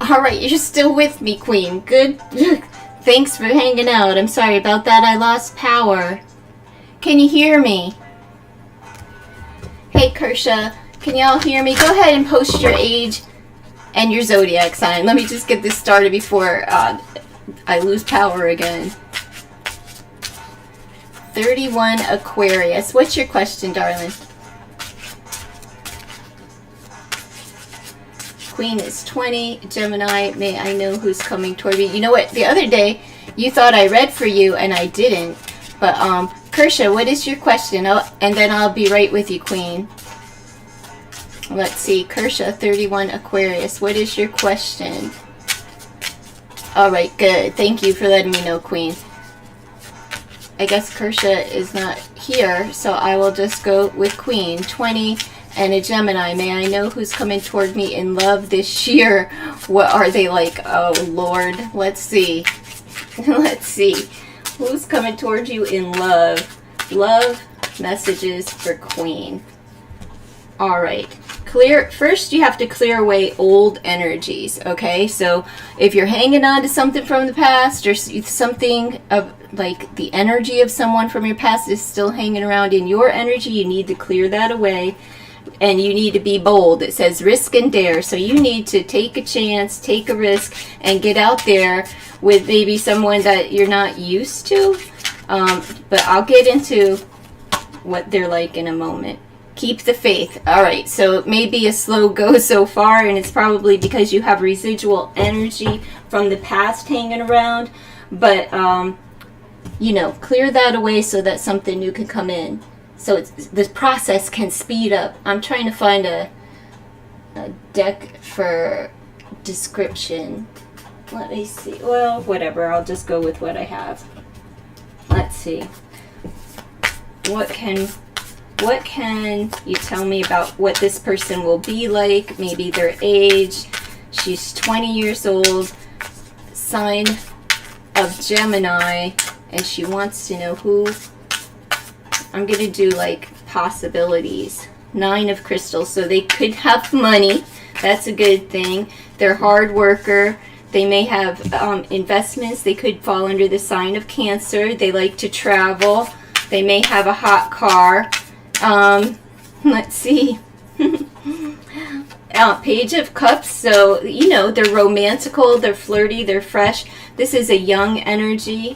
Alright, you're still with me, Queen. Good. Thanks for hanging out. I'm sorry about that. I lost power. Can you hear me? Hey, Kersha. Can y'all hear me? Go ahead and post your age and your zodiac sign. Let me just get this started before I lose power again. 31 Aquarius. What's your question, darling? Queen is 20. Gemini, may I know who's coming toward me? You know what? The other day, you thought I read for you, and I didn't. But, Kersha, what is your question? And then I'll be right with you, Queen. Let's see. Kersha, 31 Aquarius. What is your question? Alright, good. Thank you for letting me know, Queen. I guess Kersha is not here, so I will just go with Queen. 20 and a Gemini. May I know who's coming toward me in love this year? What are they like? Oh, Lord. Let's see. Let's see. Who's coming toward you in love? Love messages for Queen. Alright. First you have to clear away old energies, okay? So if you're hanging on to something from the past, or something of like the energy of someone from your past is still hanging around in your energy, you need to clear that away. And you need to be bold. It says risk and dare. So you need to take a chance, take a risk, and get out there with maybe someone that you're not used to. But I'll get into what they're like in a moment. Keep the faith. Alright, so it may be a slow go so far, and it's probably because you have residual energy from the past hanging around. But, you know, clear that away so that something new can come in. So the process can speed up. I'm trying to find a deck for description. Let me see. Well, whatever. I'll just go with what I have. Let's see. What can you tell me about what this person will be like? Maybe their age. She's 20 years old. Sign of Gemini. And she wants to know who... I'm going to do like possibilities. 9 of crystals. So they could have money. That's a good thing. They're a hard worker. They may have investments. They could fall under the sign of Cancer. They like to travel. They may have a hot car. Let's see. Page of Cups. So, you know, they're romantical. They're flirty. They're fresh. This is a young energy.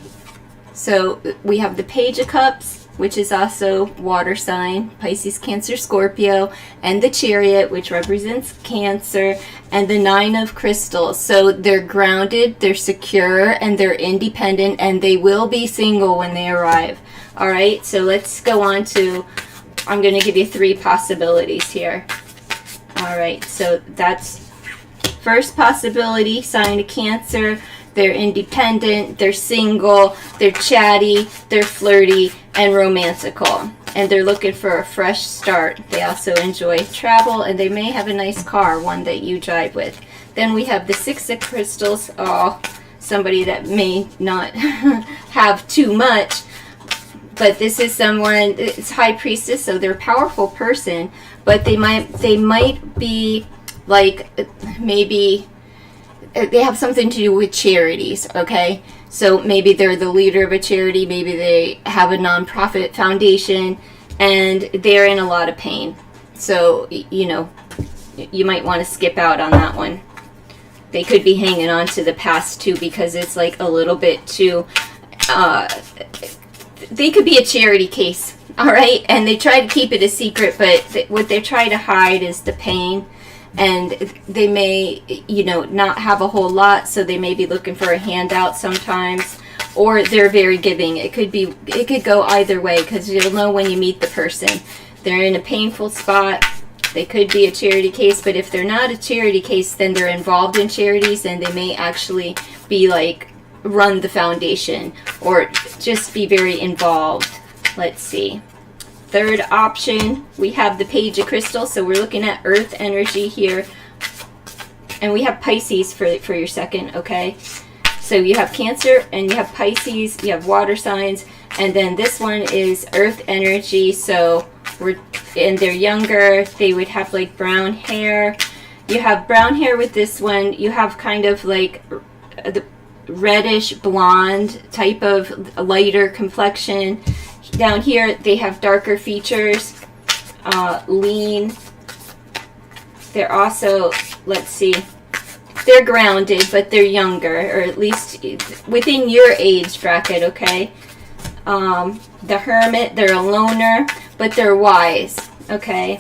So we have the Page of Cups, which is also water sign, Pisces, Cancer, Scorpio, and the Chariot, which represents Cancer, and the 9 of crystals. So they're grounded, they're secure, and they're independent, and they will be single when they arrive. All right, so let's go on to, I'm going to give you 3 possibilities here. All right, so that's first possibility, sign of Cancer. They're independent, they're single, they're chatty, they're flirty, and romantical. And they're looking for a fresh start. They also enjoy travel, and they may have a nice car, one that you drive with. Then we have the 6 of crystals. Oh, somebody that may not have too much. But this is someone, it's High Priestess, so they're a powerful person. But they might be like maybe... They have something to do with charities, okay? So maybe they're the leader of a charity, maybe they have a nonprofit foundation, and they're in a lot of pain. So, you know, you might want to skip out on that one. They could be hanging on to the past, too, because it's like a little bit too... they could be a charity case, all right? And they try to keep it a secret, but what they're trying to hide is the pain. And they may, you know, not have a whole lot, so they may be looking for a handout sometimes, or they're very giving. It could go either way, because you'll know when you meet the person. They're in a painful spot. They could be a charity case, but if they're not a charity case, then they're involved in charities, and they may actually be like run the foundation or just be very involved. Let's see. Third option, we have the Page of Crystals, so we're looking at earth energy here. And we have Pisces for your second, okay? So you have Cancer and you have Pisces, you have water signs, and then this one is earth energy, so they're younger, they would have like brown hair, You have brown hair with this one. You have kind of like the reddish blonde type of lighter complexion. Down here they have darker features, lean. They're also, let's see, they're grounded, but they're younger, or at least within your age bracket, okay? The hermit, they're a loner, but they're wise, okay?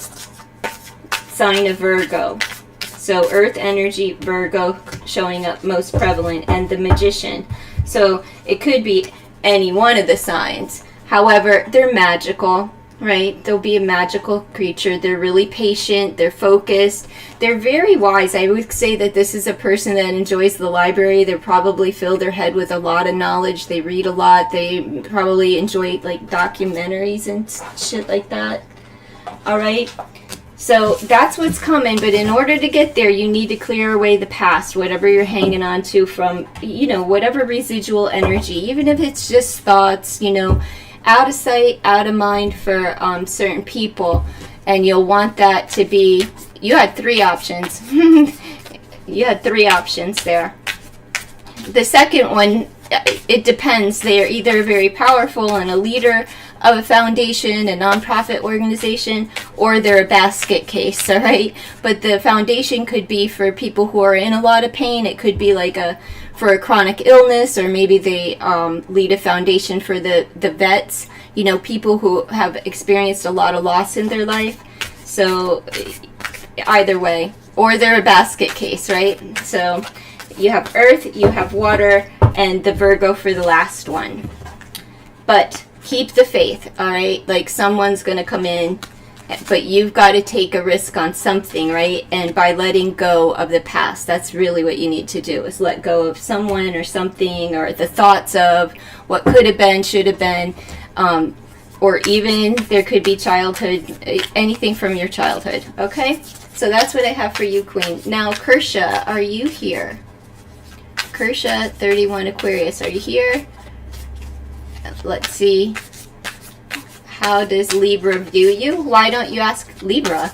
Sign of Virgo. So earth energy, Virgo showing up most prevalent, and the magician. So it could be any one of the signs. However, they're magical, right? They'll be a magical creature. They're really patient. They're focused. They're very wise. I would say that this is a person that enjoys the library. They probably fill their head with a lot of knowledge. They read a lot. They probably enjoy like documentaries and shit like that. All right. So that's what's coming, but in order to get there, you need to clear away the past, whatever you're hanging on to from, you know, whatever residual energy, even if it's just thoughts, you know, out of sight, out of mind for certain people. And you'll want that to be, you had 3 options. You had 3 options there. The second one, it depends. They are either very powerful and a leader of a foundation, a nonprofit organization, or they're a basket case, all right? But the foundation could be for people who are in a lot of pain. It could be like for a chronic illness, or maybe they lead a foundation for the vets, you know, people who have experienced a lot of loss in their life. So either way, or they're a basket case, right? So you have earth, you have water, and the Virgo for the last one. But keep the faith, all right? Like someone's going to come in, but you've got to take a risk on something, right? And by letting go of the past, that's really what you need to do, is let go of someone or something, or the thoughts of what could have been, should have been, or even there could be childhood, anything from your childhood, okay? So that's what I have for you, Queen. Now, Kersha, are you here? Kersha, 31 Aquarius, are you here? Let's see. How does Libra view you? Why don't you ask Libra?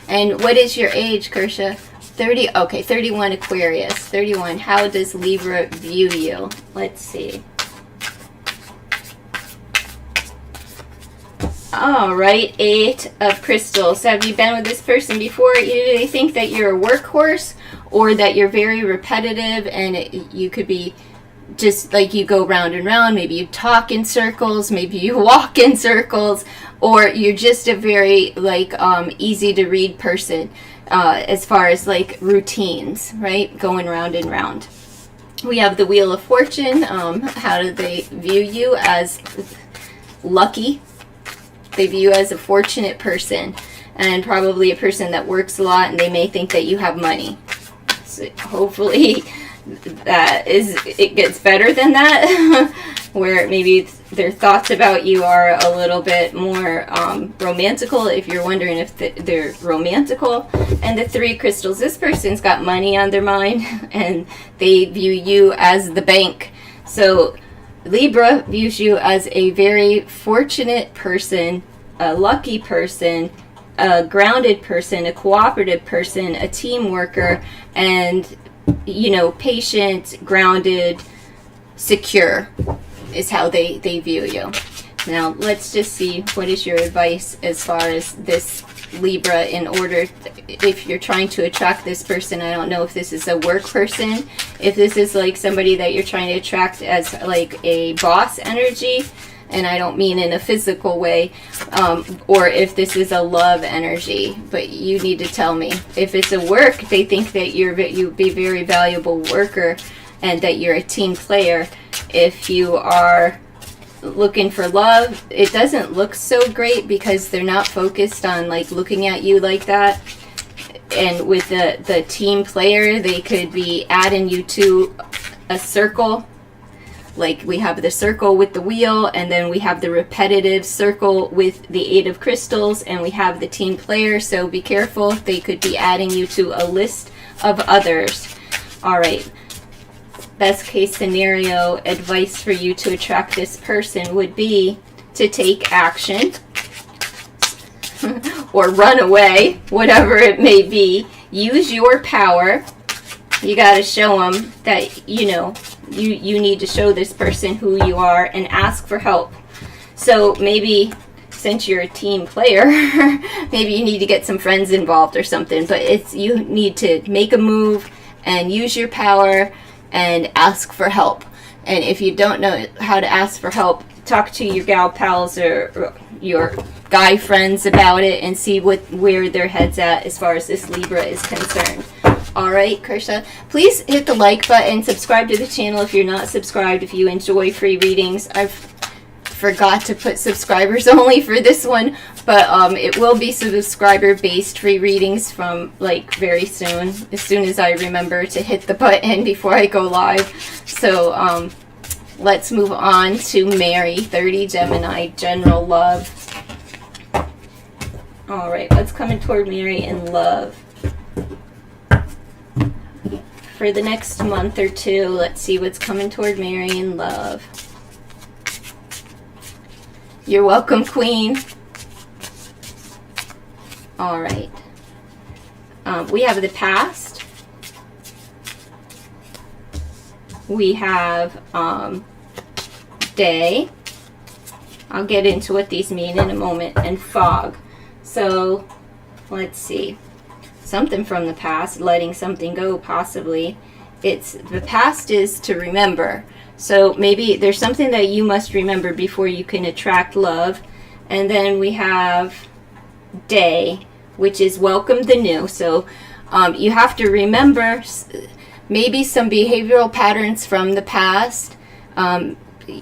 And what is your age, Kersha? 30. Okay, 31 Aquarius. 31. How does Libra view you? Let's see. All right, 8 of crystals. Have you been with this person before? Do they think that you're a workhorse, or that you're very repetitive, and you could be just like you go round and round? Maybe you talk in circles, maybe you walk in circles, or you're just a very like easy to read person as far as like routines, right? Going round and round. We have the Wheel of Fortune. How do they view you? As lucky. They view you as a fortunate person, and probably a person that works a lot, and they may think that you have money. So hopefully it gets better than that, where maybe their thoughts about you are a little bit more romantical, if you're wondering if they're romantical. And the 3 crystals, this person's got money on their mind, and they view you as the bank. So Libra views you as a very fortunate person, a lucky person, a grounded person, a cooperative person, a team worker, and, you know, patient, grounded, secure is how they view you. Now, let's just see, what is your advice as far as this Libra, in order, if you're trying to attract this person? I don't know if this is a work person, if this is like somebody that you're trying to attract as like a boss energy, and I don't mean in a physical way, or if this is a love energy, but you need to tell me. If it's a work, they think that you'd be a very valuable worker, and that you're a team player. If you are looking for love, it doesn't look so great, because they're not focused on like looking at you like that. And with the team player, they could be adding you to a circle. Like we have the circle with the wheel, and then we have the repetitive circle with the 8 of crystals, and we have the team player. So be careful, they could be adding you to a list of others. All right, best case scenario advice for you to attract this person would be to take action or run away, whatever it may be. use your power. You got to show them that, you know, you need to show this person who you are and ask for help. So maybe since you're a team player, maybe you need to get some friends involved or something. But you need to make a move and use your power and ask for help. And if you don't know how to ask for help, talk to your gal pals or your guy friends about it and see where their head's at as far as this Libra is concerned. All right, Kersha, please hit the like button, subscribe to the channel if you're not subscribed, if you enjoy free readings. I've forgot to put subscribers only for this one, but it will be subscriber-based free readings from like very soon, as soon as I remember to hit the button before I go live. So let's move on to Mary, 30 Gemini, general love. All right, what's coming toward Mary in love? For the next month or two, let's see what's coming toward Mary in love. You're welcome, Queen. All right. We have the past. We have day. I'll get into what these mean in a moment. And fog. So, let's see. Something from the past, letting something go, possibly. The past is to remember. So maybe there's something that you must remember before you can attract love. And then we have day, which is welcome the new. So you have to remember maybe some behavioral patterns from the past.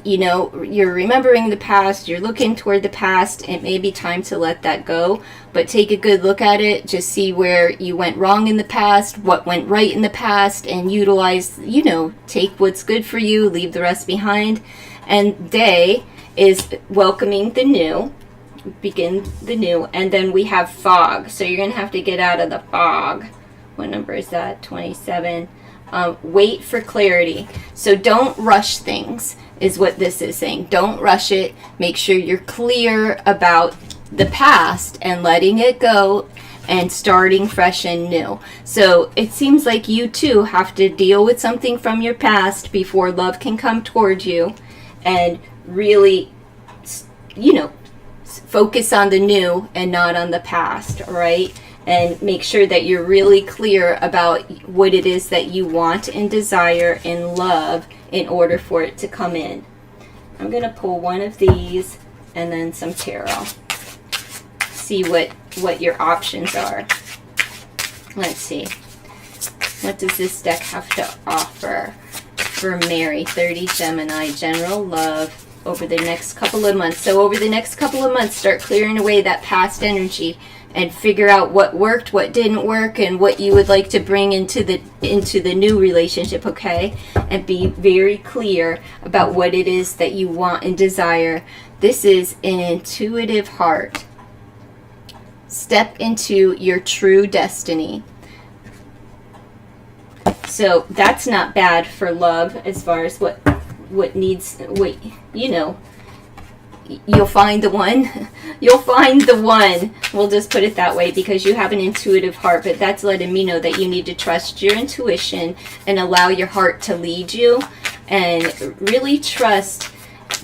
You know, you're remembering the past, you're looking toward the past. It may be time to let that go, but take a good look at it. Just see where you went wrong in the past, what went right in the past, and utilize, you know, take what's good for you, leave the rest behind. And day is welcoming the new, begin the new. And then we have fog. So you're going to have to get out of the fog. What number is that? 27. Wait for clarity. So don't rush things, is what this is saying. Don't rush it. Make sure you're clear about the past and letting it go and starting fresh and new. So it seems like you too have to deal with something from your past before love can come towards you, and really, you know, focus on the new and not on the past, all right? And make sure that you're really clear about what it is that you want and desire in love in order for it to come in. I'm going to pull one of these and then some tarot. See what your options are. Let's see. What does this deck have to offer for Mary, 30 Gemini, general love over the next couple of months? So over the next couple of months, start clearing away that past energy and figure out what worked, what didn't work, and what you would like to bring into the new relationship, okay? And be very clear about what it is that you want and desire. This is an intuitive heart. Step into your true destiny. So that's not bad for love as far as what needs, you know, you'll find the one. You'll find the one. We'll just put it that way, because you have an intuitive heart. But that's letting me know that you need to trust your intuition and allow your heart to lead you. And really trust.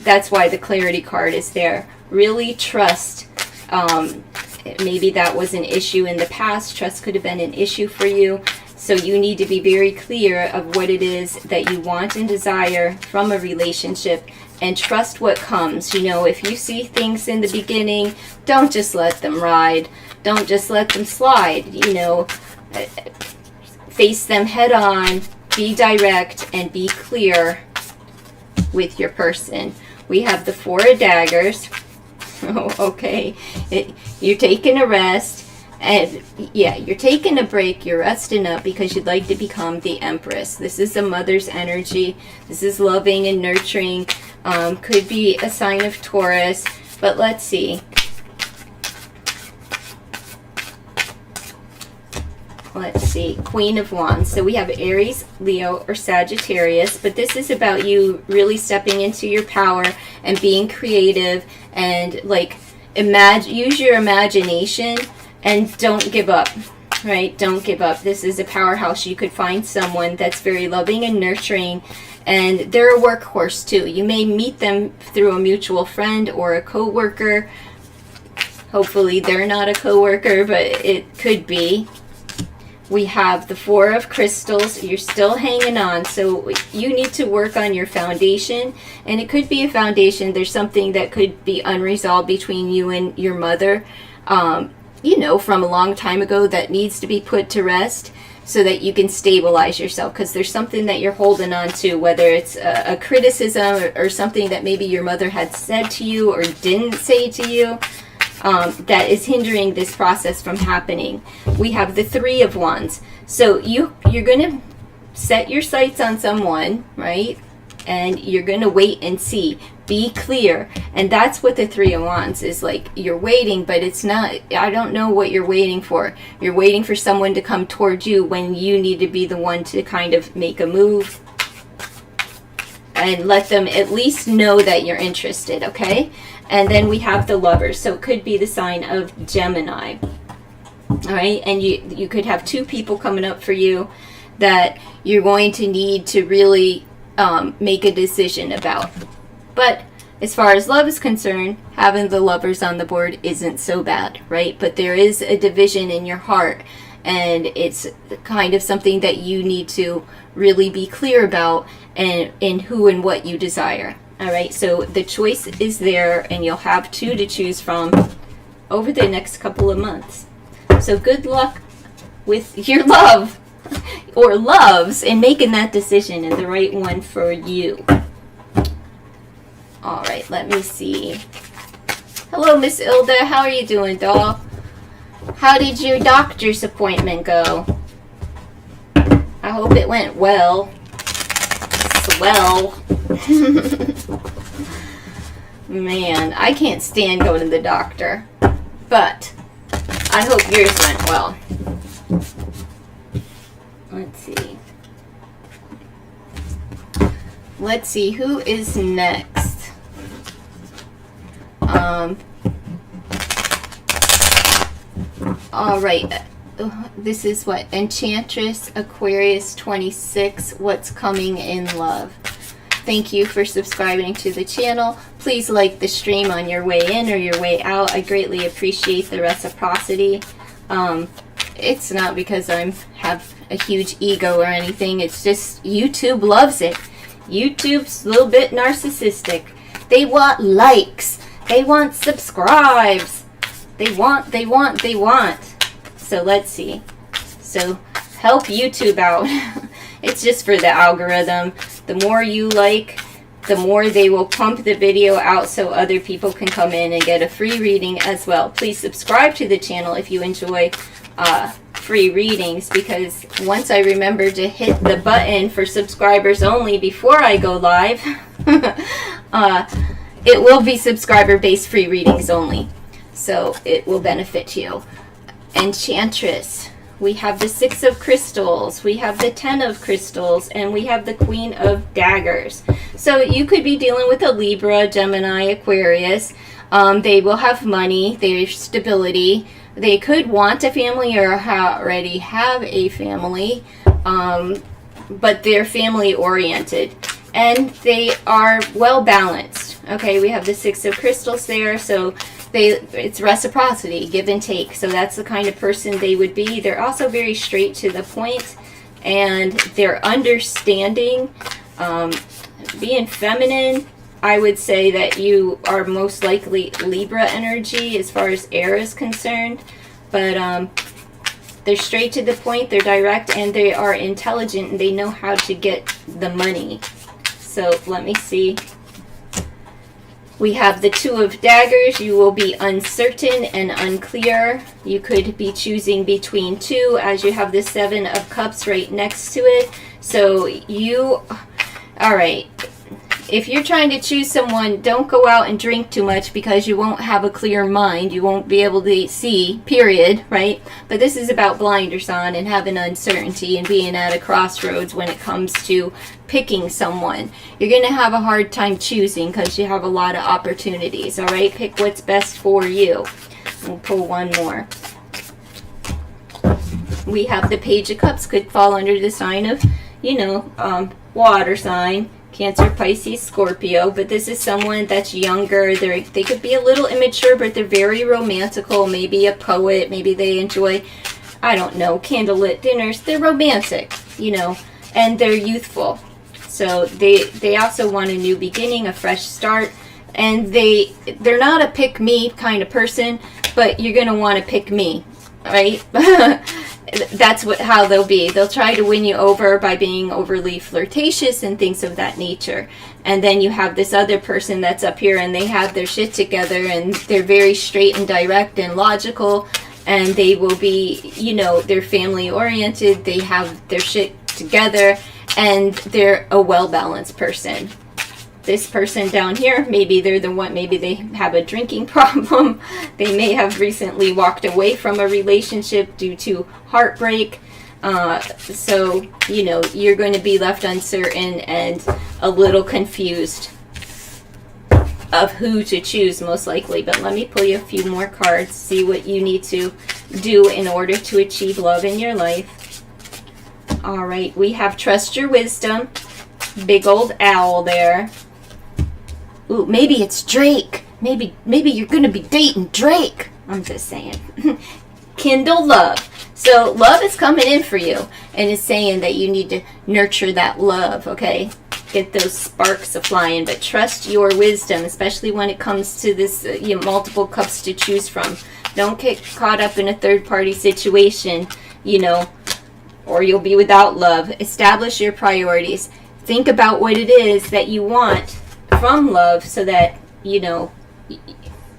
That's why the clarity card is there. Really trust. Maybe that was an issue in the past. Trust could have been an issue for you. So you need to be very clear of what it is that you want and desire from a relationship, and trust what comes. You know, if you see things in the beginning, don't just let them ride. Don't just let them slide. You know, face them head on, be direct, and be clear with your person. We have the Four of Daggers. Oh, okay. You're taking a rest. And yeah, you're taking a break, you're resting up because you'd like to become the Empress. This is a mother's energy. This is loving and nurturing. Could be a sign of Taurus, but let's see. Let's see, Queen of Wands. So we have Aries, Leo, or Sagittarius, but this is about you really stepping into your power and being creative and like use your imagination. And don't give up. right? Don't give up. This is a powerhouse. You could find someone that's very loving and nurturing, and they're a workhorse too. You may meet them through a mutual friend or a co-worker. Hopefully they're not a co-worker, but it could be. We have the Four of Crystals. You're still hanging on, so you need to work on your foundation, and it could be a foundation. There's something that could be unresolved between you and your mother, you know, from a long time ago that needs to be put to rest so that you can stabilize yourself, because there's something that you're holding on to, whether it's a criticism or something that maybe your mother had said to you or didn't say to you. That is hindering this process from happening. We have the Three of Wands. So you're going to set your sights on someone, right? And you're going to wait and see. Be clear. And that's what the Three of Wands is like. You're waiting, but it's not, I don't know what you're waiting for. You're waiting for someone to come towards you when you need to be the one to kind of make a move. And let them at least know that you're interested, okay? And then we have the Lovers. So it could be the sign of Gemini. All right? And you could have two people coming up for you that you're going to need to really make a decision about. But as far as love is concerned, having the Lovers on the board isn't so bad, right? But there is a division in your heart, and it's kind of something that you need to really be clear about, and in who and what you desire. All right, so the choice is there, and you'll have two to choose from over the next couple of months. So good luck with your love or loves and making that decision and the right one for you. All right, let me see. Hello, Miss Ilda. How are you doing, doll? How did your doctor's appointment go? I hope it went well. Swell. Man, I can't stand going to the doctor, but I hope yours went well. Let's see who is next. All right. This is what? Enchantress, Aquarius 26. What's coming in love? Thank you for subscribing to the channel. Please like the stream on your way in or your way out. I greatly appreciate the reciprocity. It's not because I have a huge ego or anything. It's just YouTube loves it. YouTube's a little bit narcissistic. They want likes. They want subscribes. They want. So let's see. So help YouTube out. It's just for the algorithm. The more you like, the more they will pump the video out so other people can come in and get a free reading as well. Please subscribe to the channel if you enjoy free readings, because once I remember to hit the button for subscribers only before I go live, it will be subscriber-based free readings only. So it will benefit you. Enchantress. We have the Six of Crystals, we have the Ten of Crystals, and we have the Queen of Daggers. So you could be dealing with a Libra, Gemini, Aquarius. They will have money, there's stability. They could want a family or already have a family, but they're family oriented. And they are well balanced. Okay, we have the Six of Crystals there, so it's reciprocity, give and take. So that's the kind of person they would be. They're also very straight to the point, and they're understanding. Being feminine, I would say that you are most likely Libra energy as far as air is concerned. But they're straight to the point, they're direct, and they are intelligent, and they know how to get the money. So let me see. We have the Two of Daggers. You will be uncertain and unclear. You could be choosing between two, as you have the Seven of Cups right next to it. So all right. If you're trying to choose someone, don't go out and drink too much, because you won't have a clear mind. You won't be able to see, period, right? But this is about blinders on and having uncertainty and being at a crossroads when it comes to picking someone. You're going to have a hard time choosing because you have a lot of opportunities, all right? Pick what's best for you. We'll pull one more. We have the Page of Cups, could fall under the sign of, you know, water sign, Cancer, Pisces, Scorpio. But this is someone that's younger. They could be a little immature, but they're very romantical. Maybe a poet. Maybe they enjoy, I don't know, candlelit dinners. They're romantic, you know, and they're youthful. So they also want a new beginning, a fresh start. And they're not a pick me kind of person, but you're going to want to pick me, right? That's how they'll be. They'll try to win you over by being overly flirtatious and things of that nature. And then you have this other person that's up here, and they have their shit together, and they're very straight and direct and logical, and they will be, you know, they're family oriented, they have their shit together, and they're a well-balanced person. This person down here, maybe they're the one, maybe they have a drinking problem. They may have recently walked away from a relationship due to heartbreak. So, you know, you're going to be left uncertain and a little confused of who to choose, most likely. But let me pull you a few more cards, see what you need to do in order to achieve love in your life. All right, we have Trust Your Wisdom. Big old owl there. Ooh, maybe it's Drake. Maybe you're going to be dating Drake. I'm just saying. Kindle love. So love is coming in for you, and it's saying that you need to nurture that love, okay? Get those sparks flying, but trust your wisdom, especially when it comes to this multiple cups to choose from. Don't get caught up in a third-party situation, you know, or you'll be without love. Establish your priorities. Think about what it is that you want from love, so that, you know,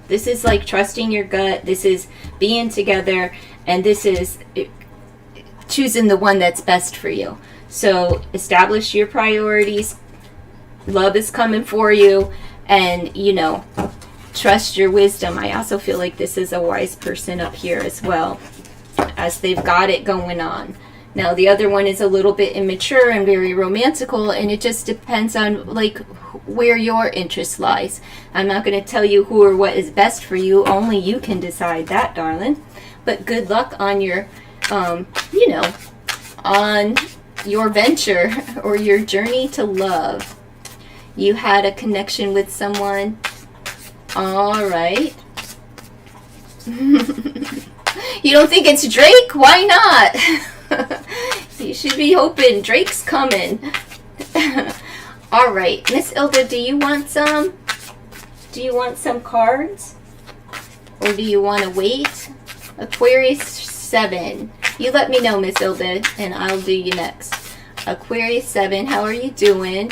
this is like trusting your gut, this is being together, and this is choosing the one that's best for you. So establish your priorities. Love is coming for you, and, you know, trust your wisdom. I also feel like this is a wise person up here as well, as they've got it going on. Now the other one is a little bit immature and very romantical, and it just depends on like where your interest lies. I'm not going to tell you who or what is best for you. Only you can decide that, darling. But good luck on your, you know, on your venture or your journey to love. You had a connection with someone. All right. You don't think it's Drake? Why not? You should be hoping Drake's coming. All right, Miss Ilda, do you want some? Do you want some cards? Or do you want to wait? Aquarius 7. You let me know, Miss Ilda, and I'll do you next. Aquarius 7, how are you doing?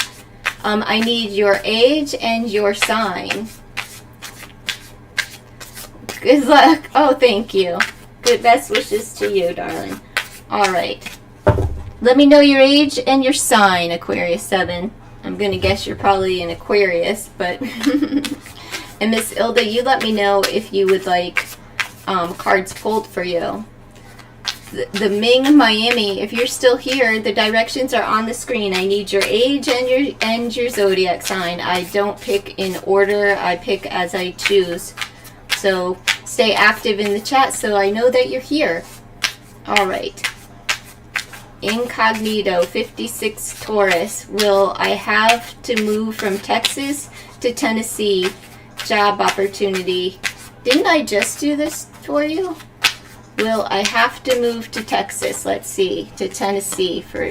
I need your age and your sign. Good luck. Oh, thank you. Good best wishes to you, darling. All right. Let me know your age and your sign, Aquarius 7. I'm going to guess you're probably an Aquarius, but... And Miss Ilda, you let me know if you would like cards pulled for you. The Ming Miami, if you're still here, the directions are on the screen. I need your age and your zodiac sign. I don't pick in order. I pick as I choose. So stay active in the chat so I know that you're here. All right. Incognito 56 Taurus. Will I have to move from Texas to Tennessee? Job opportunity. Didn't I just do this for you? Will I have to move to Texas? Let's see. To Tennessee for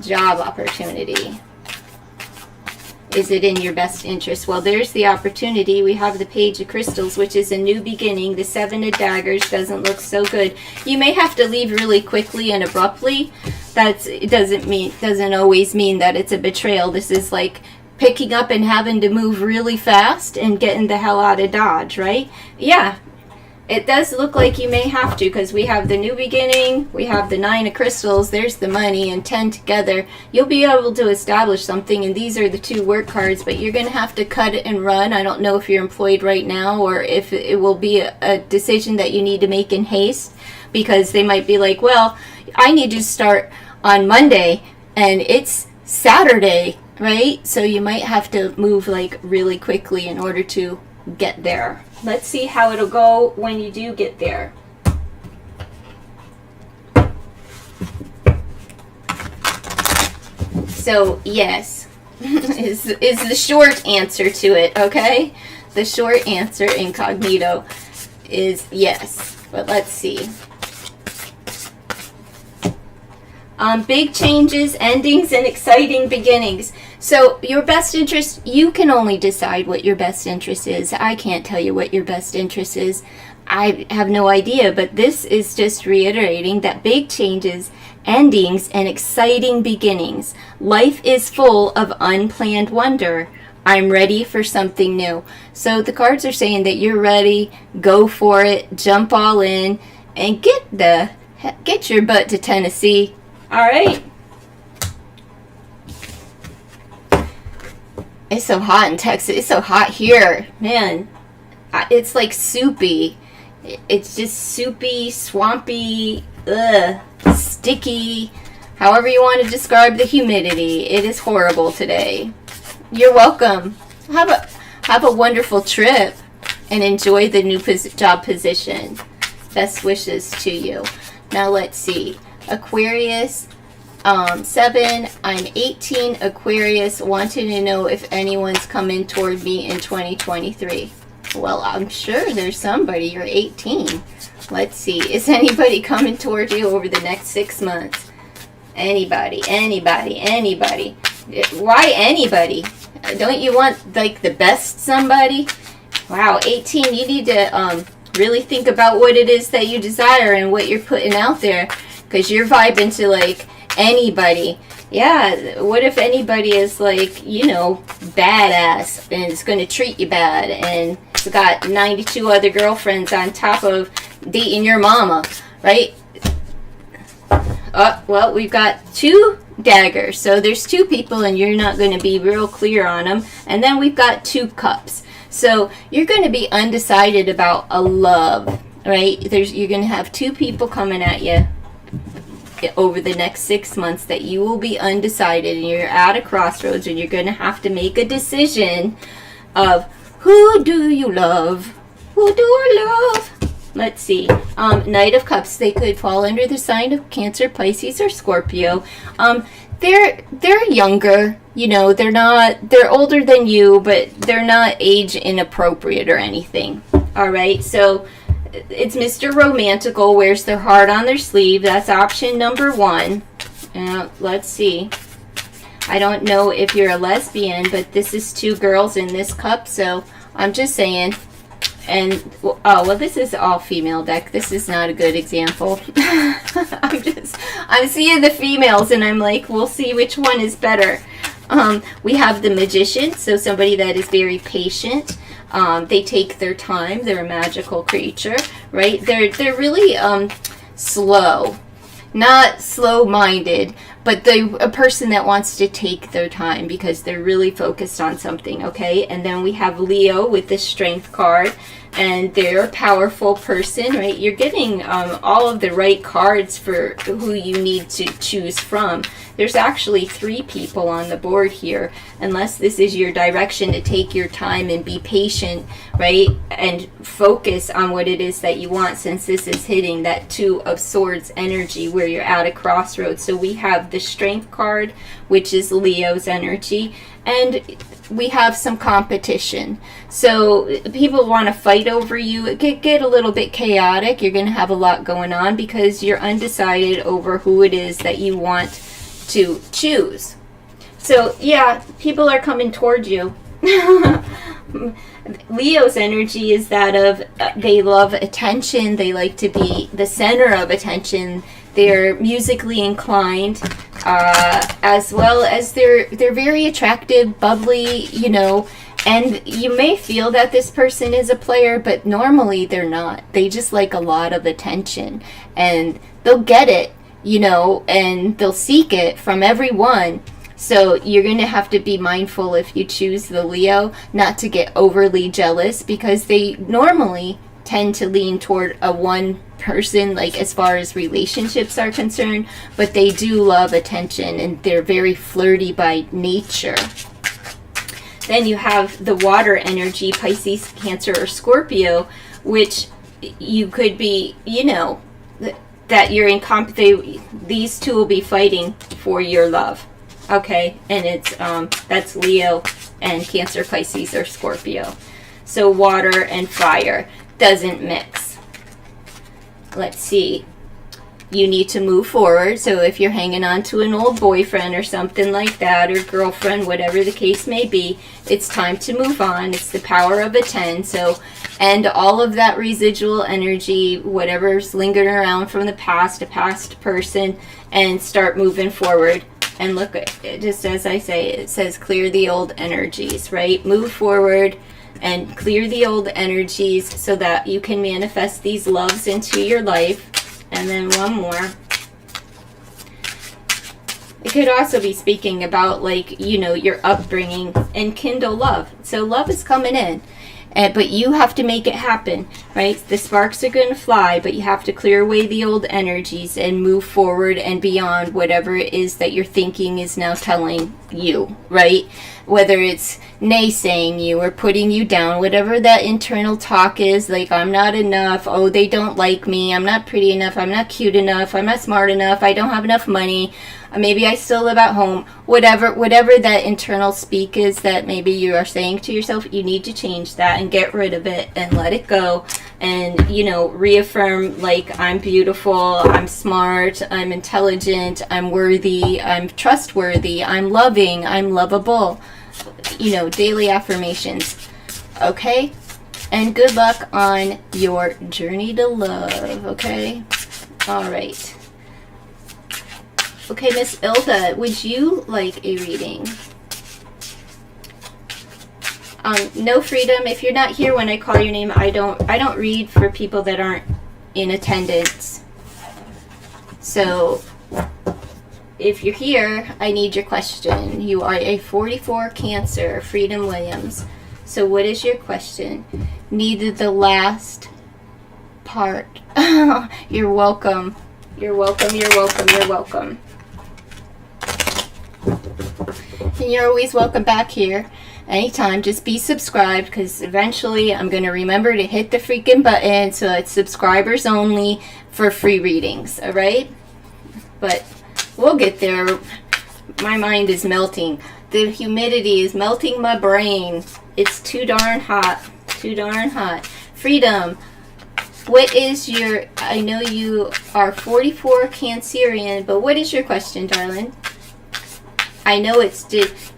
job opportunity. Is it in your best interest? Well, there's the opportunity. We have the Page of Crystals, which is a new beginning. The Seven of Daggers doesn't look so good. You may have to leave really quickly and abruptly. It doesn't always mean that it's a betrayal. This is like picking up and having to move really fast and getting the hell out of Dodge, right? Yeah. It does look like you may have to, because we have the new beginning, we have the Nine of Crystals, there's the money, and 10 together. You'll be able to establish something, and these are the two work cards, but you're going to have to cut it and run. I don't know if you're employed right now, or if it will be a decision that you need to make in haste, because they might be like, well, I need to start on Monday, and it's Saturday, right? So you might have to move like really quickly in order to get there. Let's see how it'll go when you do get there. So yes, is the short answer to it, okay? The short answer, incognito, is yes. But let's see. Big changes, endings, and exciting beginnings. So your best interest, you can only decide what your best interest is. I can't tell you what your best interest is. I have no idea, but this is just reiterating that big changes, endings, and exciting beginnings. Life is full of unplanned wonder. I'm ready for something new. So the cards are saying that you're ready, go for it, jump all in, and get your butt to Tennessee. All right. It's so hot in Texas. It's so hot here, man. It's like soupy. It's just soupy, swampy, sticky. However you want to describe the humidity. It is horrible today. You're welcome. Have a wonderful trip and enjoy the new job position. Best wishes to you. Now let's see. Aquarius 7. I'm 18. Aquarius, wanting to know if anyone's coming toward me in 2023. Well, I'm sure there's somebody. You're 18. Let's see. Is anybody coming toward you over the next 6 months? Anybody. Why anybody? Don't you want like the best somebody? Wow, 18. You need to really think about what it is that you desire and what you're putting out there, because you're vibing to like anybody. Yeah, what if anybody is like, you know, badass and is going to treat you bad and has got 92 other girlfriends on top of dating your mama, right? Well, we've got 2 daggers, so there's 2 people and you're not going to be real clear on them. And then we've got 2 cups, so you're going to be undecided about a love, right? You're going to have 2 people coming at you over the next 6 months that you will be undecided, and you're at a crossroads and you're going to have to make a decision of who do you love? Who do I love? Let's see. Knight of Cups, they could fall under the sign of Cancer, Pisces, or Scorpio. They're younger, you know, they're older than you, but they're not age inappropriate or anything. All right, so it's Mr. Romantical, wears their heart on their sleeve. That's option number 1. Let's see. I don't know if you're a lesbian, but this is 2 girls in this cup, so I'm just saying. And well, this is all female deck. This is not a good example. I'm seeing the females and I'm like, we'll see which one is better. We have the Magician, so somebody that is very patient. They take their time. They're a magical creature, right? They're really slow, not slow-minded, but a person that wants to take their time because they're really focused on something, okay? And then we have Leo with the Strength card, and they're a powerful person, right? You're getting all of the right cards for who you need to choose from. There's actually 3 people on the board here, unless this is your direction to take your time and be patient, right? And focus on what it is that you want, since this is hitting that 2 of Swords energy where you're at a crossroads. So we have the Strength card, which is Leo's energy, and we have some competition. So people want to fight over you. It could get a little bit chaotic. You're going to have a lot going on because you're undecided over who it is that you want to choose. So yeah, people are coming toward you. Leo's energy is that of they love attention. They like to be the center of attention. They're musically inclined, as well as they're very attractive, bubbly, you know. And you may feel that this person is a player, but normally they're not. They just like a lot of attention, and they'll get it, you know, and they'll seek it from everyone. So you're going to have to be mindful if you choose the Leo not to get overly jealous, because they normally tend to lean toward a one person, like as far as relationships are concerned, but they do love attention and they're very flirty by nature. Then you have the water energy, Pisces, Cancer, or Scorpio, which you could be, you know, that you're in these two will be fighting for your love. Okay, and it's that's Leo and Cancer, Pisces, or Scorpio. So water and fire doesn't mix. Let's see. You need to move forward. So if you're hanging on to an old boyfriend or something like that, or girlfriend, whatever the case may be, it's time to move on. It's the power of a 10. So end all of that residual energy, whatever's lingering around from the past, a past person, and start moving forward. And look, just as I say, it says clear the old energies, right? Move forward and clear the old energies so that you can manifest these loves into your life. And then one more. It could also be speaking about, like, you know, your upbringing and kindle love. So love is coming in. But you have to make it happen, right? The sparks are going to fly, but you have to clear away the old energies and move forward and beyond whatever it is that your thinking is now telling you, right? Whether it's naysaying you or putting you down, whatever that internal talk is, like, I'm not enough, oh, they don't like me, I'm not pretty enough, I'm not cute enough, I'm not smart enough, I don't have enough money, maybe I still live at home, whatever that internal speak is that maybe you are saying to yourself, you need to change that and get rid of it and let it go. And, you know, reaffirm, like, I'm beautiful, I'm smart, I'm intelligent, I'm worthy, I'm trustworthy, I'm loving, I'm lovable. You know, daily affirmations. Okay? And good luck on your journey to love, okay? All right. Okay, Miss Ilda, would you like a reading? No, Freedom, if you're not here when I call your name, I don't read for people that aren't in attendance. So if you're here, I need your question. You are a 44 Cancer, Freedom Williams. So what is your question? Needed the last part. You're welcome. You're welcome, you're welcome, you're welcome. And you're always welcome back here anytime. Just be subscribed, because eventually I'm going to remember to hit the freaking button so it's subscribers only for free readings, all right? But we'll get there. My mind is melting. The humidity is melting my brain. It's too darn hot. Too darn hot. Freedom, what is your... I know you are 44 Cancerian, but what is your question, darling? I know it's...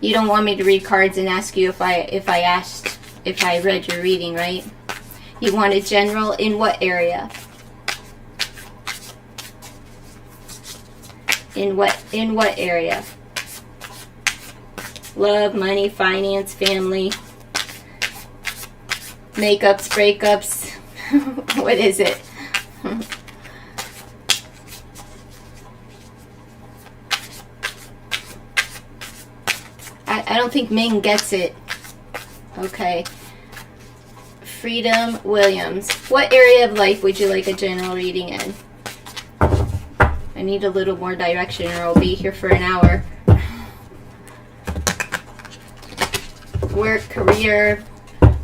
You don't want me to read cards and ask you if I read your reading, right? You want a general in what area? In what area? Love, money, finance, family, makeups, breakups. What is it? I don't think Ming gets it. Okay. Freedom Williams. What area of life would you like a general reading in? I need a little more direction or I'll be here for an hour. Work, career,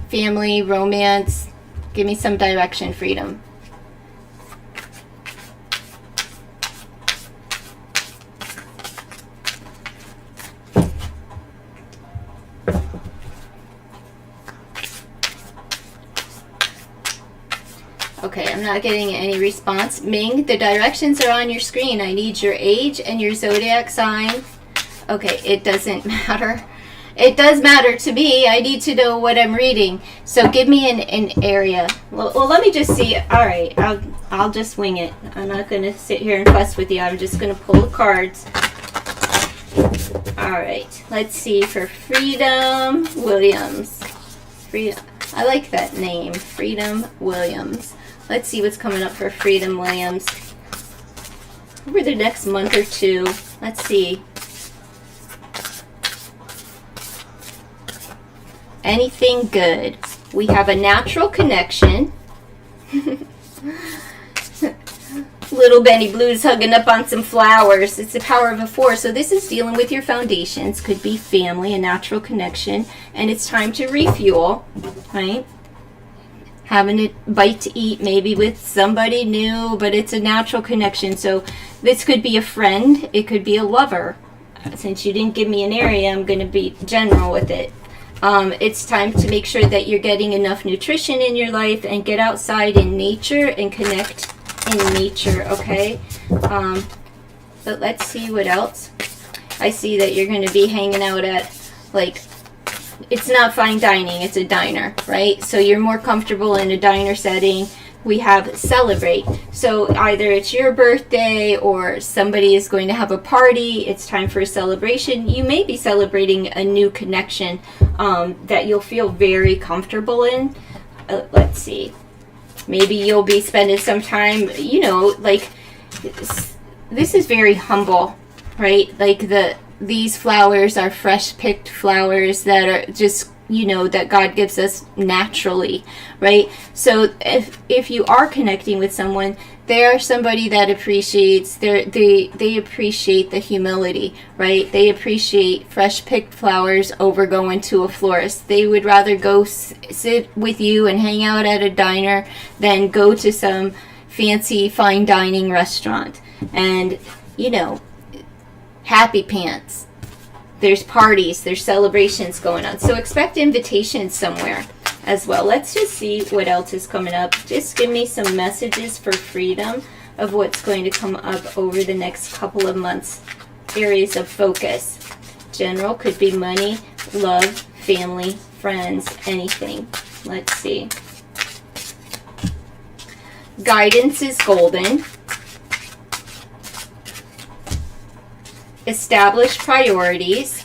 family, romance. Give me some direction, Freedom. Okay, I'm not getting any response. Ming, the directions are on your screen. I need your age and your zodiac sign. Okay, it doesn't matter. It does matter to me. I need to know what I'm reading. So give me an area. Well, let me just see. All right, I'll just wing it. I'm not going to sit here and fuss with you. I'm just going to pull the cards. All right, let's see for Freedom Williams. Freedom. I like that name, Freedom Williams. Let's see what's coming up for Freedom Williams over the next month or two. Let's see. Anything good? We have a natural connection. Little Benny Blue's hugging up on some flowers. It's the power of a 4. So this is dealing with your foundations. Could be family, a natural connection. And it's time to refuel, right? Having a bite to eat maybe with somebody new, but it's a natural connection. So this could be a friend. It could be a lover. since you didn't give me an area, I'm going to be general with it. It's time to make sure that you're getting enough nutrition in your life and get outside in nature and connect in nature, okay? But let's see what else. I see that you're going to be hanging out at, like, it's not fine dining, it's a diner, right? So you're more comfortable in a diner setting. We have celebrate. So either it's your birthday or somebody is going to have a party. It's time for a celebration. You may be celebrating a new connection that you'll feel very comfortable in. Let's see. Maybe you'll be spending some time, you know, like, this is very humble, right? Like these flowers are fresh picked flowers that are just, you know, that God gives us naturally, right? So if you are connecting with someone, they are somebody that appreciates they appreciate the humility, right? They appreciate fresh picked flowers over going to a florist. They would rather go sit with you and hang out at a diner than go to some fancy fine dining restaurant. And, you know, happy pants. There's parties, there's celebrations going on. So expect invitations somewhere as well. Let's just see what else is coming up. Just give me some messages for freedom of what's going to come up over the next couple of months. Areas of focus. General could be money, love, family, friends, anything. Let's see. Guidance is golden. Establish priorities,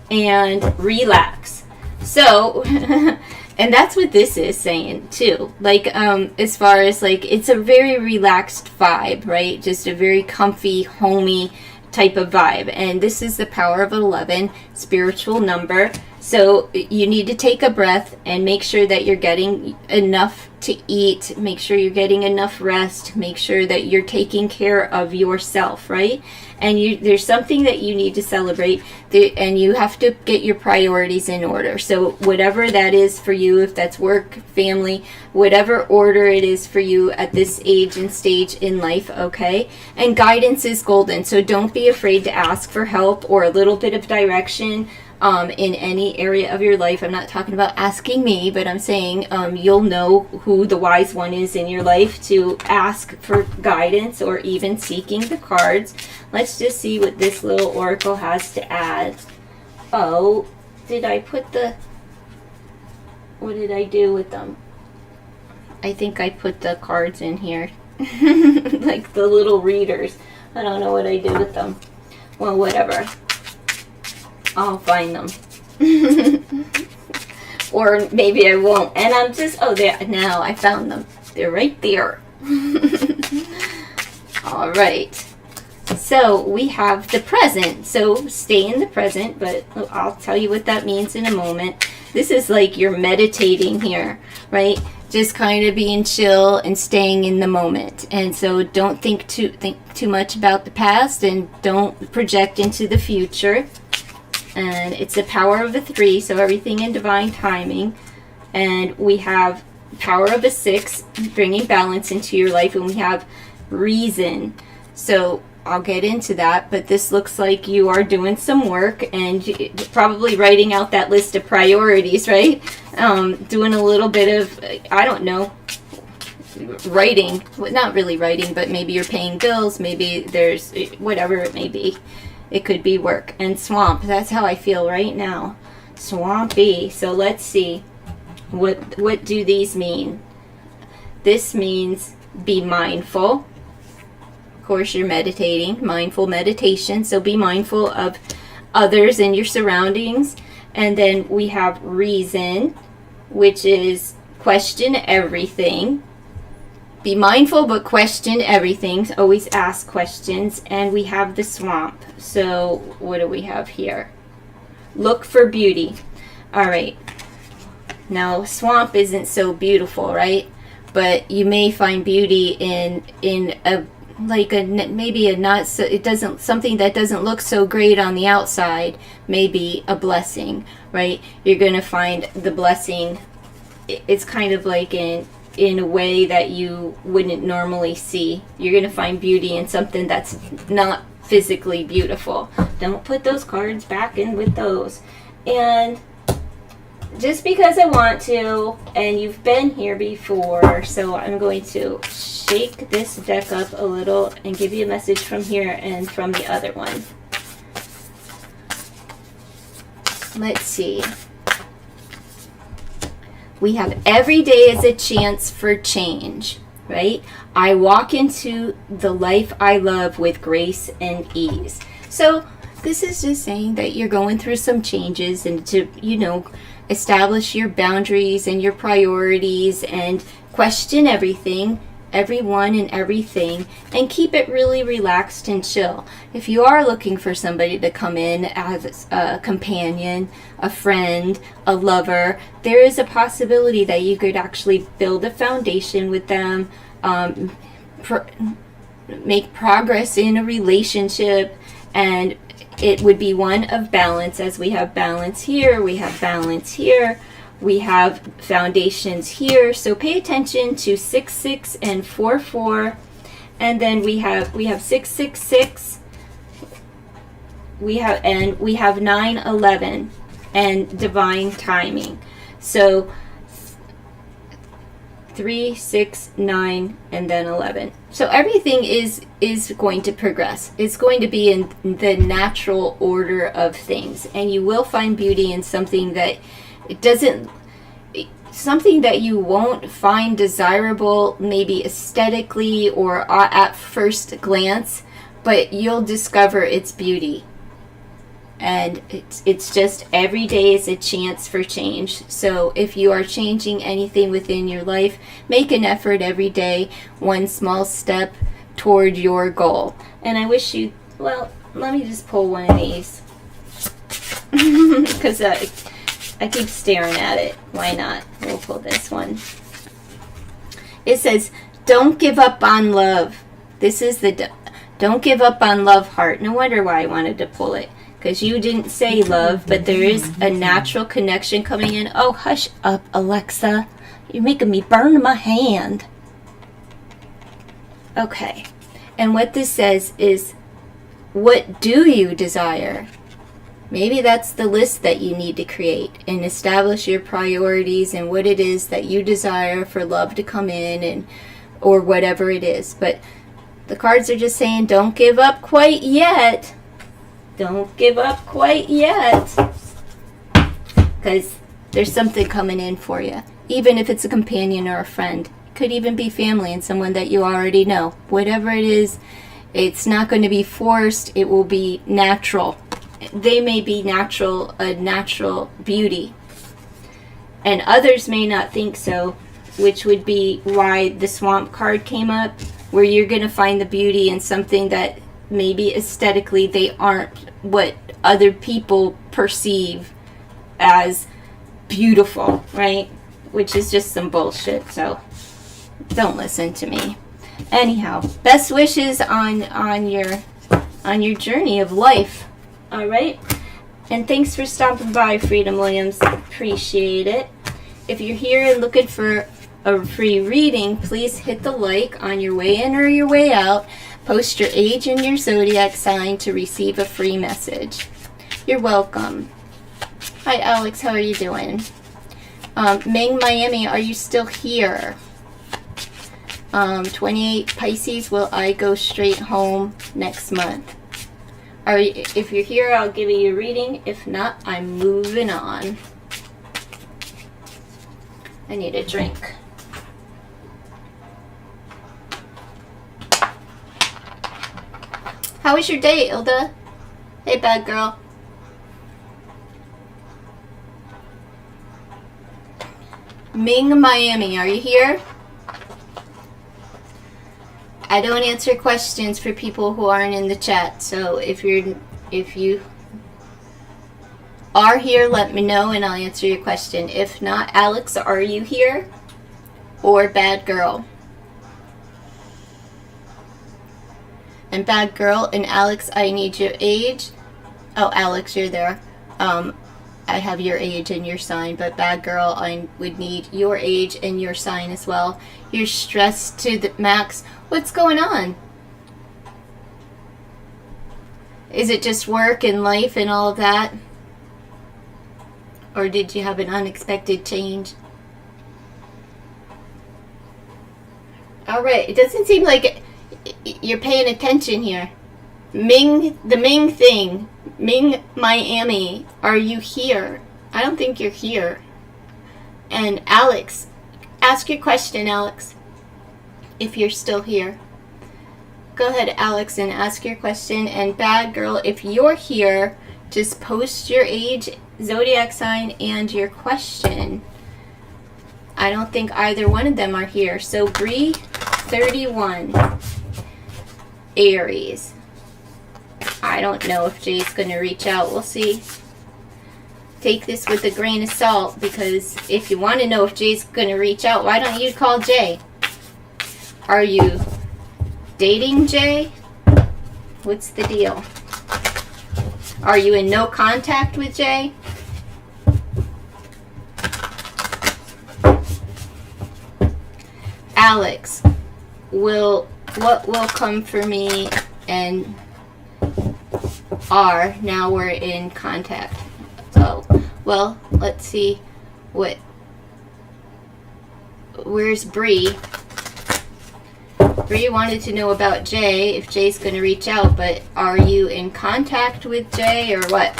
and relax. So, and that's what this is saying too. Like, as far as like, it's a very relaxed vibe, right? Just a very comfy, homey type of vibe. And this is the power of 11, spiritual number. So you need to take a breath and make sure that you're getting enough to eat, make sure you're getting enough rest, make sure that you're taking care of yourself, right? And there's something that you need to celebrate, and you have to get your priorities in order. So whatever that is for you, if that's work, family, whatever order it is for you at this age and stage in life, okay? And guidance is golden, so don't be afraid to ask for help or a little bit of direction in any area of your life. I'm not talking about asking me, but I'm saying you'll know who the wise one is in your life to ask for guidance or even seeking the cards. Let's just see what this little oracle has to add. Oh, did I put what did I do with them? I think I put the cards in here. Like the little readers. I don't know what I did with them. Well, whatever. I'll find them. Or maybe I won't. And I'm just, oh, there, now I found them. They're right there. All right. So we have the present. So stay in the present, but I'll tell you what that means in a moment. This is like you're meditating here, right? Just kind of being chill and staying in the moment. And so don't think too much about the past, and don't project into the future. And it's the power of a 3, so everything in divine timing. And we have power of a 6, bringing balance into your life, and we have reason. So I'll get into that, but this looks like you are doing some work and probably writing out that list of priorities, right? Doing a little bit of, I don't know, writing. Well, not really writing, but maybe you're paying bills, maybe there's whatever it may be. It could be work. And swamp, that's how I feel right now. Swampy. So let's see. What do these mean? This means be mindful. Of course, you're meditating. Mindful meditation. So be mindful of others and your surroundings. And then we have reason, which is question everything. Be mindful, but question everything. Always ask questions. And we have the swamp. So what do we have here? Look for beauty. All right. Now, swamp isn't so beautiful, right? But you may find beauty in a like a maybe a not so, it doesn't, something that doesn't look so great on the outside, maybe a blessing, right? You're going to find the blessing. It's kind of like in a way that you wouldn't normally see. You're going to find beauty in something that's not physically beautiful. Don't put those cards back in with those. And just because I want to, and you've been here before, so I'm going to shake this deck up a little and give you a message from here and from the other one. Let's see. We have every day is a chance for change, right? I walk into the life I love with grace and ease. So this is just saying that you're going through some changes and to, you know, establish your boundaries and your priorities and question everything, everyone and everything, and keep it really relaxed and chill. If you are looking for somebody to come in as a companion, a friend, a lover, there is a possibility that you could actually build a foundation with them, make progress in a relationship, and it would be one of balance, as we have balance here, we have balance here, we have foundations here. So pay attention to 6-6 and 4-4, and then we have 6-6-6. We have 9-11 and divine timing. So 3, 6, 9, and then 11. So everything is going to progress. It's going to be in the natural order of things, and you will find beauty in something that something that you won't find desirable, maybe aesthetically or at first glance, but you'll discover its beauty. And it's just every day is a chance for change. So if you are changing anything within your life, make an effort every day, one small step toward your goal. And I wish you, well, let me just pull one of these. Because I keep staring at it. Why not? We'll pull this one. It says, don't give up on love. This is the don't give up on love heart. No wonder why I wanted to pull it. Because you didn't say love, but there is a natural connection coming in. Oh, hush up, Alexa. You're making me burn my hand. Okay. And what this says is, what do you desire? Maybe that's the list that you need to create and establish your priorities and what it is that you desire for love to come in, and or whatever it is. But the cards are just saying, don't give up quite yet. Don't give up quite yet, because there's something coming in for you, even if it's a companion or a friend. It could even be family and someone that you already know. Whatever it is, it's not going to be forced. It will be natural. They may be natural, a natural beauty, and others may not think so, which would be why the swamp card came up, where you're going to find the beauty in something that maybe aesthetically they aren't what other people perceive as beautiful, right? Which is just some bullshit, so don't listen to me. Anyhow, best wishes on your journey of life. All right? And thanks for stopping by, Freedom Williams. Appreciate it. If you're here and looking for a free reading, please hit the like on your way in or your way out. Post your age and your zodiac sign to receive a free message. You're welcome. Hi, Alex. How are you doing? Ming, Miami, are you still here? 28 Pisces, will I go straight home next month? If you're here, I'll give you a reading. If not, I'm moving on. I need a drink. How was your day, Ilda? Hey, bad girl. Ming, Miami, are you here? I don't answer questions for people who aren't in the chat, so if you are here, let me know and I'll answer your question. If not, Alex, are you here? Or bad girl? And bad girl and Alex, I need your age. Oh, Alex, you're there. I have your age and your sign, but bad girl, I would need your age and your sign as well. You're stressed to the max. What's going on? Is it just work and life and all of that? Or did you have an unexpected change? All right, it doesn't seem like you're paying attention here. Ming, the Ming thing. Ming, Miami, are you here? I don't think you're here. And Alex, ask your question, Alex, if you're still here. Go ahead, Alex, and ask your question. And Bad Girl, if you're here, just post your age, zodiac sign, and your question. I don't think either one of them are here. So Bree, 31, Aries. I don't know if Jay's going to reach out. We'll see. Take this with a grain of salt, because if you want to know if Jay's going to reach out, why don't you call Jay? Are you dating Jay? What's the deal? Are you in no contact with Jay? Alex, what will come for me and are now we're in contact? So, well, let's see where's Bree? Bree wanted to know about Jay, if Jay's going to reach out, but are you in contact with Jay or what?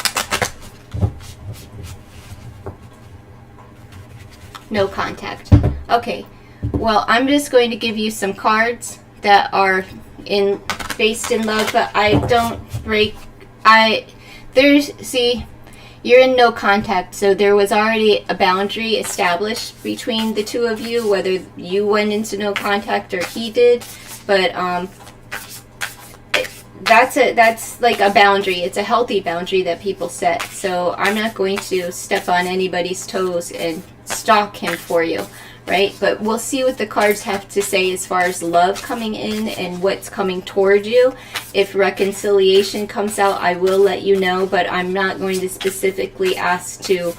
No contact. Okay. Well, I'm just going to give you some cards that are based in love, but I don't break. See, you're in no contact, so there was already a boundary established between the two of you, whether you went into no contact or he did. But that's like a boundary. It's a healthy boundary that people set. So I'm not going to step on anybody's toes and stalk him for you. Right? But we'll see what the cards have to say as far as love coming in and what's coming toward you. If reconciliation comes out, I will let you know, but I'm not going to specifically ask to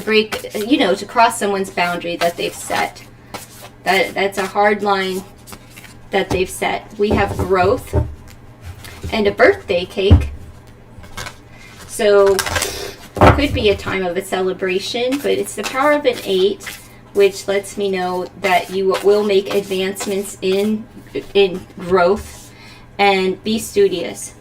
break, to cross someone's boundary that they've set. That's a hard line that they've set. We have growth and a birthday cake. So it could be a time of a celebration, but it's the power of an 8. Which lets me know that you will make advancements in growth and be studious,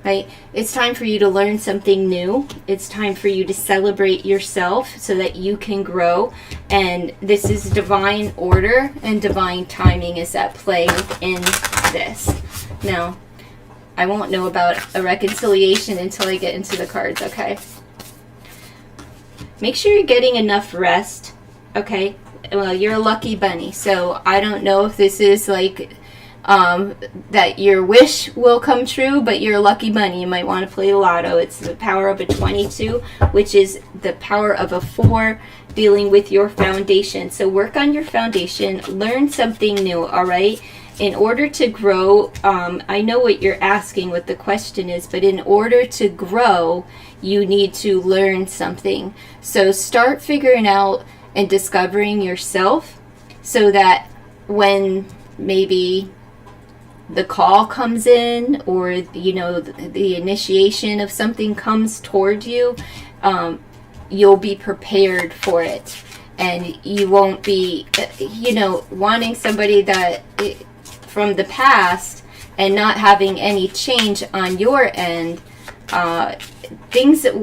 right? It's time for you to learn something new. It's time for you to celebrate yourself so that you can grow. And this is divine order and divine timing is at play in this. Now, I won't know about a reconciliation until I get into the cards, okay? Make sure you're getting enough rest, okay? Well, you're a lucky bunny, so I don't know if this is like that your wish will come true, but you're a lucky bunny. You might want to play the lotto. It's the power of a 22, which is the power of a 4, dealing with your foundation. So work on your foundation, learn something new, all right? In order to grow, I know what you're asking, what the question is, but in order to grow, you need to learn something. So start figuring out and discovering yourself so that when maybe the call comes in or the initiation of something comes toward you, you'll be prepared for it, and you won't be wanting somebody that from the past and not having any change on your end. Things that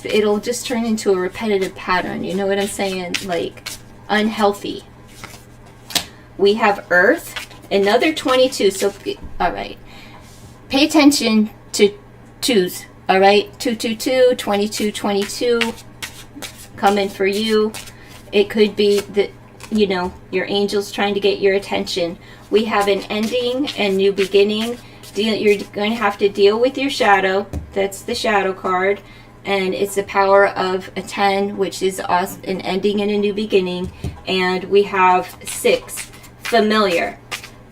it'll just turn into a repetitive pattern. You know what I'm saying? Like unhealthy. We have Earth, another 22. So, all right. Pay attention to twos. All right. 222, 2222. Coming for you. It could be that, your angel's trying to get your attention. We have an ending and new beginning. You're going to have to deal with your shadow. That's the shadow card. And it's the power of a 10, which is an ending and a new beginning. And we have 6, familiar.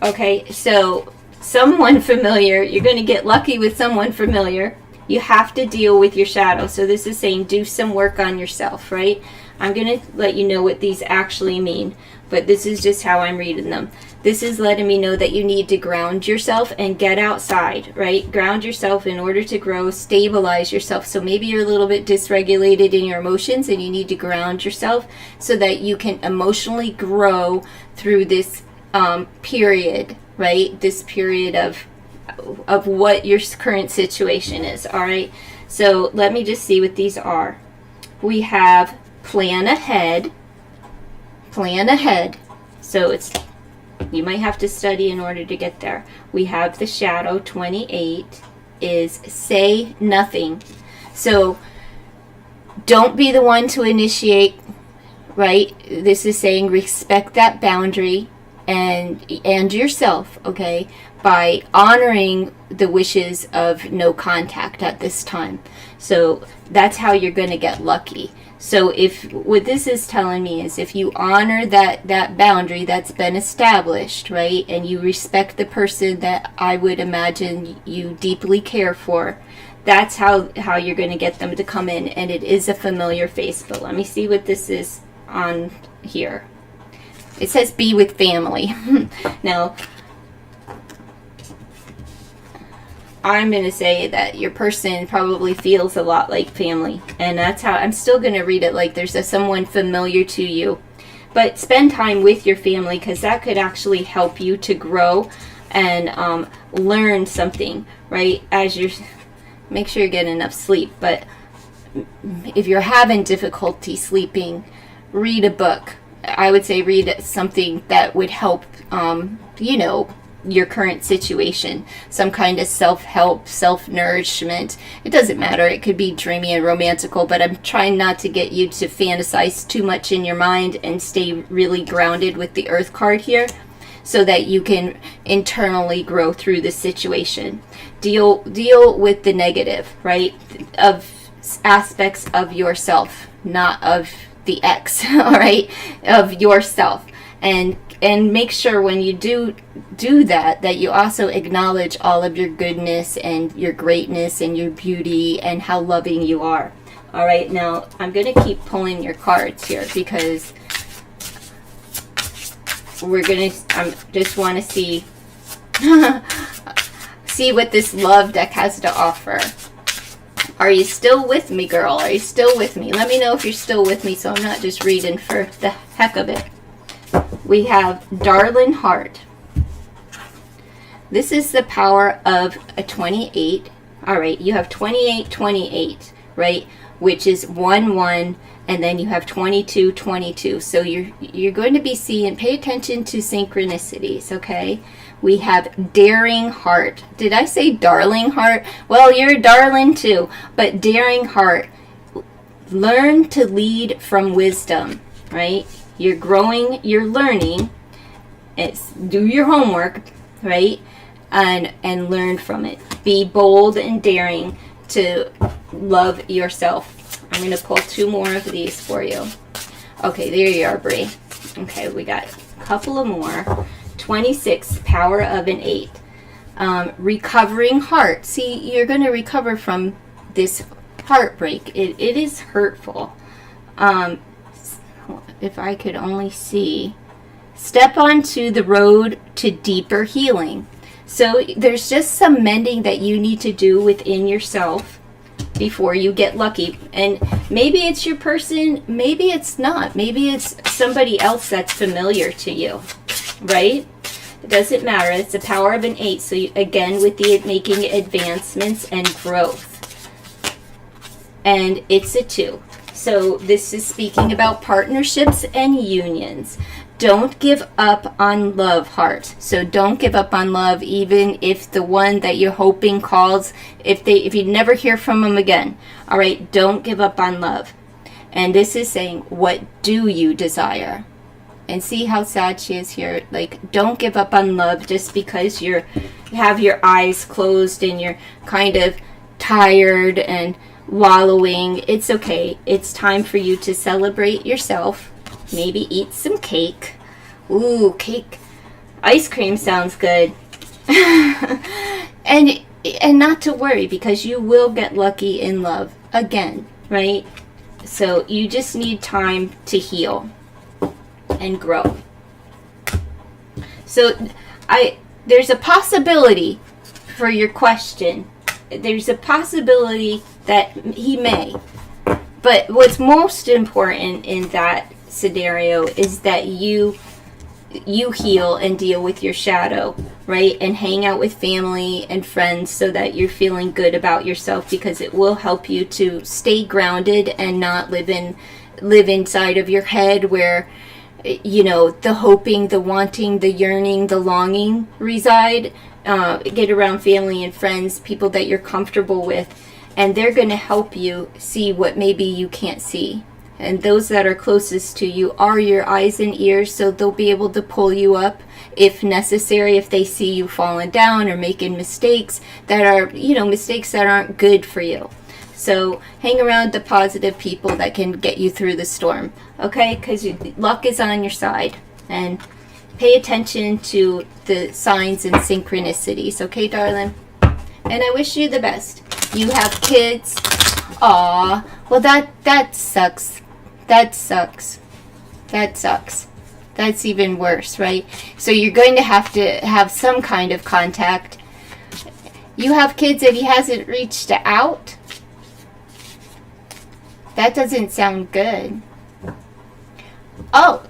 Okay, so someone familiar. You're going to get lucky with someone familiar. You have to deal with your shadow. So this is saying do some work on yourself, right? I'm going to let you know what these actually mean. but this is just how I'm reading them. This is letting me know that you need to ground yourself and get outside, right? Ground yourself in order to grow, stabilize yourself. So maybe you're a little bit dysregulated in your emotions and you need to ground yourself so that you can emotionally grow through this period, right? This period of what your current situation is, all right? So let me just see what these are. We have plan ahead. Plan ahead. So it's, you might have to study in order to get there. We have the shadow. 28 is say nothing. So don't be the one to initiate, right? This is saying respect that boundary and yourself, okay, by honoring the wishes of no contact at this time. So that's how you're going to get lucky. So if what this is telling me is if you honor that boundary that's been established, right, and you respect the person that I would imagine you deeply care for, that's how you're going to get them to come in. And it is a familiar face. But let me see what this is on here. It says be with family. Now, I'm going to say that your person probably feels a lot like family. And that's how I'm still going to read it like there's someone familiar to you. But spend time with your family because that could actually help you to grow and learn something, right? As you're, make sure you get enough sleep. But if you're having difficulty sleeping, read a book. I would say read something that would help, you know, your current situation. Some kind of self-help, self-nourishment. It doesn't matter. It could be dreamy and romantical, but I'm trying not to get you to fantasize too much in your mind and stay really grounded with the Earth card here so that you can internally grow through the situation. Deal with the negative, right? Of aspects of yourself, not of the X, all right, of yourself, and make sure when you do that you also acknowledge all of your goodness and your greatness and your beauty and how loving you are. All right, now I'm going to keep pulling your cards here because I just want to see see what this love deck has to offer. Are you still with me, girl? Are you still with me? Let me know if you're still with me so I'm not just reading for the heck of it. We have Darling Heart. This is the power of a 28. All right, you have 28, 28, right? Which is 1, 1, and then you have 22, 22. So you're going to be seeing, pay attention to synchronicities, okay? We have Daring Heart. Did I say Darling Heart? Well, you're a darling too, but Daring Heart. Learn to lead from wisdom, right? You're growing, you're learning. Do your homework, right? And learn from it. Be bold and daring to love yourself. I'm going to pull 2 more of these for you. Okay, there you are, Bree. Okay, we got a couple of more. 26, power of an 8. Recovering heart. See, you're going to recover from this heartbreak. It is hurtful. If I could only see. Step onto the road to deeper healing. So there's just some mending that you need to do within yourself before you get lucky. And maybe it's your person, maybe it's not. Maybe it's somebody else that's familiar to you, right? It doesn't matter. It's the power of an 8. So again, with the making advancements and growth. And it's a 2. So this is speaking about partnerships and unions. Don't give up on love, heart. So don't give up on love, even if the one that you're hoping calls, if you never hear from them again. All right, don't give up on love. And this is saying, what do you desire? And see how sad she is here. Like, don't give up on love just because you have your eyes closed and you're kind of tired and wallowing. It's okay. It's time for you to celebrate yourself. Maybe eat some cake. Ooh, cake. Ice cream sounds good. and not to worry, because you will get lucky in love again, right? So you just need time to heal and grow. So there's a possibility for your question. There's a possibility that he may. But what's most important in that scenario is that you heal and deal with your shadow, right? And hang out with family and friends so that you're feeling good about yourself, because it will help you to stay grounded and not live inside of your head where, you know, the hoping, the wanting, the yearning, the longing reside. Get around family and friends, people that you're comfortable with, and they're going to help you see what maybe you can't see. And those that are closest to you are your eyes and ears, so they'll be able to pull you up if necessary, if they see you falling down or making mistakes that are, you know, mistakes that aren't good for you. So hang around the positive people that can get you through the storm, okay? Because luck is on your side. And pay attention to the signs and synchronicities, okay, darling? And I wish you the best. You have kids. Aw, well, that sucks. That sucks. That sucks. That's even worse, right? So you're going to have some kind of contact. You have kids and he hasn't reached out? That doesn't sound good. Oh,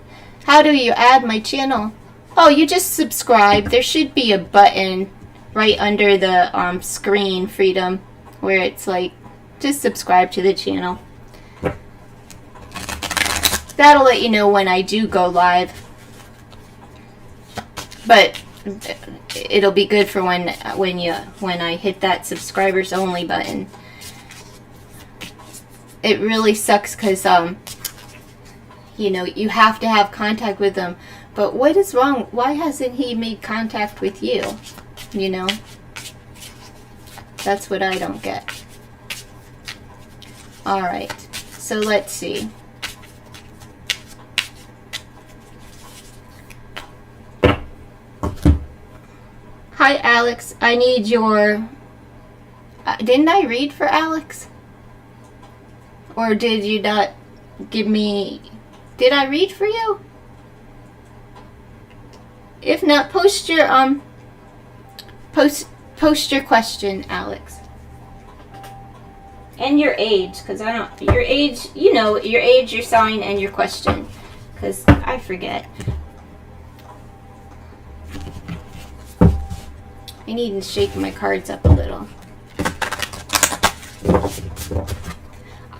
how do you add my channel? Oh, you just subscribe. There should be a button right under the screen, Freedom, where it's like, just subscribe to the channel. That'll let you know when I do go live. But it'll be good for when I hit that subscribers only button. It really sucks because you know, you have to have contact with them. But what is wrong? Why hasn't he made contact with you? You know? That's what I don't get. Alright. So let's see. Hi, Alex. I need your... didn't I read for Alex? Or did you not give me... Did I read for you? If not, post your post your question, Alex. And your age, because I don't, your age, you know, your age, your sign, and your question, because I forget. I need to shake my cards up a little.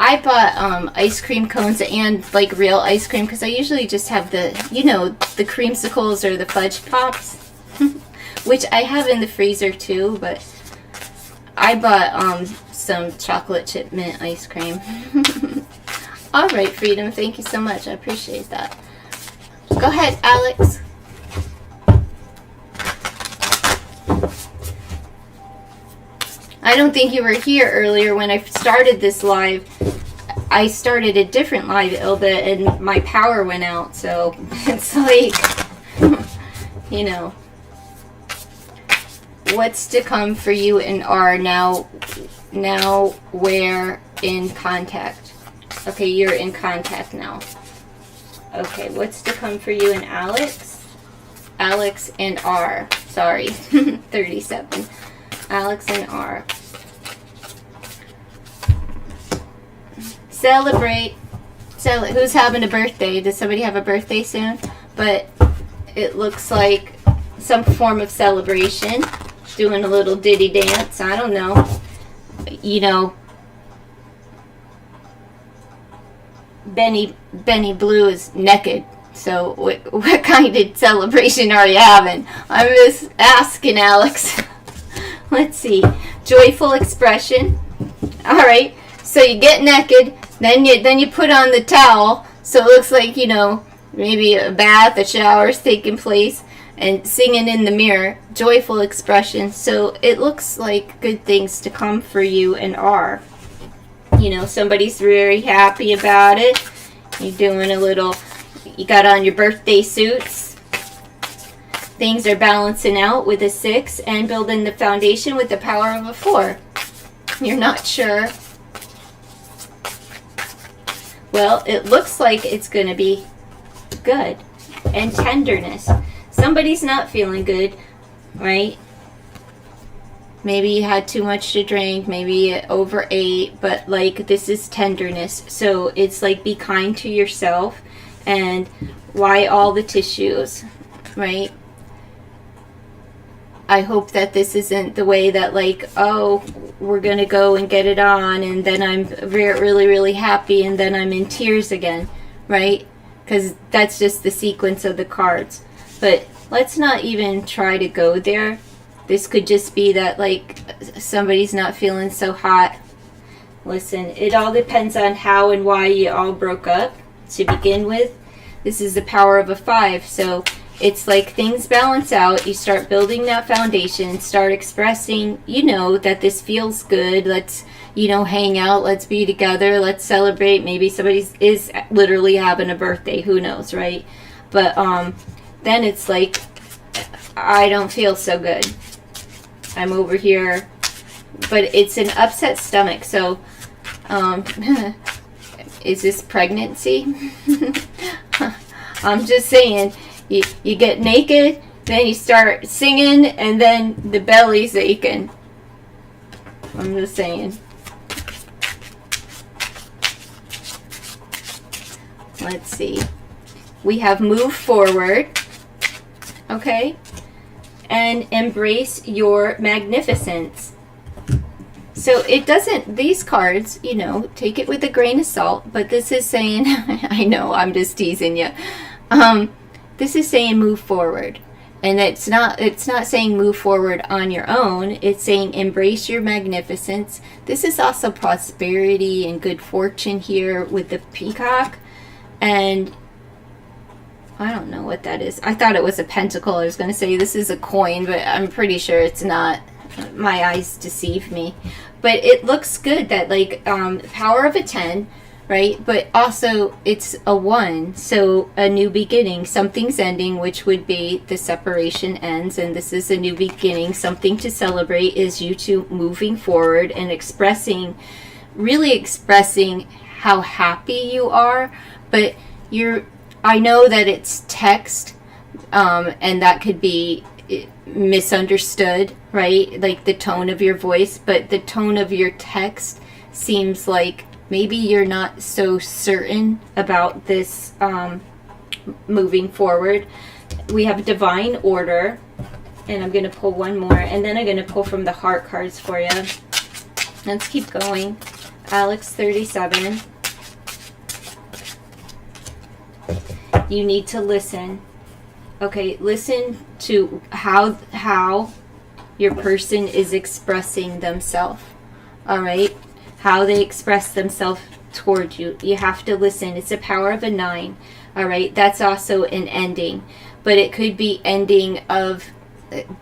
I bought ice cream cones and like real ice cream because I usually just have the, you know, the creamsicles or the fudge pops, which I have in the freezer too, but I bought some chocolate chip mint ice cream. All right, Freedom, thank you so much. I appreciate that. Go ahead, Alex. I don't think you were here earlier when I started this live. I started a different live, Ilda, and my power went out, so it's like, you know, what's to come for you and R now we're in contact. Okay, you're in contact now. Okay, what's to come for you and Alex? Alex and R. Sorry, 37. Alex and R. Celebrate. Who's having a birthday? Does somebody have a birthday soon? But it looks like some form of celebration. Doing a little ditty dance. I don't know. You know, Benny Blue is naked. So what kind of celebration are you having? I'm just asking, Alex. Let's see. Joyful expression. All right. So you get naked, then you put on the towel, so it looks like, you know, maybe a bath, a shower is taking place, and singing in the mirror. Joyful expression. So it looks like good things to come for you and R. You know, somebody's very happy about it. You're doing a little, you got on your birthday suits. Things are balancing out with a 6 and building the foundation with the power of a 4. You're not sure. Well, it looks like it's going to be good. And tenderness. somebody's not feeling good, right? Maybe you had too much to drink, maybe you overate, but like this is tenderness. So it's like be kind to yourself. And why all the tissues, right? I hope that this isn't the way that like, oh, we're gonna go and get it on, and then I'm really, really happy, and then I'm in tears again, right? Because that's just the sequence of the cards. But let's not even try to go there. This could just be that like somebody's not feeling so hot. Listen, it all depends on how and why you all broke up to begin with. This is the power of a 5, so it's like things balance out. You start building that foundation, start expressing, you know, that this feels good. Let's, you know, hang out. Let's be together. Let's celebrate. Maybe somebody is literally having a birthday. Who knows, right? But then it's like, I don't feel so good. I'm over here. But it's an upset stomach. So, is this pregnancy? I'm just saying. You get naked, then you start singing, and then the belly's aching. I'm just saying. Let's see. We have move forward, okay? And embrace your magnificence. So it doesn't, these cards, you know, take it with a grain of salt, but this is saying, I know, I'm just teasing you. This is saying move forward, and it's not saying move forward on your own. It's saying embrace your magnificence. This is also prosperity and good fortune here with the peacock, and I don't know what that is. I thought it was a pentacle. I was going to say this is a coin, but I'm pretty sure it's not. My eyes deceive me, but it looks good that like power of a 10. Right? But also it's a 1, so a new beginning, something's ending, which would be the separation ends, and this is a new beginning. Something to celebrate is you two moving forward and expressing, really expressing how happy you are. But I know that it's text, and that could be misunderstood, right? Like the tone of your voice, but the tone of your text seems like maybe you're not so certain about this moving forward. We have divine order, and I'm going to pull one more, and then I'm going to pull from the heart cards for you. Let's keep going. Alex 37. You need to listen. Okay, listen to how your person is expressing themselves. All right? How they express themselves toward you. You have to listen. It's a power of a 9. All right. That's also an ending, but it could be ending of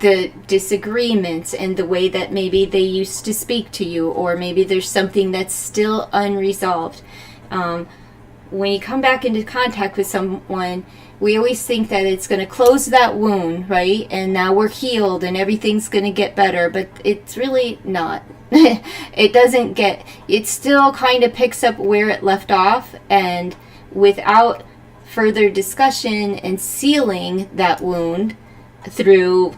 the disagreements and the way that maybe they used to speak to you, or maybe there's something that's still unresolved. When you come back into contact with someone, we always think that it's going to close that wound, right? And now we're healed and everything's going to get better, but it's really not. It doesn't get, it still kind of picks up where it left off, and without further discussion and sealing that wound through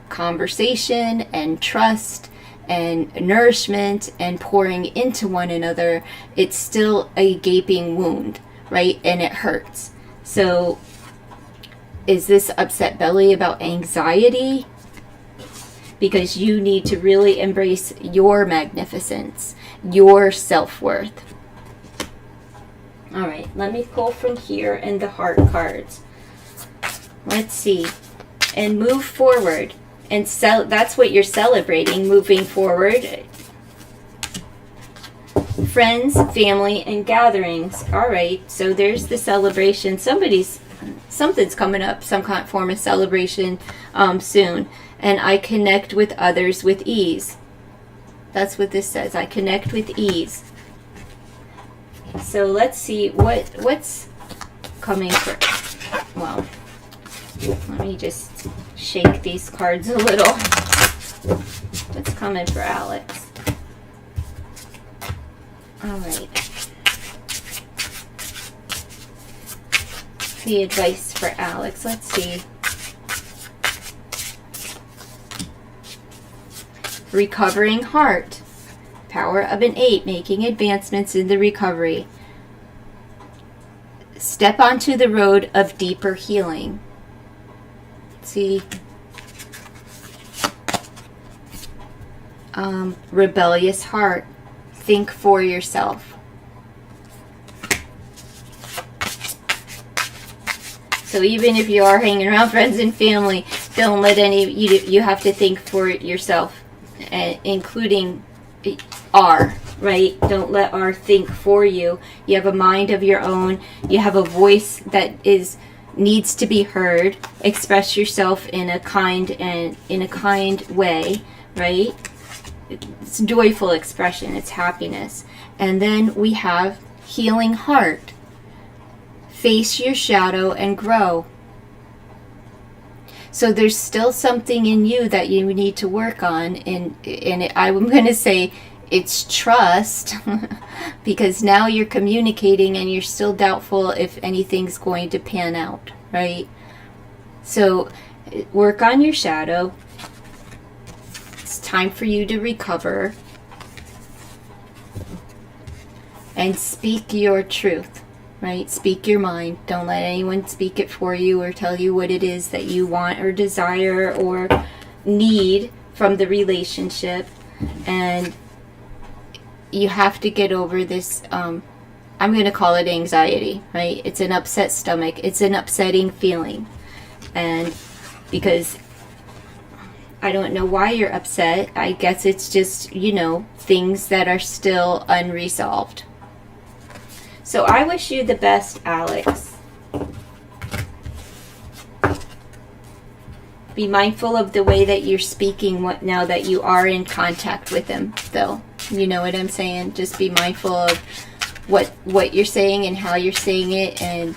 conversation and trust and nourishment and pouring into one another, it's still a gaping wound, right? And it hurts. So is this upset belly about anxiety? Because you need to really embrace your magnificence, your self-worth. All right, let me pull from here in the heart cards. Let's see. And move forward. And that's what you're celebrating, moving forward. Friends, family, and gatherings. All right, so there's the celebration. Something's coming up, some kind of form of celebration soon. And I connect with others with ease. That's what this says. I connect with ease. So let's see what's coming for. Well, let me just shake these cards a little. What's coming for Alex? All right. The advice for Alex. Let's see. recovering heart. Power of an 8, making advancements in the recovery. Step onto the road of deeper healing. See, rebellious heart. Think for yourself. So even if you are hanging around friends and family, don't let any, you have to think for yourself, including R, right? Don't let R think for you. You have a mind of your own. You have a voice that needs to be heard. Express yourself in a kind way, right? It's joyful expression. It's happiness. And then we have healing heart. Face your shadow and grow. So there's still something in you that you need to work on, and I'm going to say it's trust, because now you're communicating and you're still doubtful if anything's going to pan out, right? So work on your shadow. It's time for you to recover and speak your truth. Right? Speak your mind. Don't let anyone speak it for you or tell you what it is that you want or desire or need from the relationship. And you have to get over this, I'm going to call it anxiety, right? It's an upset stomach. It's an upsetting feeling. And because I don't know why you're upset. I guess it's just, things that are still unresolved. So I wish you the best, Alex. Be mindful of the way that you're speaking now that you are in contact with him, though. You know what I'm saying? Just be mindful of what you're saying and how you're saying it, and,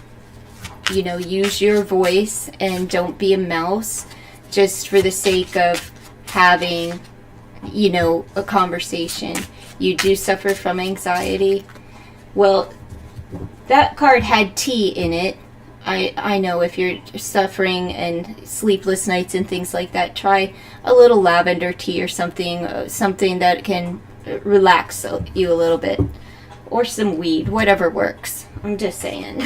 use your voice, and don't be a mouse just for the sake of having, a conversation. You do suffer from anxiety. Well, that card had tea in it. I know if you're suffering and sleepless nights and things like that, try a little lavender tea or something that can relax you a little bit. Or some weed, whatever works. I'm just saying.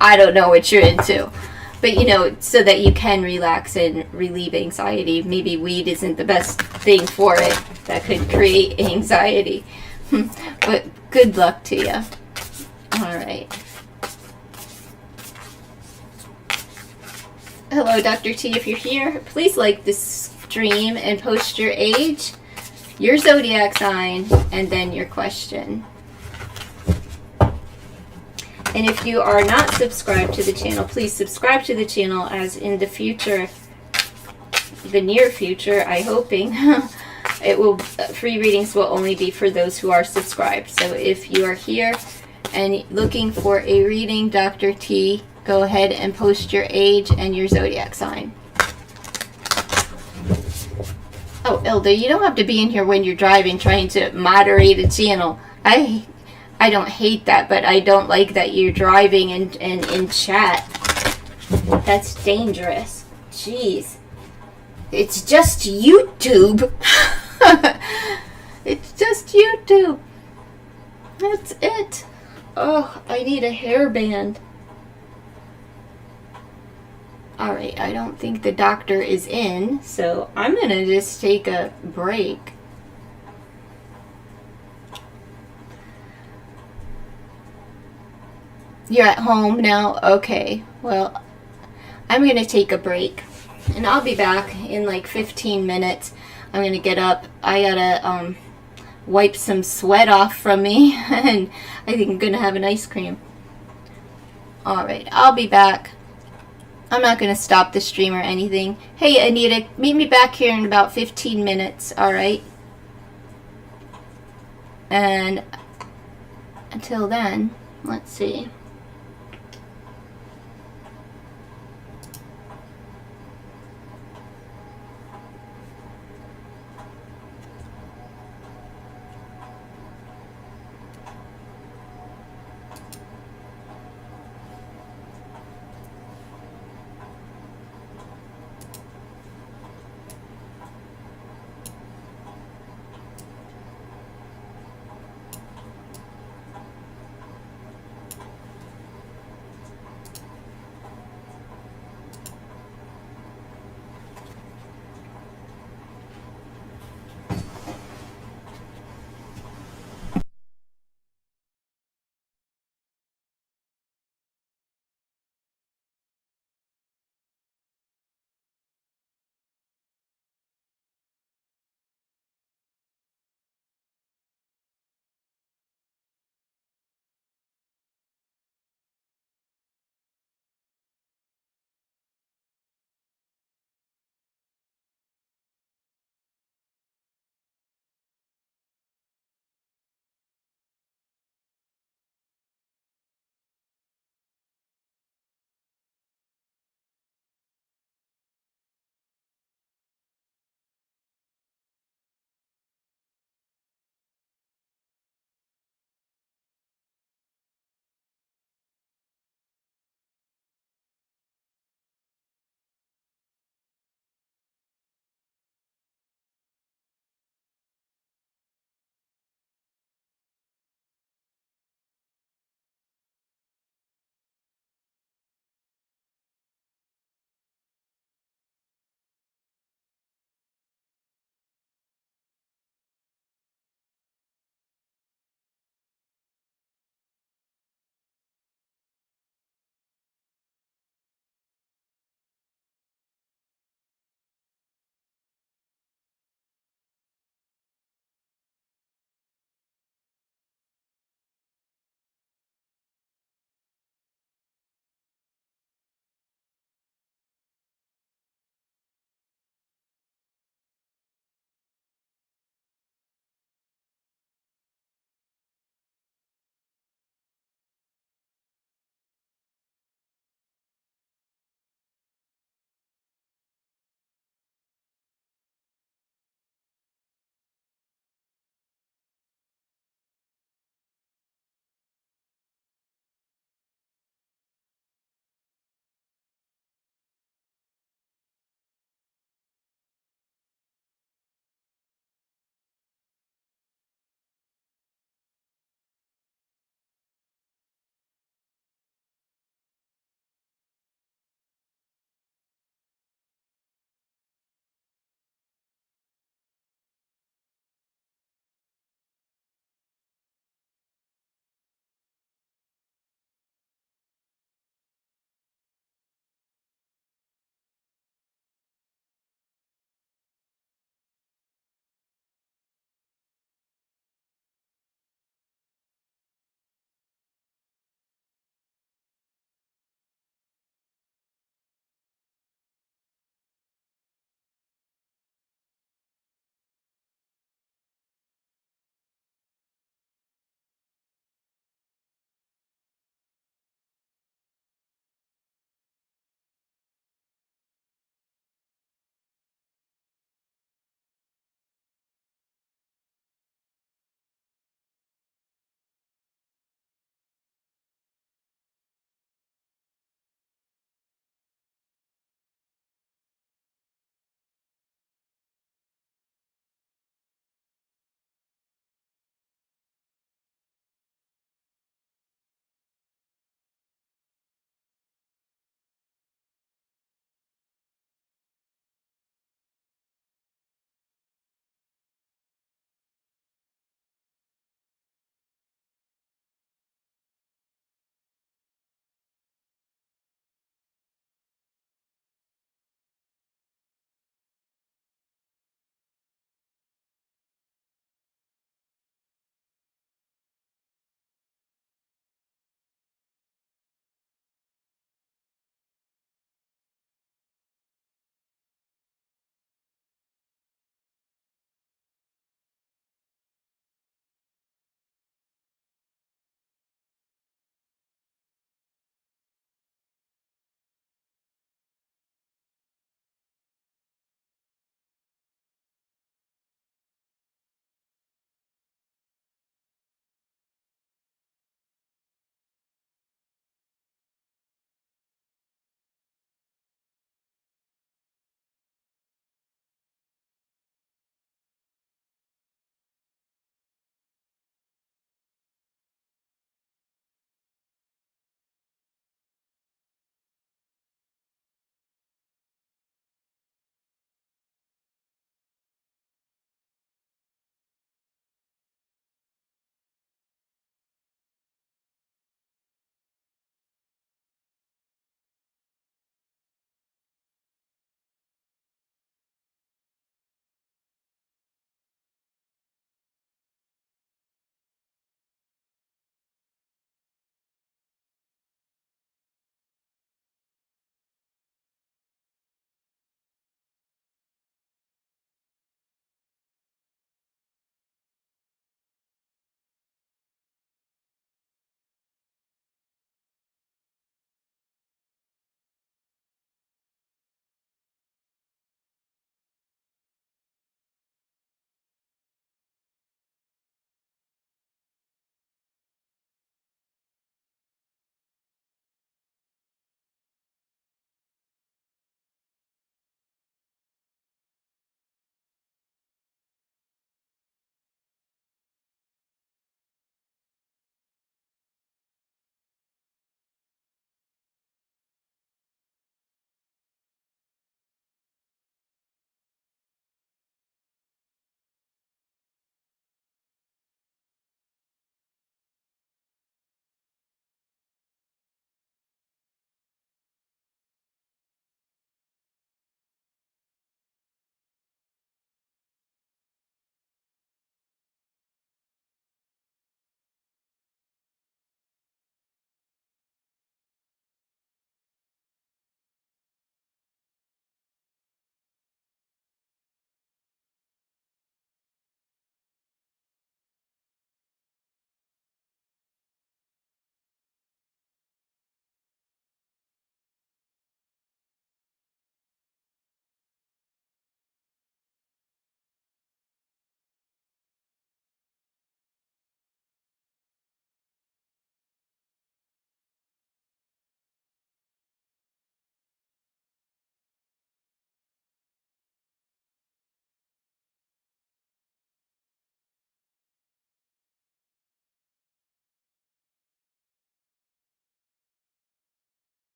I don't know what you're into. But, so that you can relax and relieve anxiety. Maybe weed isn't the best thing for it. That could create anxiety. But good luck to you. All right. Hello, Dr. T. If you're here, please like this stream and post your age, your zodiac sign, and then your question. And if you are not subscribed to the channel, please subscribe to the channel, as in the future, the near future, I'm hoping, free readings will only be for those who are subscribed. So if you are here and looking for a reading, Dr. T, go ahead and post your age and your zodiac sign. Oh, Ilda, you don't have to be in here when you're driving trying to moderate a channel. I don't hate that, but I don't like that you're driving and in chat. That's dangerous. Jeez. It's just YouTube. It's just YouTube. That's it. Oh, I need a hairband. Alright, I don't think the doctor is in, so I'm going to just take a break. You're at home now? Okay. Well, I'm going to take a break. And I'll be back in like 15 minutes. I'm going to get up. I got to wipe some sweat off from me. And I think I'm going to have an ice cream. Alright, I'll be back. I'm not going to stop the stream or anything. Hey, Anita, meet me back here in about 15 minutes. Alright? And until then, let's see.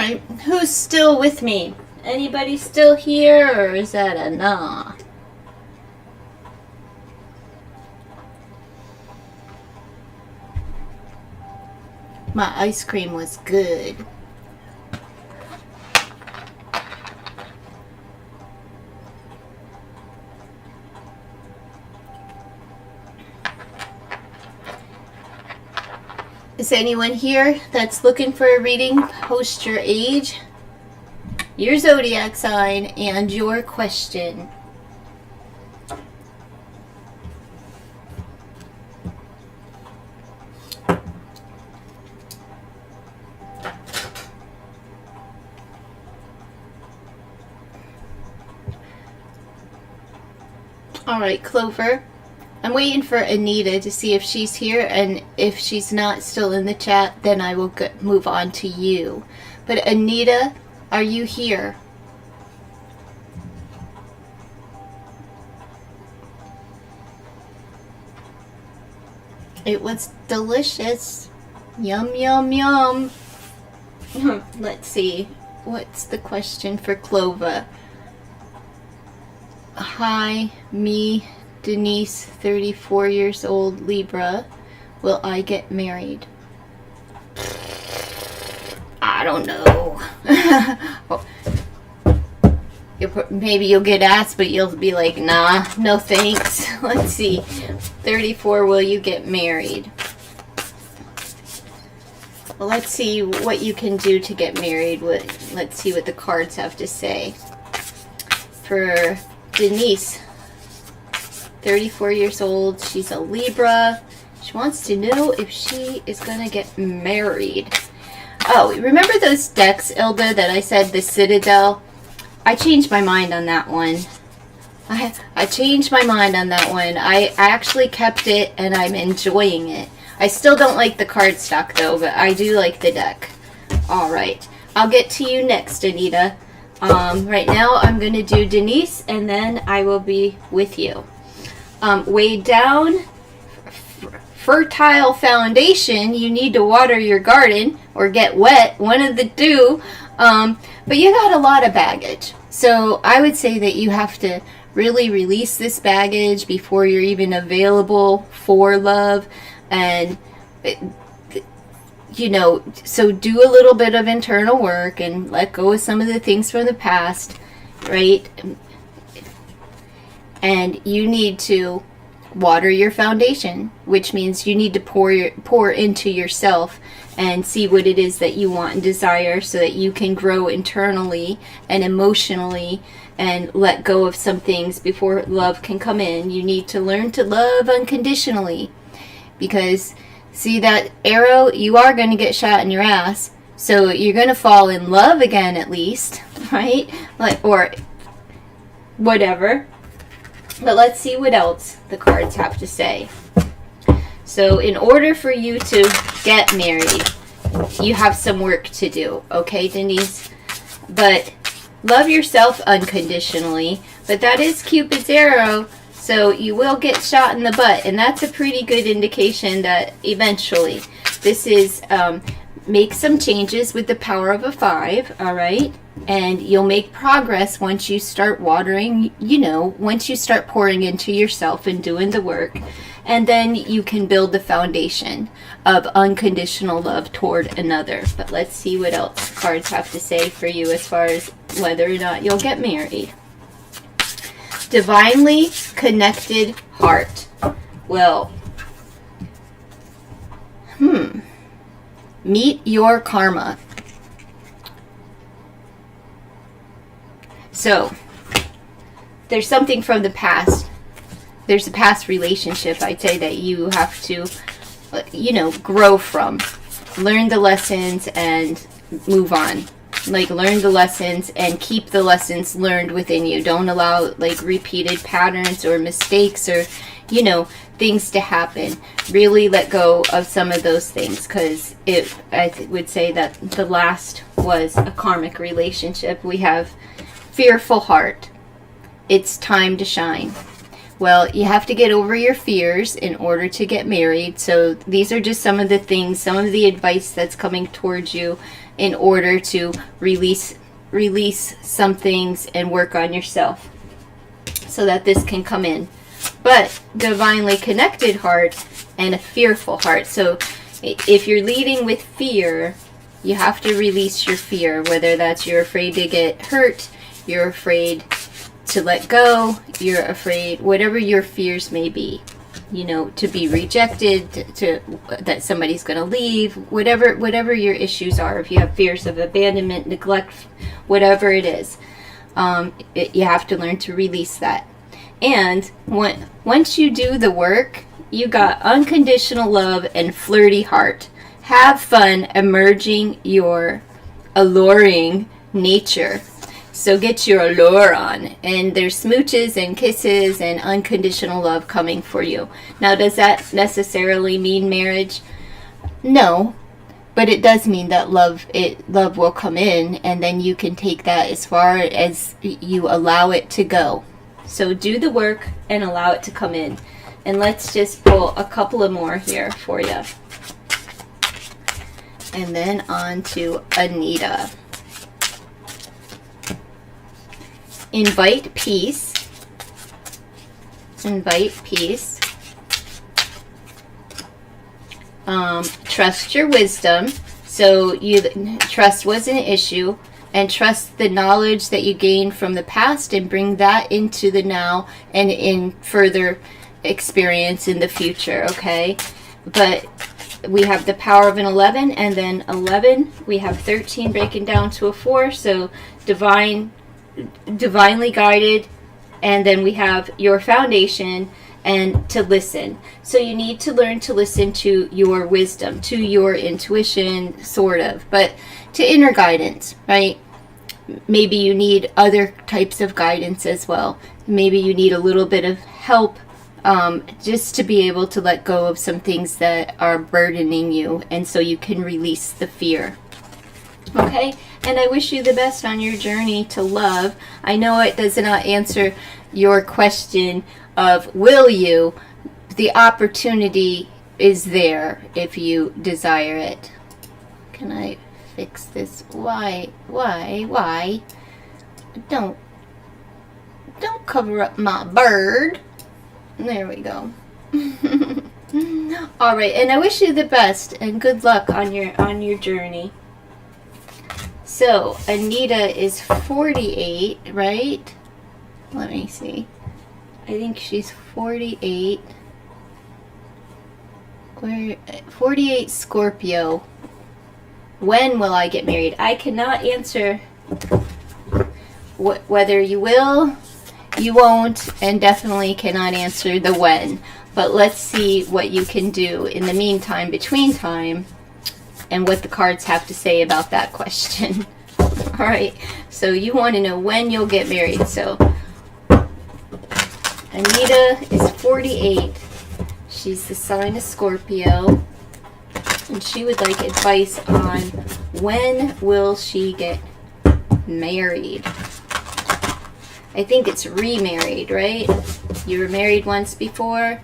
right. Who's still with me? Anybody still here, or is that a nah? My ice cream was good. Is anyone here that's looking for a reading? Post your age, your zodiac sign, and your question. All right, Clover. I'm waiting for Anita to see if she's here, and if she's not still in the chat, then I will move on to you. But Anita, are you here? It was delicious. Yum, yum, yum. Let's see. What's the question for Clover? Hi, me, Denise, 34 years old, Libra. Will I get married? I don't know. Maybe you'll get asked, but you'll be like, nah, no thanks. Let's see. 34, will you get married? Well, let's see what you can do to get married. Let's see what the cards have to say. For Denise, 34 years old, she's a Libra. She wants to know if she is going to get married. Oh, remember those decks, Ilda, that I said, the Citadel? I changed my mind on that one. I changed my mind on that one. I actually kept it, and I'm enjoying it. I still don't like the cardstock, though, but I do like the deck. All right. I'll get to you next, Anita. Right now, I'm going to do Denise, and then I will be with you. Way down, fertile foundation. You need to water your garden or get wet, one of the two. But you got a lot of baggage. So I would say that you have to really release this baggage before you're even available for love. And you know, so do a little bit of internal work and let go of some of the things from the past, right? And you need to water your foundation, which means you need to pour into yourself and see what it is that you want and desire, so that you can grow internally and emotionally and let go of some things before love can come in. You need to learn to love unconditionally, because see that arrow, you are going to get shot in your ass. So you're going to fall in love again, at least, right? Like, or whatever. But let's see what else the cards have to say. So in order for you to get married, you have some work to do, okay, Denise? But love yourself unconditionally. But that is Cupid's arrow. So you will get shot in the butt, and that's a pretty good indication that eventually this is make some changes with the power of a 5, all right? And you'll make progress once you start watering, you know, once you start pouring into yourself and doing the work. And then you can build the foundation of unconditional love toward another. But let's see what else cards have to say for you as far as whether or not you'll get married. Divinely connected heart. Well, meet your karma. So, there's something from the past. There's a past relationship, I'd say, that you have to, you know, grow from. Learn the lessons and move on. Like, learn the lessons and keep the lessons learned within you. Don't allow, like, repeated patterns or mistakes or, you know, things to happen. Really let go of some of those things, because I would say that the last was a karmic relationship. We have fearful heart. It's time to shine. Well, you have to get over your fears in order to get married. So these are just some of the things, some of the advice that's coming towards you in order to release some things and work on yourself so that this can come in. But divinely connected heart and a fearful heart. So if you're leading with fear, you have to release your fear, whether that's you're afraid to get hurt, you're afraid to let go, you're afraid, whatever your fears may be, you know, to be rejected, to that somebody's going to leave, whatever your issues are. If you have fears of abandonment, neglect, whatever it is, you have to learn to release that. And once you do the work, you got unconditional love and flirty heart. Have fun emerging your alluring nature. So get your allure on, and there's smooches and kisses and unconditional love coming for you. Now, does that necessarily mean marriage? No, but it does mean that love will come in, and then you can take that as far as you allow it to go. So do the work and allow it to come in. And let's just pull a couple of more here for you. And then on to Anita. Invite peace. Invite peace. Trust your wisdom. So trust was an issue. And trust the knowledge that you gained from the past and bring that into the now and in further experience in the future, okay? But we have the power of an 11, and then 11, we have 13 breaking down to a 4, so divinely guided, and then we have your foundation and to listen. So you need to learn to listen to your wisdom, to your intuition, sort of, but to inner guidance, right? Maybe you need other types of guidance as well. Maybe you need a little bit of help just to be able to let go of some things that are burdening you, and so you can release the fear. Okay? And I wish you the best on your journey to love. I know it does not answer your question of will you. The opportunity is there if you desire it. Can I fix this? Why? Don't cover up my bird. There we go. All right, and I wish you the best and good luck on your journey. So Anita is 48, right? Let me see. I think she's 48. 48 Scorpio. When will I get married? I cannot answer whether you will, you won't, and definitely cannot answer the when. But let's see what you can do in the meantime, between time, and what the cards have to say about that question. All right, so you want to know when you'll get married. So Anita is 48. She's the sign of Scorpio, and she would like advice on when will she get married. I think it's remarried, right? You were married once before.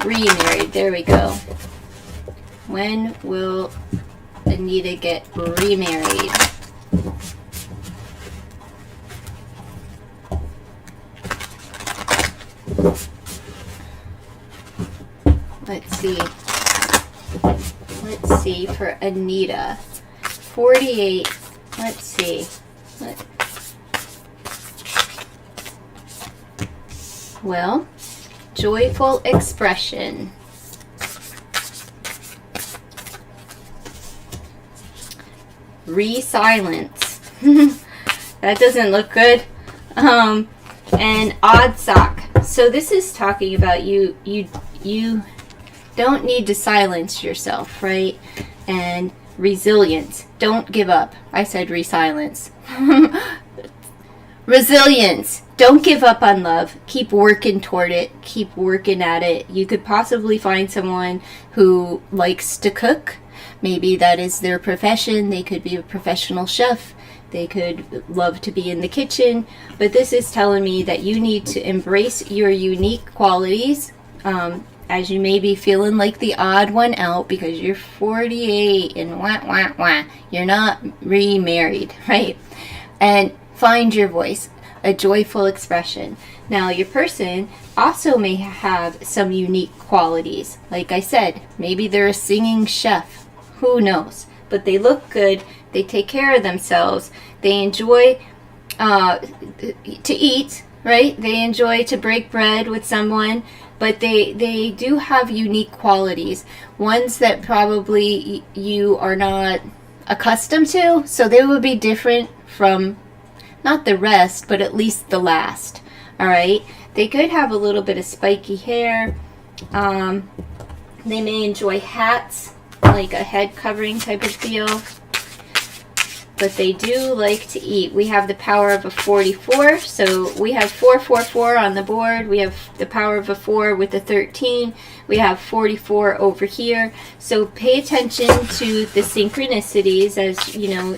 Remarried, there we go. When will Anita get remarried? Let's see for Anita. 48. Let's see. Well, joyful expression. Re-silence. That doesn't look good. And odd sock. So this is talking about you don't need to silence yourself, right? And resilience. Don't give up. I said re-silence. Resilience. Don't give up on love. Keep working toward it. Keep working at it. You could possibly find someone who likes to cook. Maybe that is their profession. They could be a professional chef. They could love to be in the kitchen, but this is telling me that you need to embrace your unique qualities, as you may be feeling like the odd one out because you're 48 and wah, wah, wah. You're not remarried, right? And find your voice, a joyful expression. Now, your person also may have some unique qualities. Like I said, maybe they're a singing chef. Who knows? But they look good. They take care of themselves. They enjoy to eat, right? They enjoy to break bread with someone. But they do have unique qualities. Ones that probably you are not accustomed to. So they would be different from, not the rest, but at least the last. All right? They could have a little bit of spiky hair. They may enjoy hats, like a head covering type of deal. But they do like to eat. We have the power of a 44. So we have 444 on the board. We have the power of a 4 with a 13. We have 44 over here. So pay attention to the synchronicities as, you know,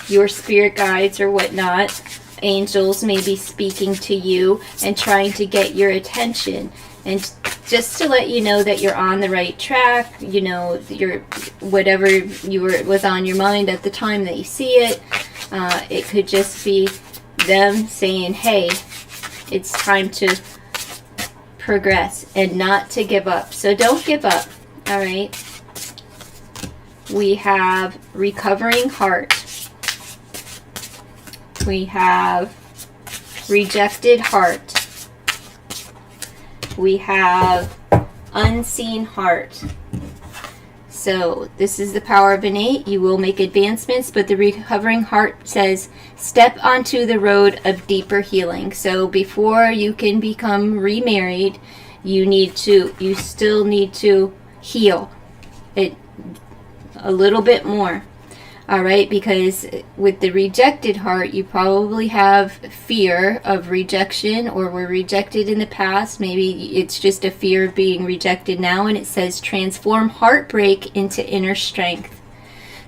your spirit guides or whatnot. Angels may be speaking to you and trying to get your attention. And just to let you know that you're on the right track, you know, you're, whatever was on your mind at the time that you see it, it could just be them saying, hey, it's time to progress and not to give up. So don't give up, all right? We have recovering heart. We have rejected heart. We have unseen heart. So this is the power of an 8. You will make advancements, but the recovering heart says step onto the road of deeper healing. So before you can become remarried, you still need to heal it a little bit more. All right, because with the rejected heart, you probably have fear of rejection or were rejected in the past. Maybe it's just a fear of being rejected now, and it says transform heartbreak into inner strength.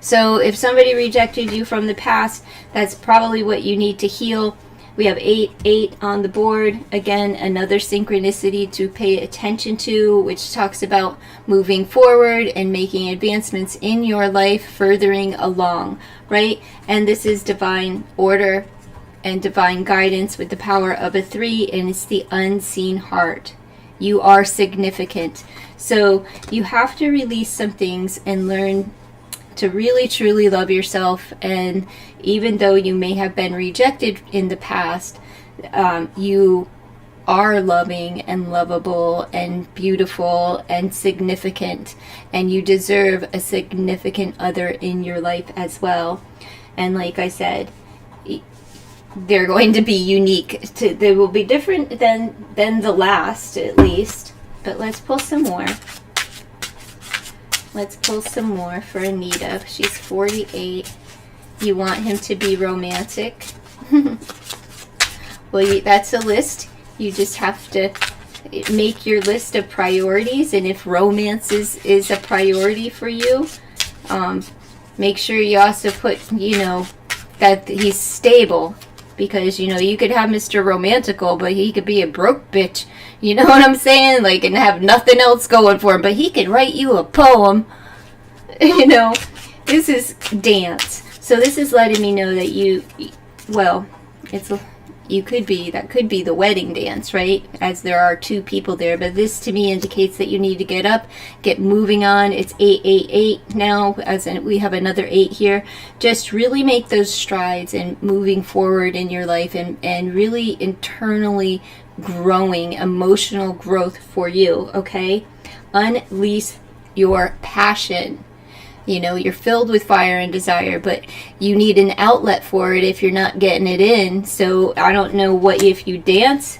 So if somebody rejected you from the past, that's probably what you need to heal. We have 8 on the board. Again, another synchronicity to pay attention to, which talks about moving forward and making advancements in your life, furthering along, right? And this is divine order and divine guidance with the power of a 3, and it's the unseen heart. You are significant. So you have to release some things and learn to really truly love yourself. And even though you may have been rejected in the past, you are loving and lovable and beautiful and significant, and you deserve a significant other in your life as well. And like I said, they're going to be unique. They will be different than the last, at least. But let's pull some more. Let's pull some more for Anita. She's 48. You want him to be romantic. Well, that's a list. You just have to make your list of priorities. And if romance is a priority for you, make sure you also put, that he's stable. Because, you could have Mr. Romantical, but he could be a broke bitch. You know what I'm saying? Like, and have nothing else going for him. But he could write you a poem. This is dance. So this is letting me know that that could be the wedding dance, right? As there are 2 people there. But this to me indicates that you need to get up, get moving on. It's 888 now, we have another 8 here. Just really make those strides and moving forward in your life and really internally growing, emotional growth for you, okay? Unleash your passion. You're filled with fire and desire, but you need an outlet for it if you're not getting it in. So I don't know if you dance.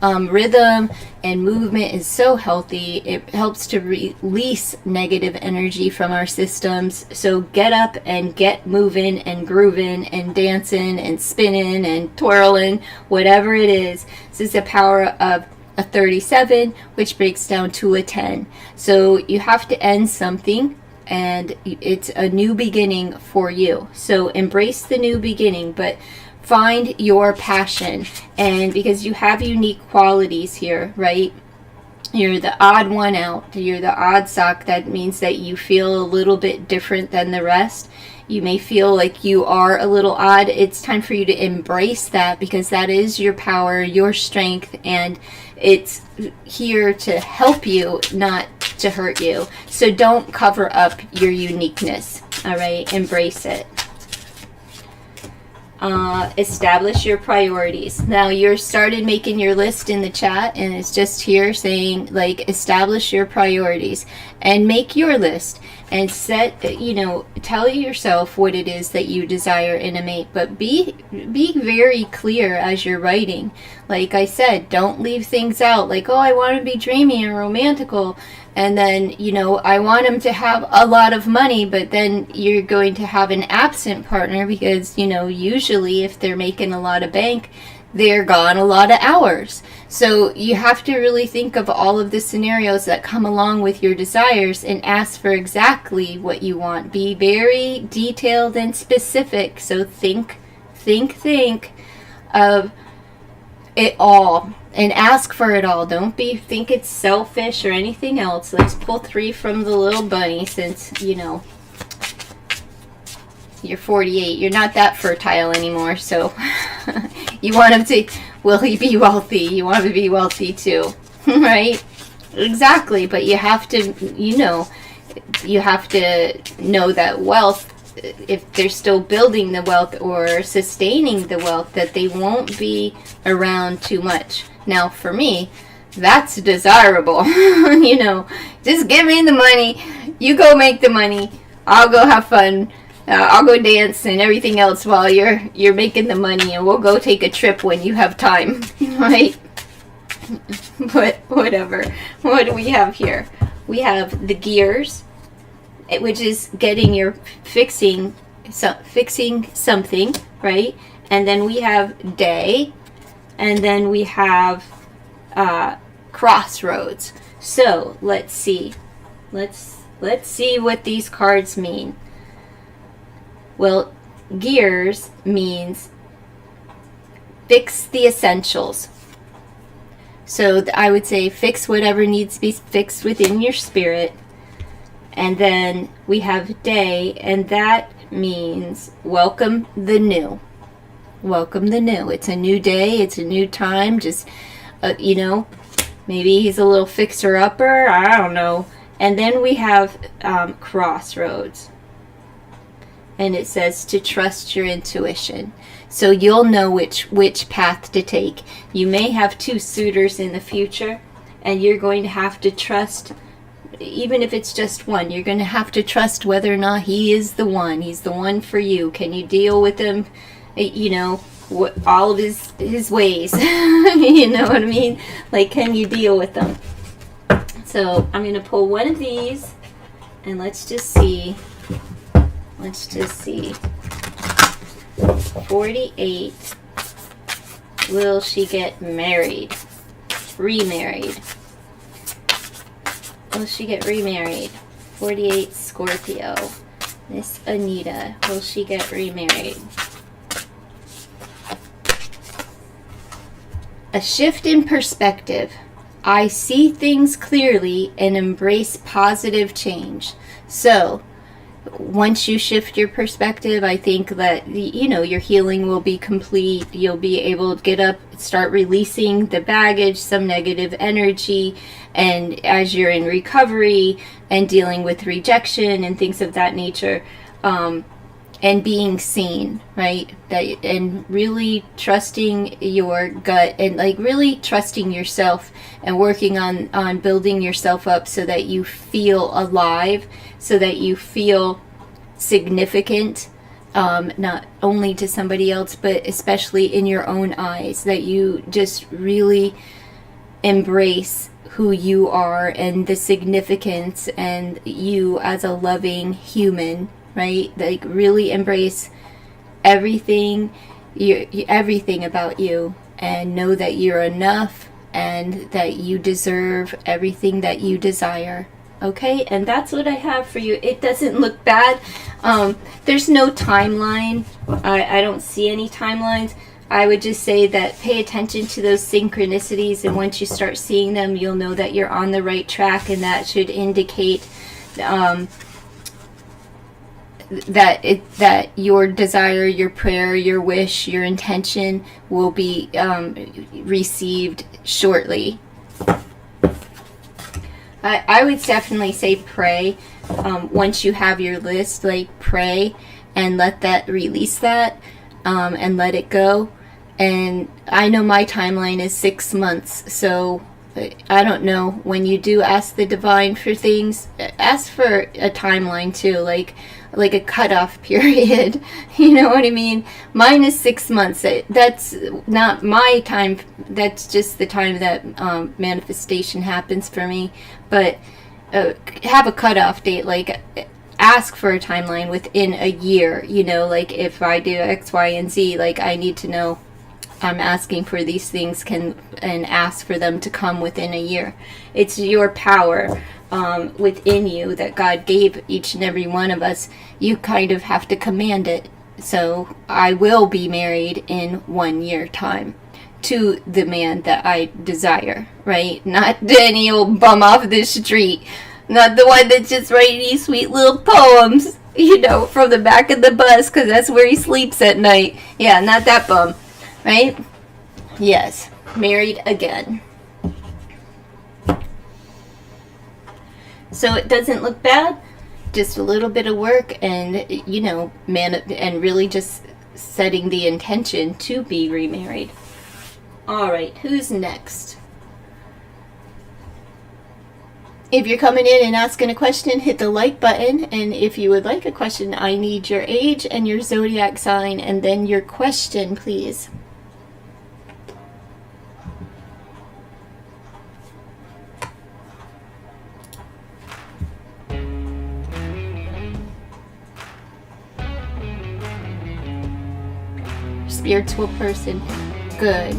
Rhythm and movement is so healthy. It helps to release negative energy from our systems. So get up and get moving and grooving and dancing and spinning and twirling, whatever it is. This is the power of a 37, which breaks down to a 10. So you have to end something, and it's a new beginning for you. So embrace the new beginning, but find your passion. And because you have unique qualities here, right? You're the odd one out. You're the odd sock. That means that you feel a little bit different than the rest. You may feel like you are a little odd. It's time for you to embrace that, because that is your power, your strength, and it's here to help you, not to hurt you. So don't cover up your uniqueness. All right, embrace it. Establish your priorities. Now you're started making your list in the chat, and it's just here saying, like, establish your priorities and make your list and set, tell yourself what it is that you desire in a mate, but be very clear as you're writing. Like I said, don't leave things out like, oh, I want to be dreamy and romantical, and then, I want him to have a lot of money, but then you're going to have an absent partner because, usually if they're making a lot of bank, they're gone a lot of hours. So you have to really think of all of the scenarios that come along with your desires and ask for exactly what you want. Be very detailed and specific. So think of it all and ask for it all. Don't think it's selfish or anything else. Let's pull 3 from the little bunny, since you're 48. You're not that fertile anymore, so you want him to, will he be wealthy? You want him to be wealthy too, right? Exactly, but you have to, you have to know that wealth, if they're still building the wealth or sustaining the wealth, that they won't be around too much. Now, for me, that's desirable. Just give me the money. You go make the money. I'll go have fun. I'll go dance and everything else while you're making the money, and we'll go take a trip when you have time, right? But whatever. What do we have here? We have the gears, which is getting your fixing something, right? And then we have day, and then we have crossroads. So let's see. Let's see what these cards mean. Well, gears means fix the essentials. So I would say fix whatever needs to be fixed within your spirit. And then we have day, and that means welcome the new. Welcome the new. It's a new day. It's a new time. Just, maybe he's a little fixer-upper. I don't know. And then we have crossroads. And it says to trust your intuition. So you'll know which path to take. You may have 2 suitors in the future, and you're going to have to trust, even if it's just one, you're going to have to trust whether or not he is the one. He's the one for you. Can you deal with him, all of his ways? You know what I mean? Like, can you deal with them? So I'm going to pull one of these, and let's just see. 48. Will she get married? Remarried. Will she get remarried? 48 Scorpio. Miss Anita. Will she get remarried? A shift in perspective. I see things clearly and embrace positive change. So, once you shift your perspective, I think that, your healing will be complete. You'll be able to get up, start releasing the baggage, some negative energy, and as you're in recovery and dealing with rejection and things of that nature, and being seen, right? And really trusting your gut, and like really trusting yourself, and working on building yourself up so that you feel alive, so that you feel significant, not only to somebody else, but especially in your own eyes, that you just really embrace who you are and the significance, and you as a loving human, right? Like, really embrace everything, everything about you, and know that you're enough and that you deserve everything that you desire. Okay, and that's what I have for you. It doesn't look bad. There's no timeline. I don't see any timelines. I would just say that pay attention to those synchronicities, and once you start seeing them, you'll know that you're on the right track, and that should indicate that your desire, your prayer, your wish, your intention will be received shortly. I would definitely say pray. Once you have your list, like, pray and let that, release that, and let it go. And I know my timeline is 6 months, so I don't know. When you do ask the divine for things, ask for a timeline too, like a cutoff period. You know what I mean? Mine is 6 months. That's not my time. That's just the time that manifestation happens for me. But have a cutoff date. Like, ask for a timeline within a year. You know, like, if I do X, Y, and Z, like, I need to know I'm asking for these things, and ask for them to come within a year. It's your power within you that God gave each and every one of us. You kind of have to command it. So I will be married in 1 year time to the man that I desire, right? Not any old bum off the street. Not the one that's just writing these sweet little poems, you know, from the back of the bus, because that's where he sleeps at night. Yeah, not that bum. Right? Yes. Married again. So it doesn't look bad. Just a little bit of work, and, you know, and really just setting the intention to be remarried. All right. Who's next? If you're coming in and asking a question, hit the like button. And if you would like a question, I need your age and your zodiac sign, and then your question, please. Spiritual person. Good.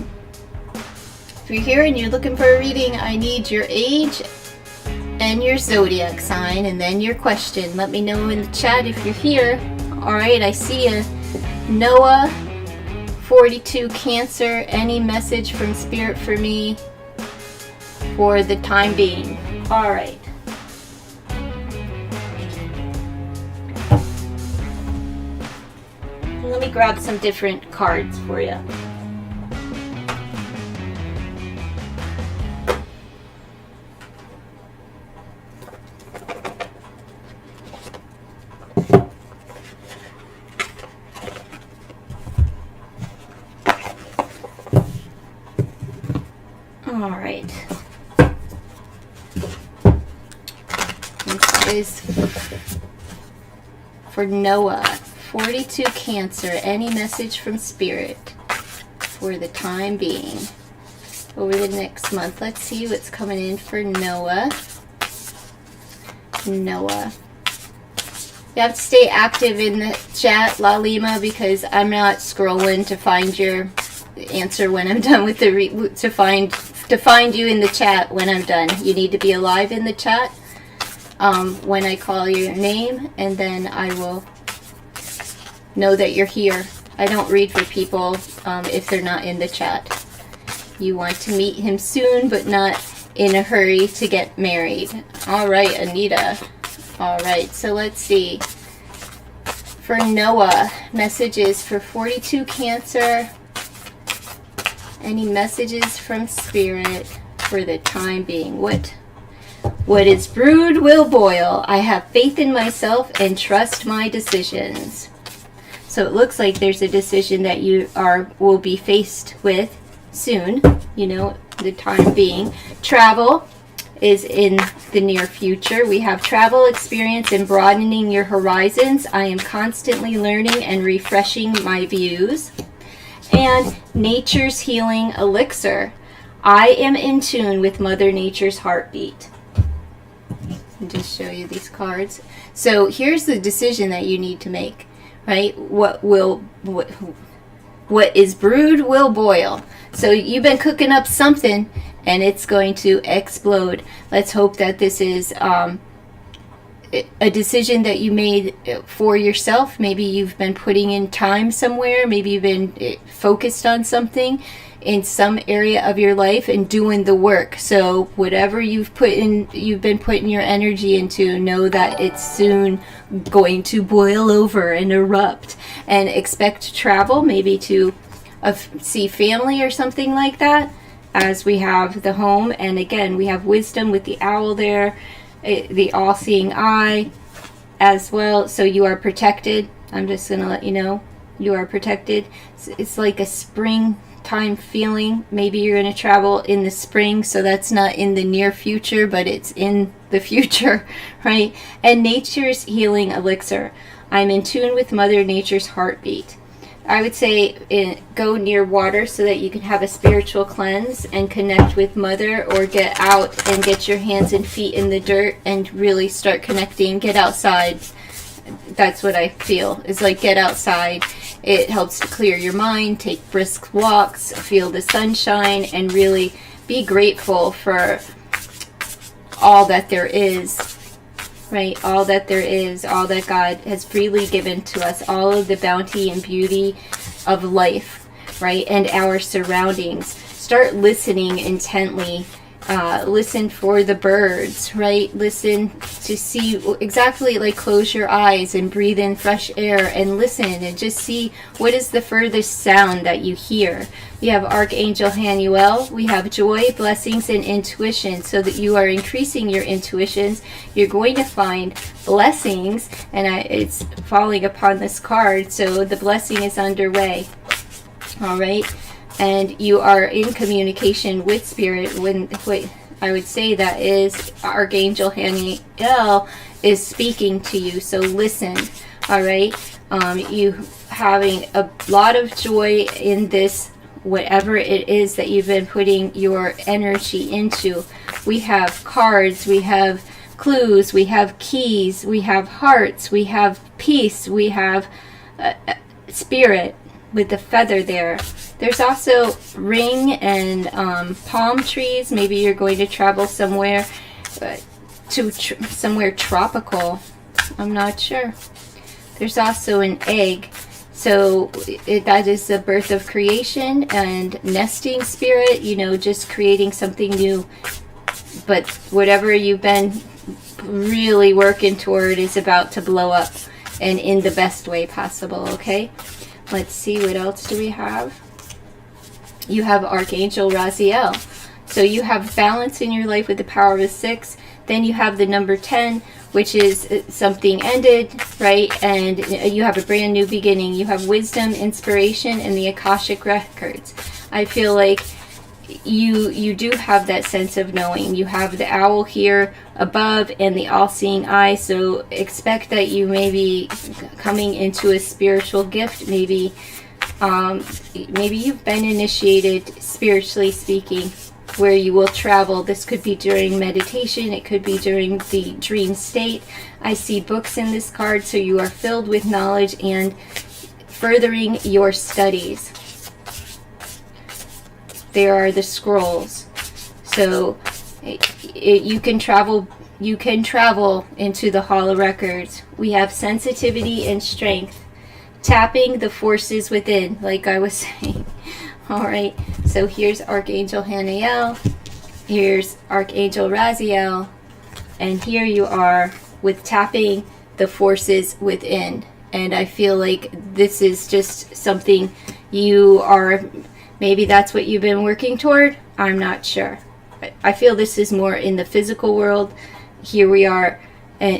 If you're here and you're looking for a reading, I need your age and your zodiac sign, and then your question. Let me know in the chat if you're here. Alright, I see you. Noah, 42, Cancer. Any message from Spirit for me for the time being? Alright. Let me grab some different cards for you. All right. This is for Noah. 42, Cancer. Any message from Spirit for the time being over the next month? Let's see what's coming in for Noah. Noah. You have to stay active in the chat, La Lima, because I'm not scrolling to find your answer when I'm done with the to find you in the chat when I'm done. You need to be alive in the chat when I call your name, and then I will know that you're here. I don't read for people if they're not in the chat. You want to meet him soon, but not in a hurry to get married. All right, Anita. All right, so let's see. For Noah, messages for 42, Cancer. Any messages from Spirit for the time being? What is brewed will boil. I have faith in myself and trust my decisions. So it looks like there's a decision that you will be faced with soon, you know, the time being. Travel is in the near future. We have travel experience and broadening your horizons. I am constantly learning and refreshing my views. And nature's healing elixir. I am in tune with Mother Nature's heartbeat. I'll just show you these cards. So here's the decision that you need to make. Right? What is brewed will boil. So you've been cooking up something, and it's going to explode. Let's hope that this is a decision that you made for yourself. Maybe you've been putting in time somewhere. Maybe you've been focused on something in some area of your life and doing the work. So whatever you've been putting your energy into, know that it's soon going to boil over and erupt. And expect to travel, maybe to see family or something like that, as we have the home. And again, we have wisdom with the owl there, the all-seeing eye as well. So you are protected. I'm just going to let you know you are protected. It's like a springtime feeling. Maybe you're going to travel in the spring, so that's not in the near future, but it's in the future, right? And nature's healing elixir. I'm in tune with Mother Nature's heartbeat. I would say go near water so that you can have a spiritual cleanse and connect with Mother, or get out and get your hands and feet in the dirt and really start connecting. Get outside. That's what I feel. Is like, get outside. It helps to clear your mind, take brisk walks, feel the sunshine, and really be grateful for all that there is. Right, all that there is, all that God has freely given to us, all of the bounty and beauty of life, right, and our surroundings. Start listening intently. Listen for the birds, right? Listen to see exactly, like, close your eyes and breathe in fresh air and listen and just see what is the furthest sound that you hear. We have Archangel Hanuel. We have joy, blessings, and intuition, so that you are increasing your intuitions. You're going to find blessings, and it's falling upon this card, so the blessing is underway. All right. And you are in communication with Spirit. What I would say that is Archangel Haniel is speaking to you. So listen. All right. You having a lot of joy in this, whatever it is that you've been putting your energy into. We have cards. We have clues. We have keys. We have hearts. We have peace. We have Spirit with the feather there. There's also ring and palm trees. Maybe you're going to travel somewhere somewhere tropical. I'm not sure. There's also an egg. So that is the birth of creation and nesting spirit, just creating something new. But whatever you've been really working toward is about to blow up, and in the best way possible, okay? Let's see, what else do we have? You have Archangel Raziel. So you have balance in your life with the power of a 6. Then you have the number 10, which is something ended, right? And you have a brand new beginning. You have wisdom, inspiration, and the Akashic records. I feel like you do have that sense of knowing. You have the owl here above and the all-seeing eye, so expect that you may be coming into a spiritual gift. Maybe you've been initiated, spiritually speaking, where you will travel. This could be during meditation. It could be during the dream state. I see books in this card, so you are filled with knowledge and furthering your studies. There are the scrolls. So you can travel into the Hall of Records. We have sensitivity and strength. Tapping the forces within, like I was saying. All right, so here's Archangel Haniel, here's Archangel Raziel, and here you are with tapping the forces within. And I feel like this is just something you are, maybe that's what you've been working toward. I'm not sure. I feel this is more in the physical world. Here we are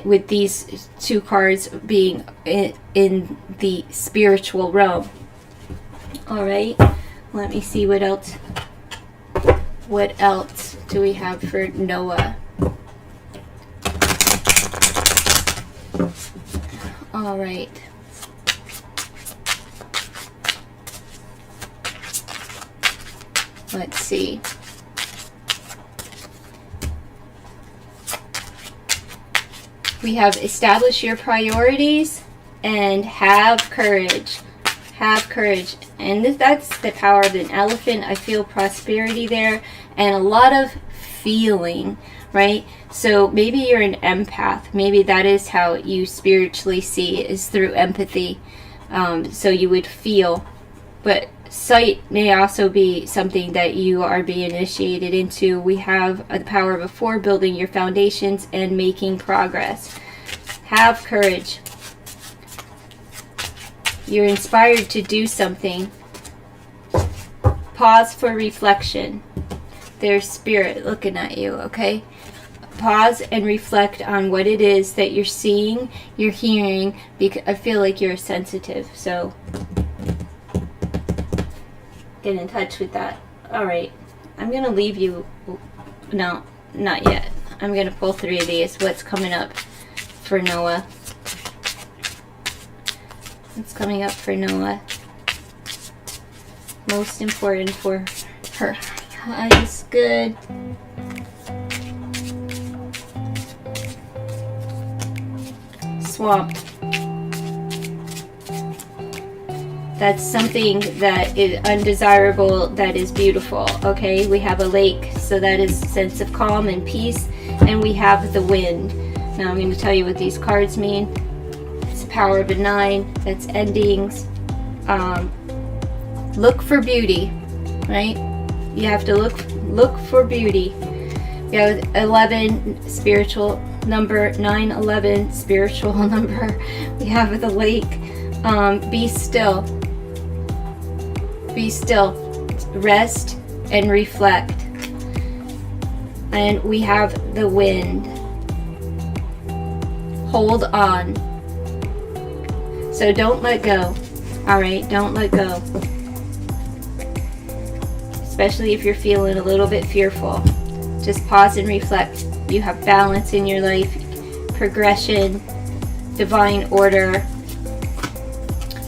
with these two cards being in the spiritual realm. All right. Let me see what else. What else do we have for Noah? All right. Let's see. We have establish your priorities and have courage. Have courage. And that's the power of an elephant. I feel prosperity there and a lot of feeling, right? So maybe you're an empath. Maybe that is how you spiritually see, is through empathy. So you would feel. But sight may also be something that you are being initiated into. We have the power of a 4, building your foundations and making progress. Have courage. You're inspired to do something. Pause for reflection. There's spirit looking at you, okay? Pause and reflect on what it is that you're seeing, you're hearing. Because I feel like you're sensitive, so get in touch with that. All right, I'm gonna leave you. No, not yet. I'm gonna pull 3 of these. What's coming up for Noah? What's coming up for Noah? Most important for her. Eyes, good. Swamped. That's something that is undesirable, that is beautiful, okay? We have a lake, so that is a sense of calm and peace, and we have the wind. Now I'm going to tell you what these cards mean. It's the power of a 9, that's endings. Look for beauty, right? You have to look for beauty. We have 11, spiritual number, 911, spiritual number. We have the lake. Be still. Be still. Rest and reflect. And we have the wind. Hold on. So don't let go. All right, don't let go. Especially if you're feeling a little bit fearful. Just pause and reflect. You have balance in your life, progression, divine order,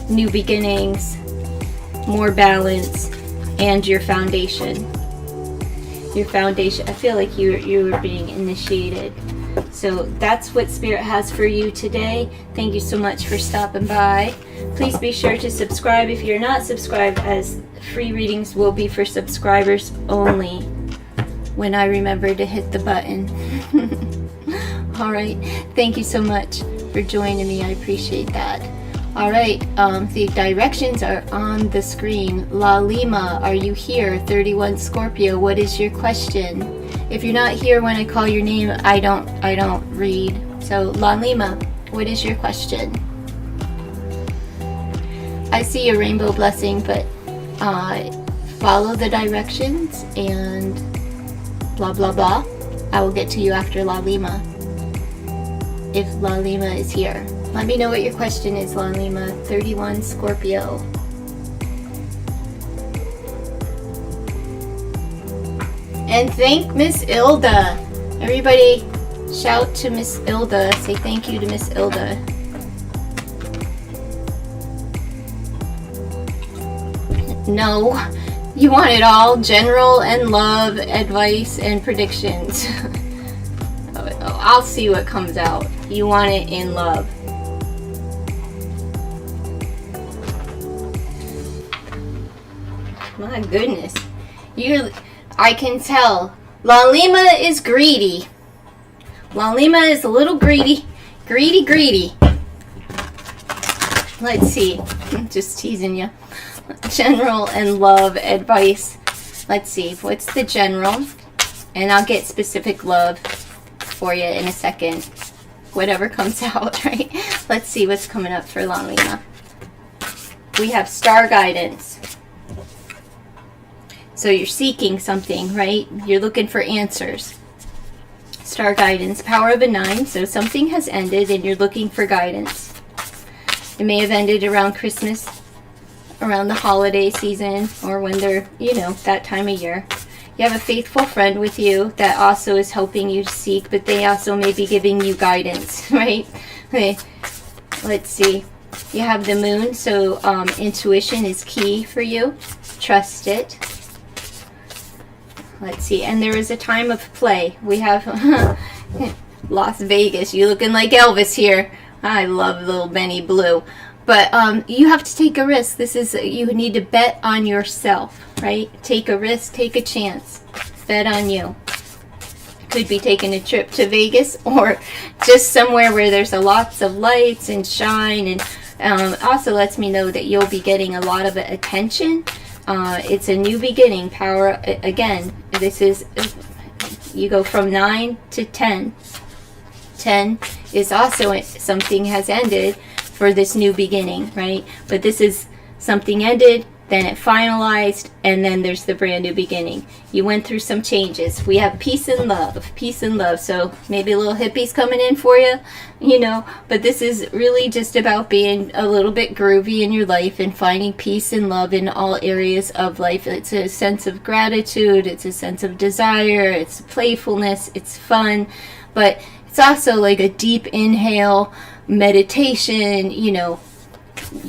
new beginnings, more balance, and your foundation. Your foundation. I feel like you are being initiated. So that's what Spirit has for you today. Thank you so much for stopping by. Please be sure to subscribe if you're not subscribed, as free readings will be for subscribers only when I remember to hit the button. All right. Thank you so much for joining me. I appreciate that. All right. The directions are on the screen. La Lima, are you here? 31 Scorpio, what is your question? If you're not here when I call your name, I don't read. So La Lima, what is your question? I see a rainbow blessing, but follow the directions and blah blah blah. I will get to you after La Lima. If La Lima is here. Let me know what your question is, La Lima. 31 Scorpio. And thank Miss Ilda. Everybody shout to Miss Ilda. Say thank you to Miss Ilda. No, you want it all. General and love, advice, and predictions. I'll see what comes out. You want it in love. My goodness. I can tell. La Lima is greedy. La Lima is a little greedy. Greedy. Let's see. Just teasing you. General and love advice. Let's see. What's the general? And I'll get specific love for you in a second. Whatever comes out, right? Let's see what's coming up for La Lima. We have star guidance. So you're seeking something, right? You're looking for answers. Star guidance, power of a 9. So something has ended and you're looking for guidance. It may have ended around Christmas, around the holiday season, or when they're, that time of year. You have a faithful friend with you that also is helping you seek, but they also may be giving you guidance, right? Okay. Let's see. You have the moon, so intuition is key for you. Trust it. Let's see. And there is a time of play. We have Las Vegas. You looking like Elvis here. I love little Benny Blue. But you have to take a risk. You need to bet on yourself, right? Take a risk, take a chance. Bet on you. Could be taking a trip to Vegas or just somewhere where there's a lots of lights and shine, and also lets me know that you'll be getting a lot of attention. It's a new beginning. Power, again, this is, you go from 9 to 10. 10 is also something has ended for this new beginning, right? But this is something ended, then it finalized, and then there's the brand new beginning. You went through some changes. We have peace and love, peace and love. So maybe a little hippies coming in for you, you know, but this is really just about being a little bit groovy in your life and finding peace and love in all areas of life. It's a sense of gratitude, it's a sense of desire, it's playfulness, it's fun, but it's also like a deep inhale, meditation, you know,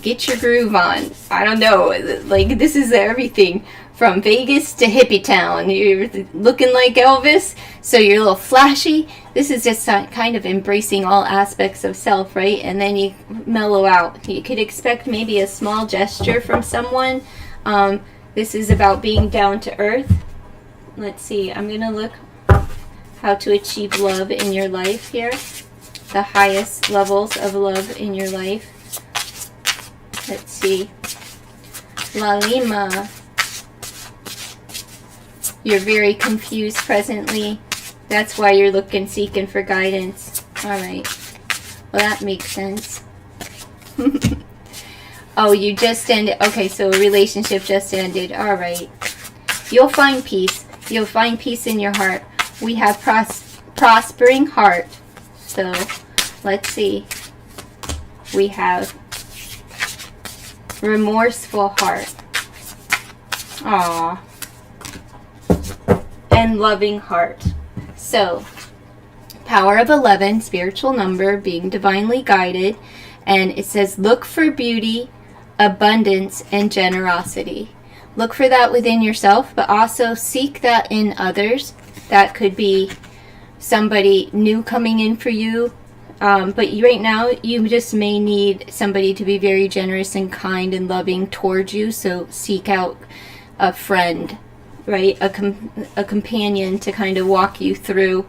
get your groove on. I don't know, like this is everything from Vegas to hippie town. You're looking like Elvis, so you're a little flashy. This is just kind of embracing all aspects of self, right? And then you mellow out. You could expect maybe a small gesture from someone. This is about being down to earth. Let's see, I'm gonna look how to achieve love in your life here, the highest levels of love in your life. Let's see. La Lima. You're very confused presently. That's why you're seeking for guidance. Alright. Well, that makes sense. Oh, you just ended. Okay, so a relationship just ended. Alright. You'll find peace. You'll find peace in your heart. We have prospering heart. So, let's see. We have remorseful heart. Aww. And loving heart. So, power of 11, spiritual number, being divinely guided. And it says, look for beauty, abundance, and generosity. Look for that within yourself, but also seek that in others. That could be somebody new coming in for you. But right now, you just may need somebody to be very generous and kind and loving towards you. So seek out a friend, right? A companion to kind of walk you through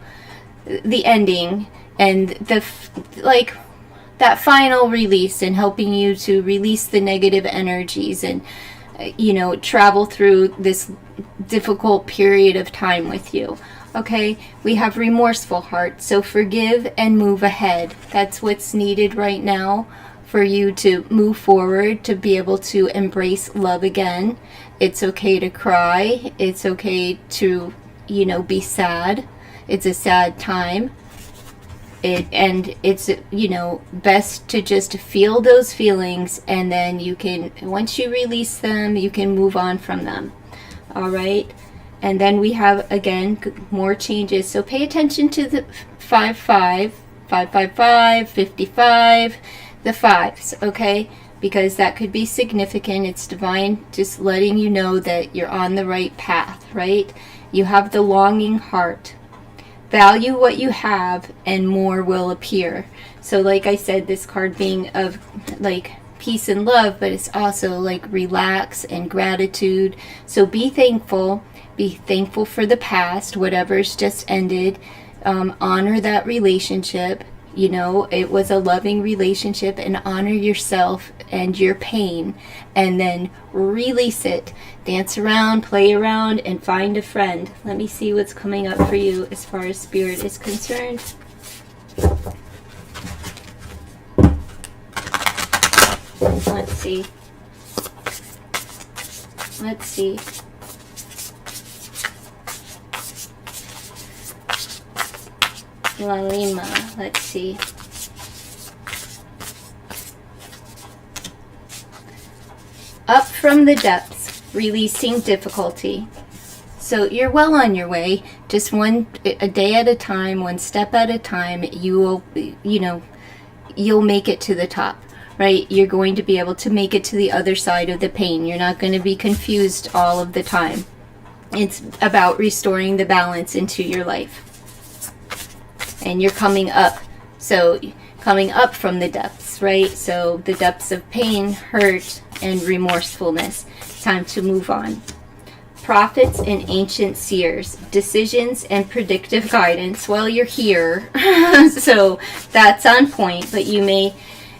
the ending and that final release, and helping you to release the negative energies and, you know, travel through this difficult period of time with you. Okay, we have remorseful heart, so forgive and move ahead. That's what's needed right now for you to move forward, to be able to embrace love again. It's okay to cry. It's okay to, you know, be sad. It's a sad time. And it's, you know, best to just feel those feelings, and then you can, once you release them, you can move on from them. All right. And then we have, again, more changes. So pay attention to the 5-5, 5-5-5, 55, the fives, okay? Because that could be significant. It's divine, just letting you know that you're on the right path, right? You have the longing heart. Value what you have, and more will appear. So like I said, this card being of, like, peace and love, but it's also like relax and gratitude. So be thankful. Be thankful for the past, whatever's just ended. Honor that relationship. You know, it was a loving relationship, and honor yourself and your pain, and then release it. Dance around, play around, and find a friend. Let me see what's coming up for you as far as spirit is concerned. Let's see. Let's see. La Lima, let's see. Up from the depths, releasing difficulty. So you're well on your way. Just a day at a time, one step at a time, you will, you know, you'll make it to the top, right? You're going to be able to make it to the other side of the pain. You're not going to be confused all of the time. It's about restoring the balance into your life. And you're coming up. So coming up from the depths, right? So the depths of pain, hurt, and remorsefulness. Time to move on. prophets and ancient seers, decisions and predictive guidance. Well, you're here, so that's on point, but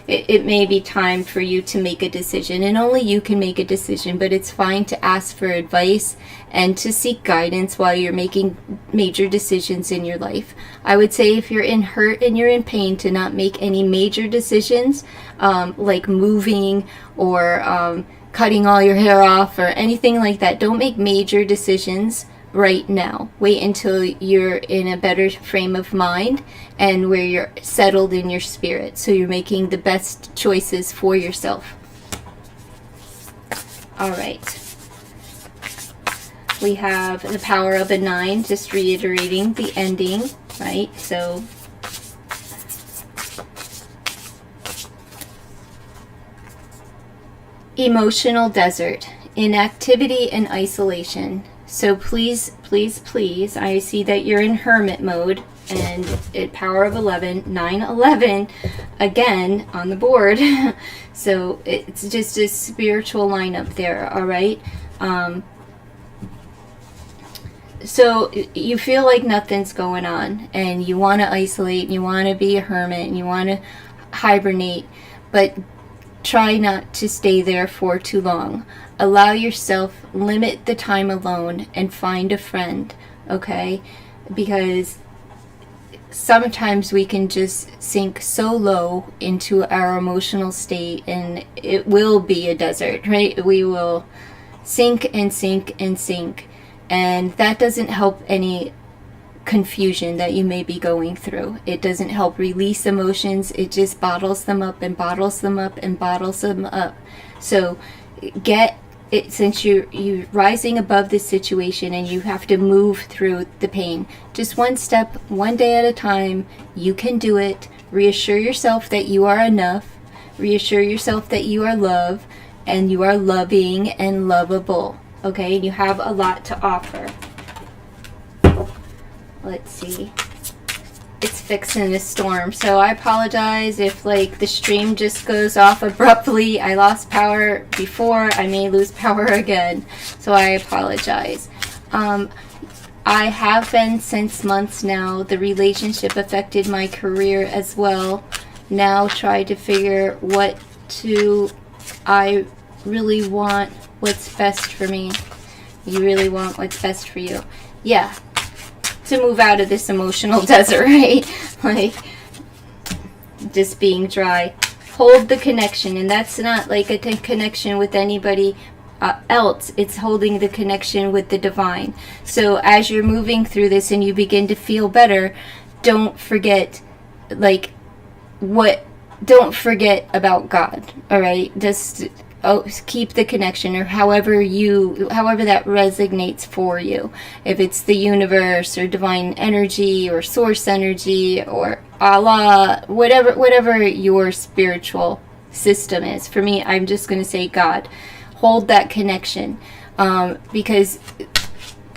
it may be time for you to make a decision, and only you can make a decision, but it's fine to ask for advice and to seek guidance while you're making major decisions in your life. I would say if you're in hurt and you're in pain, to not make any major decisions, like moving or cutting all your hair off or anything like that. Don't make major decisions right now. Wait until you're in a better frame of mind and where you're settled in your spirit, so you're making the best choices for yourself. All right. We have the power of a 9, just reiterating the ending, right? So emotional desert, inactivity and isolation. So please, please, please, I see that you're in hermit mode, and at power of 11, 9-11, again on the board. So it's just a spiritual lineup there, all right? So you feel like nothing's going on, and you want to isolate, and you want to be a hermit, and you want to hibernate, but try not to stay there for too long. Allow yourself, limit the time alone, and find a friend, okay? Because sometimes we can just sink so low into our emotional state, and it will be a desert, right? We will sink and sink and sink, and that doesn't help any confusion that you may be going through. It doesn't help release emotions. It just bottles them up and bottles them up and bottles them up. So get it, since you're rising above this situation and you have to move through the pain, just one step, one day at a time. You can do it. Reassure yourself that you are enough. Reassure yourself that you are loved and you are loving and lovable, okay? And you have a lot to offer. Let's see. It's fixing a storm, so I apologize if like the stream just goes off abruptly. I lost power before. I may lose power again, so I apologize. I have been since months now. The relationship affected my career as well. Now try to figure I really want what's best for me. You really want what's best for you. Yeah. To move out of this emotional desert, right? Like just being dry. Hold the connection, and that's not like a connection with anybody else. It's holding the connection with the divine. So as you're moving through this and you begin to feel better, don't forget don't forget about God, all right? Just keep the connection, or however that resonates for you. If it's the universe or divine energy or source energy or Allah, whatever your spiritual system is. For me, I'm just going to say God. Hold that connection, because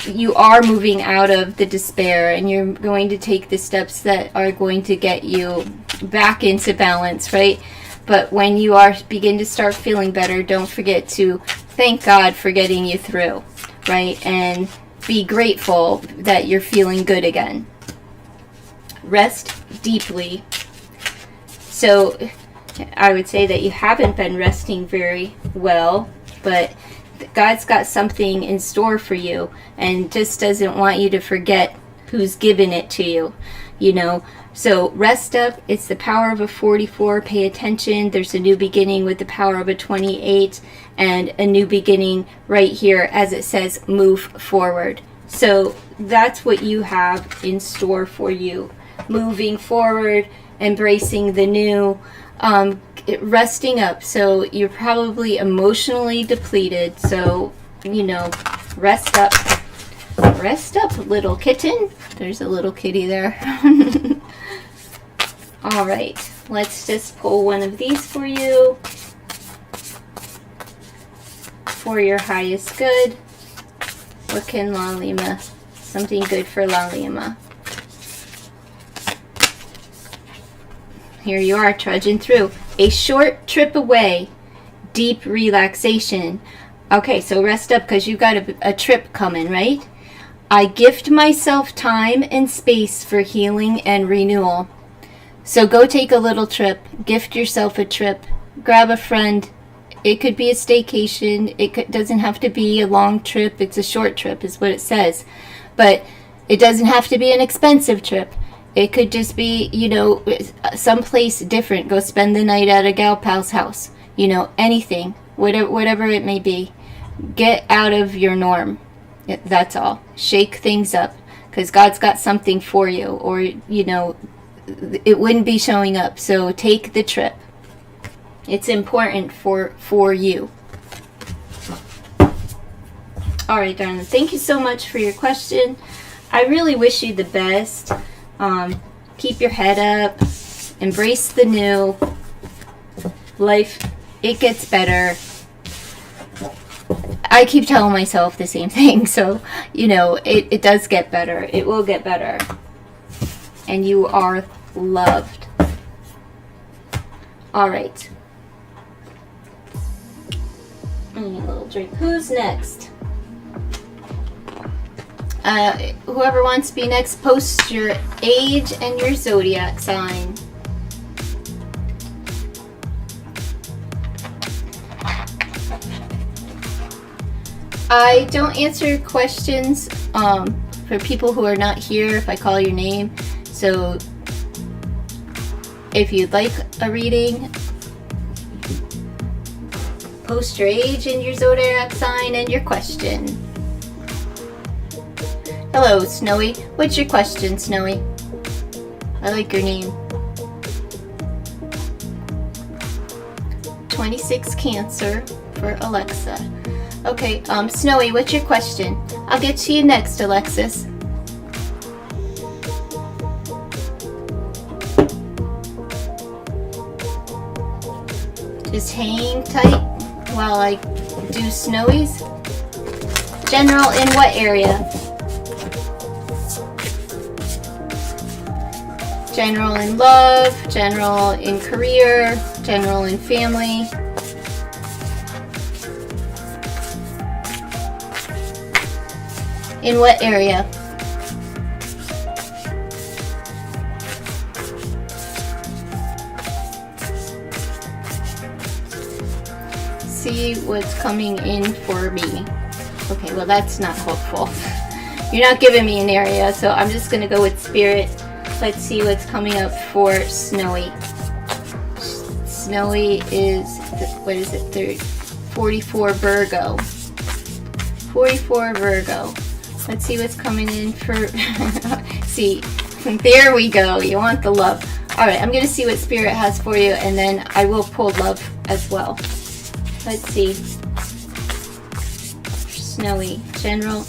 you are moving out of the despair, and you're going to take the steps that are going to get you back into balance, right? But when you begin to start feeling better, don't forget to thank God for getting you through, right? And be grateful that you're feeling good again. Rest deeply. So I would say that you haven't been resting very well, but God's got something in store for you, and just doesn't want you to forget who's given it to you, you know. So rest up. It's the power of a 44. Pay attention. There's a new beginning with the power of a 28, and a new beginning right here as it says move forward. So that's what you have in store for you. Moving forward, embracing the new, resting up. So you're probably emotionally depleted. So, rest up. Rest up, little kitten. There's a little kitty there. All right, let's just pull one of these for you. For your highest good. What can Lalima? Something good for Lalima. Here you are, trudging through. A short trip away. Deep relaxation. Okay, so rest up because you got a trip coming, right? I gift myself time and space for healing and renewal. So go take a little trip. Gift yourself a trip. Grab a friend. It could be a staycation. Doesn't have to be a long trip. It's a short trip is what it says. But it doesn't have to be an expensive trip. It could just be, someplace different. Go spend the night at a gal pal's house. Anything. Whatever it may be. Get out of your norm. That's all. Shake things up. Because God's got something for you. Or, it wouldn't be showing up. So take the trip. It's important for you. All right, darling. Thank you so much for your question. I really wish you the best. Keep your head up. Embrace the new. Life, it gets better. I keep telling myself the same thing. So, it does get better. It will get better. And you are loved. All right. I need a little drink. Who's next? Whoever wants to be next, post your age and your zodiac sign. I don't answer questions for people who are not here if I call your name. So if you'd like a reading, post your age and your zodiac sign and your question. Hello, Snowy. What's your question, Snowy? I like your name. 26 Cancer for Alexa. Okay, Snowy, what's your question? I'll get to you next, Alexis. Just hang tight while I do Snowy's. General in what area? General in love, general in career, general in family. In what area? See what's coming in for me. Okay, well that's not hopeful. You're not giving me an area, so I'm just going to go with Spirit. Let's see what's coming up for Snowy. Snowy is, what is it, 44 Virgo. 44 Virgo. Let's see what's coming in for, see, there we go. You want the love. All right, I'm going to see what Spirit has for you, and then I will pull love as well. Let's see. Snowy, general.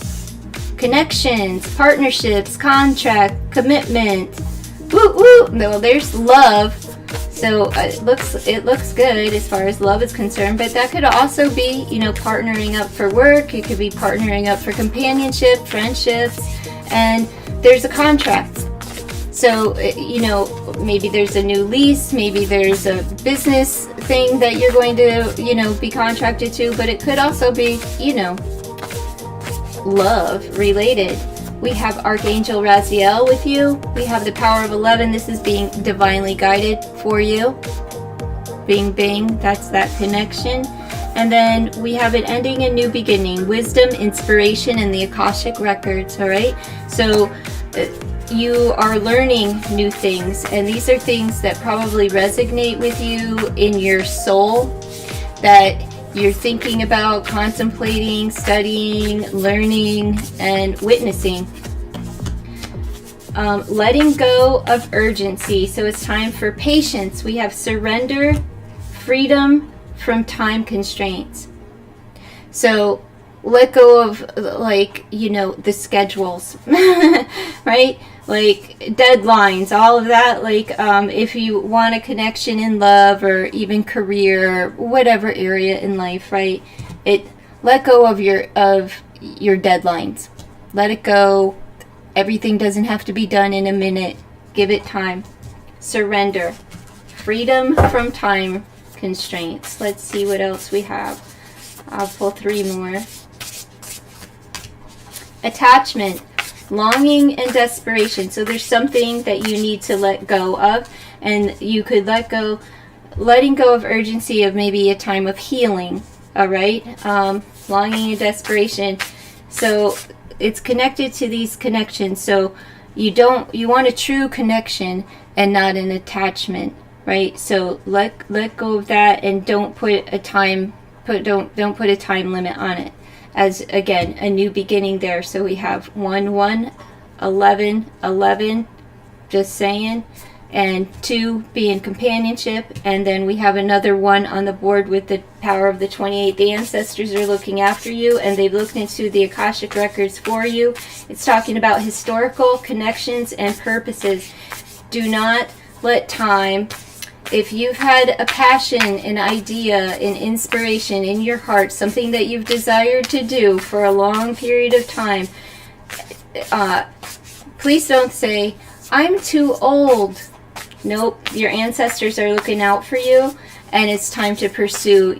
Connections, partnerships, contract, commitment. Woo woo. Well, there's love. So it looks good as far as love is concerned, but that could also be, partnering up for work. It could be partnering up for companionship, friendships, and there's a contract. So, maybe there's a new lease, maybe there's a business thing that you're going to, be contracted to, but it could also be, love related. We have Archangel Raziel with you. We have the power of 11. This is being divinely guided for you. Bing, bing. That's that connection. And then we have an ending and new beginning. Wisdom, inspiration, and the Akashic records. All right. So you are learning new things. And these are things that probably resonate with you in your soul, that you're thinking about, contemplating, studying, learning, and witnessing. Letting go of urgency. So it's time for patience. We have surrender, freedom from time constraints. So let go of, the schedules, right? Like deadlines, all of that. If you want a connection in love or even career, whatever area in life, right? Let go of your deadlines. Let it go. Everything doesn't have to be done in a minute. Give it time. Surrender. Freedom from time constraints. Let's see what else we have. I'll pull 3 more. Attachment, longing, and desperation. So there's something that you need to let go of, and you could letting go of urgency of maybe a time of healing. All right, longing and desperation. So it's connected to these connections. So you want a true connection and not an attachment, right? So let go of that, and don't put a time limit on it. As again, a new beginning there. So we have 1 1 11 11, just saying, and 2 being companionship, and then we have another 1 on the board with the power of the 28. The ancestors are looking after you, and they've looked into the Akashic records for you. It's talking about historical connections and purposes. Do not let time, if you've had a passion, an idea, an inspiration in your heart, something that you've desired to do for a long period of time, please don't say, I'm too old. Nope, your ancestors are looking out for you, and it's time to pursue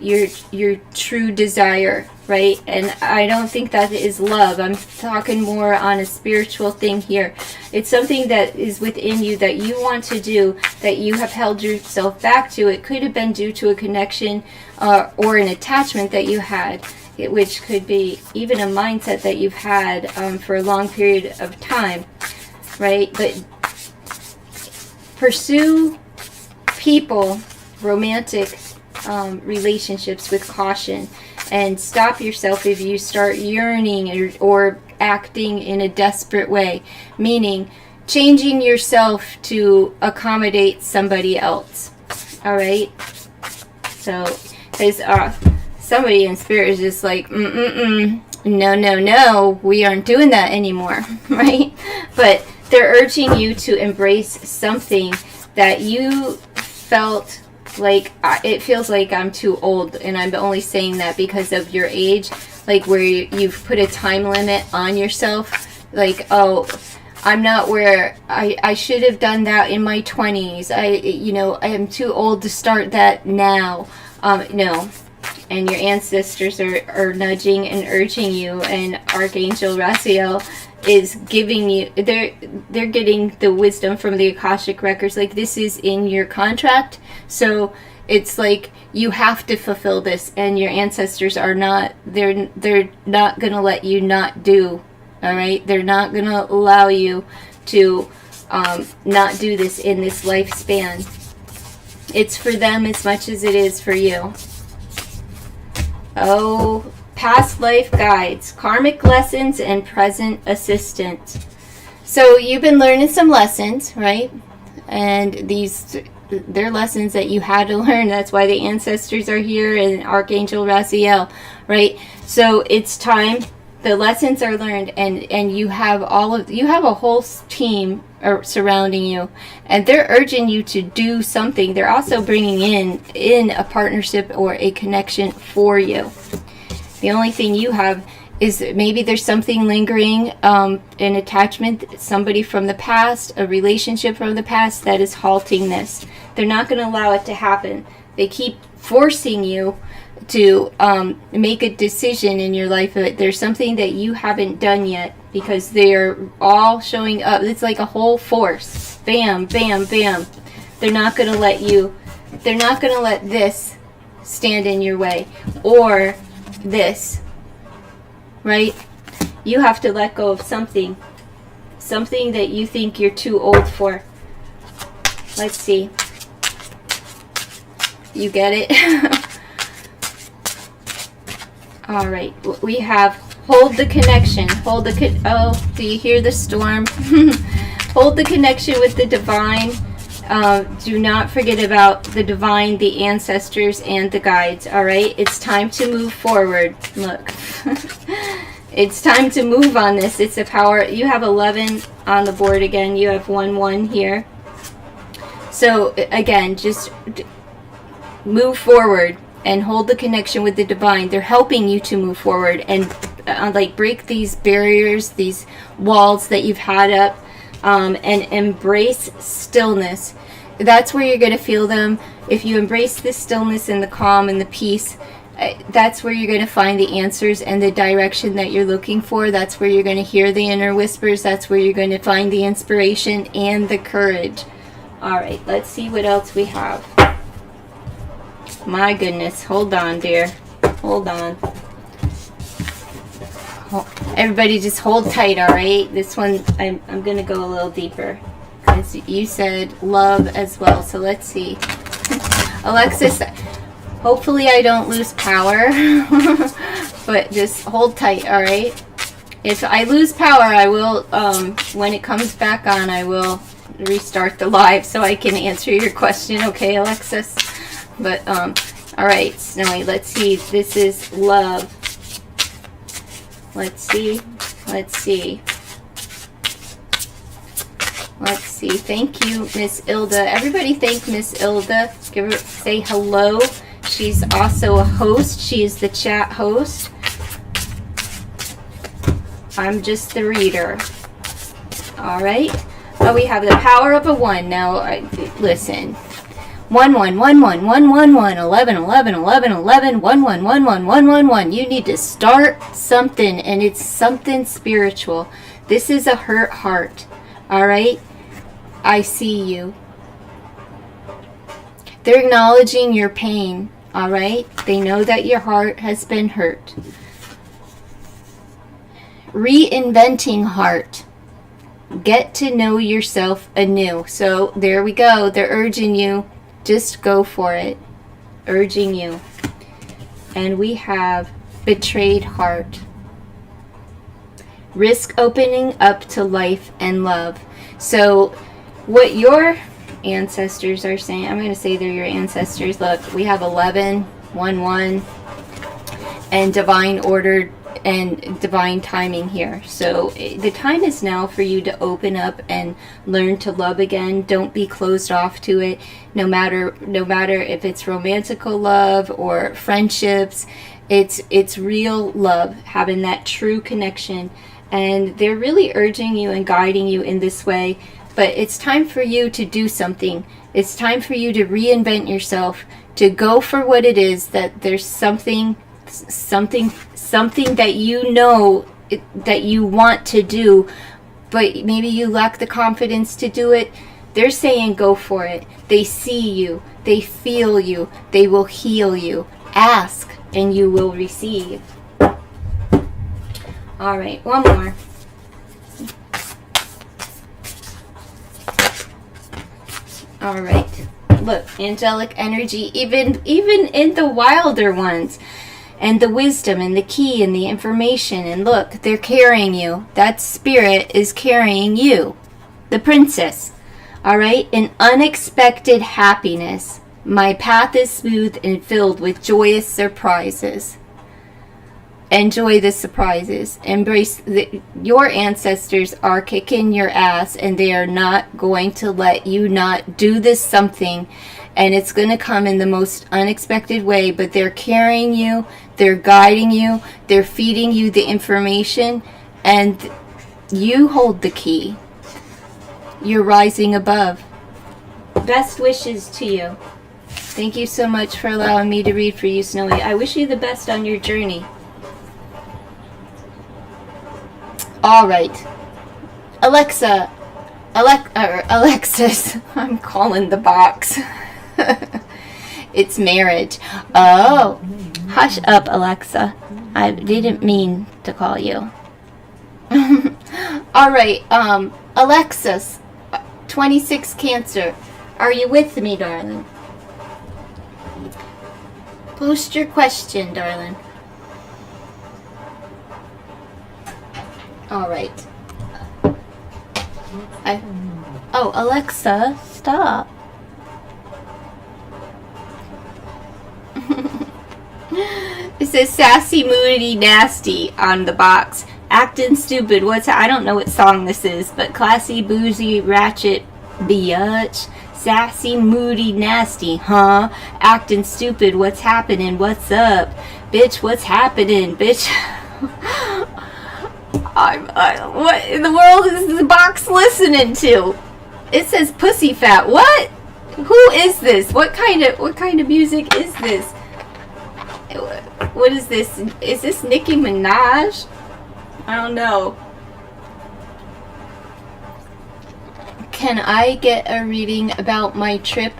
your true desire, right? And I don't think that is love. I'm talking more on a spiritual thing here. It's something that is within you that you want to do, that you have held yourself back to. It could have been due to a connection or an attachment that you had, which could be even a mindset that you've had for a long period of time, right? But pursue people, romantic relationships with caution, and stop yourself if you start yearning or acting in a desperate way, meaning changing yourself to accommodate somebody else. All right? So, because somebody in spirit is just like, no, we aren't doing that anymore, right? But they're urging you to embrace something that you felt like, it feels like I'm too old, and I'm only saying that because of your age, like where you've put a time limit on yourself, like, oh, I'm not where I should have done that in my 20s. I am too old to start that now. No. And your ancestors are nudging and urging you, and Archangel Raziel is giving you, they're getting the wisdom from the Akashic records, like this is in your contract, so it's like you have to fulfill this, and your ancestors are not, they're not going to let you not do. All right, they're not going to allow you to not do this in this lifespan. It's for them as much as it is for you. Oh, past life guides, karmic lessons, and present assistance. So you've been learning some lessons, right? And they're lessons that you had to learn. That's why the ancestors are here, and Archangel Raziel, right? So it's time. The lessons are learned, and you have a whole team surrounding you, and they're urging you to do something. They're also bringing in a partnership or a connection for you. The only thing you have is maybe there's something lingering, an attachment, somebody from the past, a relationship from the past that is halting this. They're not going to allow it to happen. They keep forcing you to make a decision in your life. There's something that you haven't done yet, because they're all showing up. It's like a whole force. Bam, bam, bam. They're not going to let this stand in your way, or this, right? You have to let go of something that you think you're too old for. Let's see. You get it? All right, we have hold the connection. Oh, do you hear the storm? Hold the connection with the divine. Do not forget about the divine, the ancestors, and the guides. All right, it's time to move forward. Look, it's time to move on this. It's a power. You have 11 on the board again. You have 1 here. So again, just move forward and hold the connection with the divine. They're helping you to move forward and like break these barriers, these walls that you've had up, and embrace stillness. That's where you're going to feel them. If you embrace the stillness and the calm and the peace, That's where you're going to find the answers and the direction that you're looking for. That's where you're going to hear the inner whispers. That's where you're going to find the inspiration and the courage. All right, let's see what else we have. My goodness, hold on, dear. Hold on. Everybody just hold tight, all right? This one, I'm going to go a little deeper. Because you said love as well. So let's see. Alexis, hopefully I don't lose power. But just hold tight, all right? If I lose power, I will, when it comes back on, I will restart the live so I can answer your question, okay, Alexis? But, all right, Snowy, let's see. This is love. Let's see. Let's see. Let's see. Thank you, Miss Ilda. Everybody thank Miss Ilda. Give her, say hello. She's also a host. She is the chat host. I'm just the reader. All right. Oh, we have the power of a 1. Now, listen. 1 1 1 1 1 1 1 11 11 11 11 1 1 1 1 1 1 1. You need to start something, and it's something spiritual. This is a hurt heart. All right. I see you. They're acknowledging your pain. All right. They know that your heart has been hurt. Reinventing heart. Get to know yourself anew. So there we go. They're urging you. Just go for it. Urging you. And we have betrayed heart. Risk opening up to life and love. So what your ancestors are saying, I'm going to say they're your ancestors. Look, we have 11, 1, 1, and divine order and divine timing here. So the time is now for you to open up and learn to love again. Don't be closed off to it. No matter if it's romantical love or friendships, it's real love, having that true connection. And they're really urging you and guiding you in this way. But it's time for you to do something. It's time for you to reinvent yourself, to go for what it is, that there's something that you know that you want to do, but maybe you lack the confidence to do it. They're saying go for it. They see you. They feel you. They will heal you. Ask and you will receive. All right, one more. All right. Look, angelic energy, even in the wilder ones. And the wisdom and the key and the information. And look, they're carrying you. That spirit is carrying you. The princess. All right? An unexpected happiness. My path is smooth and filled with joyous surprises. Enjoy the surprises. Embrace your ancestors are kicking your ass, and they are not going to let you not do this something. And it's going to come in the most unexpected way, but they're carrying you, they're guiding you, they're feeding you the information, and you hold the key. You're rising above. Best wishes to you. Thank you so much for allowing me to read for you, Snowy. I wish you the best on your journey. All right. Alexis, I'm calling the box. It's marriage. Oh, hush up, Alexa. I didn't mean to call you. All right, Alexis, 26 Cancer. Are you with me, darling? Post your question, darling. All right. Oh, Alexa, stop. It says sassy, moody, nasty on the box. Acting stupid. I don't know what song this is, but classy, boozy, ratchet, biatch. Sassy, moody, nasty, huh? Acting stupid. What's happening? What's up? Bitch, what's happening? Bitch. What in the world is the box listening to? It says pussy fat. What? Who is this? What kind of music is this? What is this? Is this Nicki Minaj? I don't know. Can I get a reading about my trip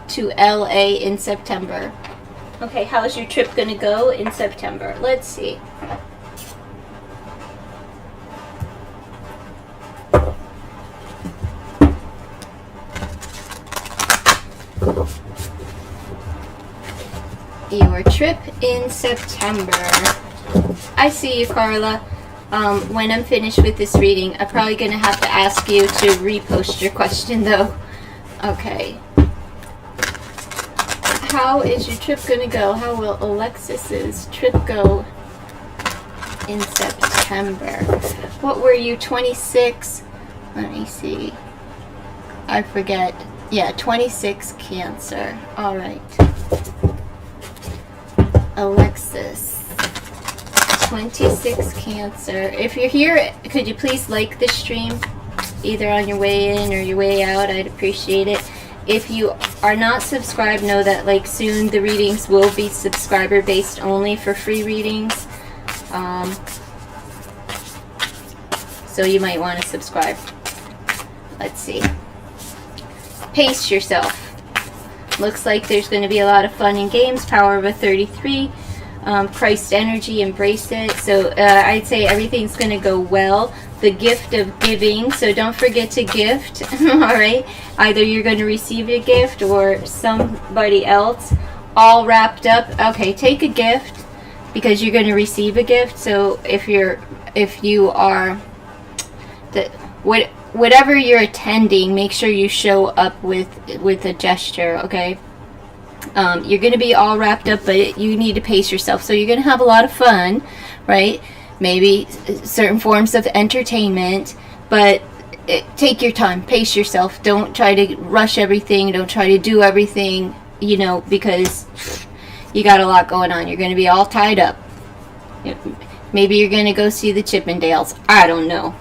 to LA in September? Okay, how's your trip gonna go in September? Let's see. Your trip in September. I see you, Carla. When I'm finished with this reading, I'm probably going to have to ask you to repost your question, though. Okay. How is your trip going to go? How will Alexis's trip go in September? What were you, 26? Let me see. I forget. Yeah, 26 Cancer. All right. Alexis, 26 Cancer. If you're here, could you please like this stream, either on your way in or your way out? I'd appreciate it. If you are not subscribed, know that like soon the readings will be subscriber based only for free readings. So you might want to subscribe. Let's see. Pace yourself. Looks like there's going to be a lot of fun and games. Power of a 33. Christ energy, embrace it. So I'd say everything's going to go well. The gift of giving. So don't forget to gift. Alright. Either you're going to receive a gift or somebody else. All wrapped up. Okay, take a gift because you're going to receive a gift. So if you are whatever you're attending, make sure you show up with a gesture, okay? You're going to be all wrapped up, but you need to pace yourself. So you're going to have a lot of fun, right? Maybe certain forms of entertainment, but take your time, pace yourself. Don't try to rush everything. Don't try to do everything, you know, because you got a lot going on. You're going to be all tied up. Maybe you're going to go see the Chippendales. I don't know.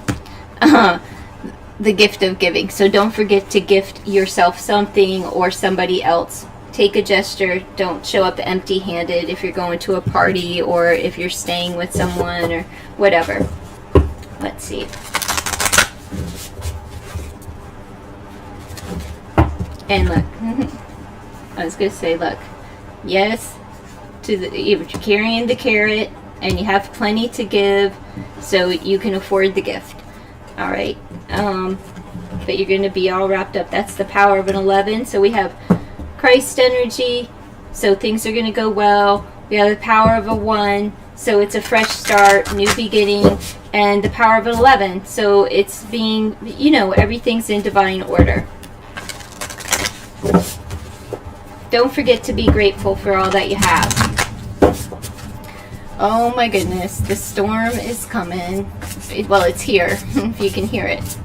The gift of giving. So don't forget to gift yourself something or somebody else. Take a gesture. Don't show up empty-handed if you're going to a party or if you're staying with someone or whatever. Let's see. And look. I was going to say, look. Yes, you're carrying the carrot and you have plenty to give, so you can afford the gift. All right. But you're going to be all wrapped up. That's the power of an 11. So we have Christ energy, so things are going to go well. We have the power of a 1, so it's a fresh start, new beginning, and the power of an 11, so it's being, you know, everything's in divine order. Don't forget to be grateful for all that you have. Oh my goodness, the storm is coming. Well, it's here, if you can hear it.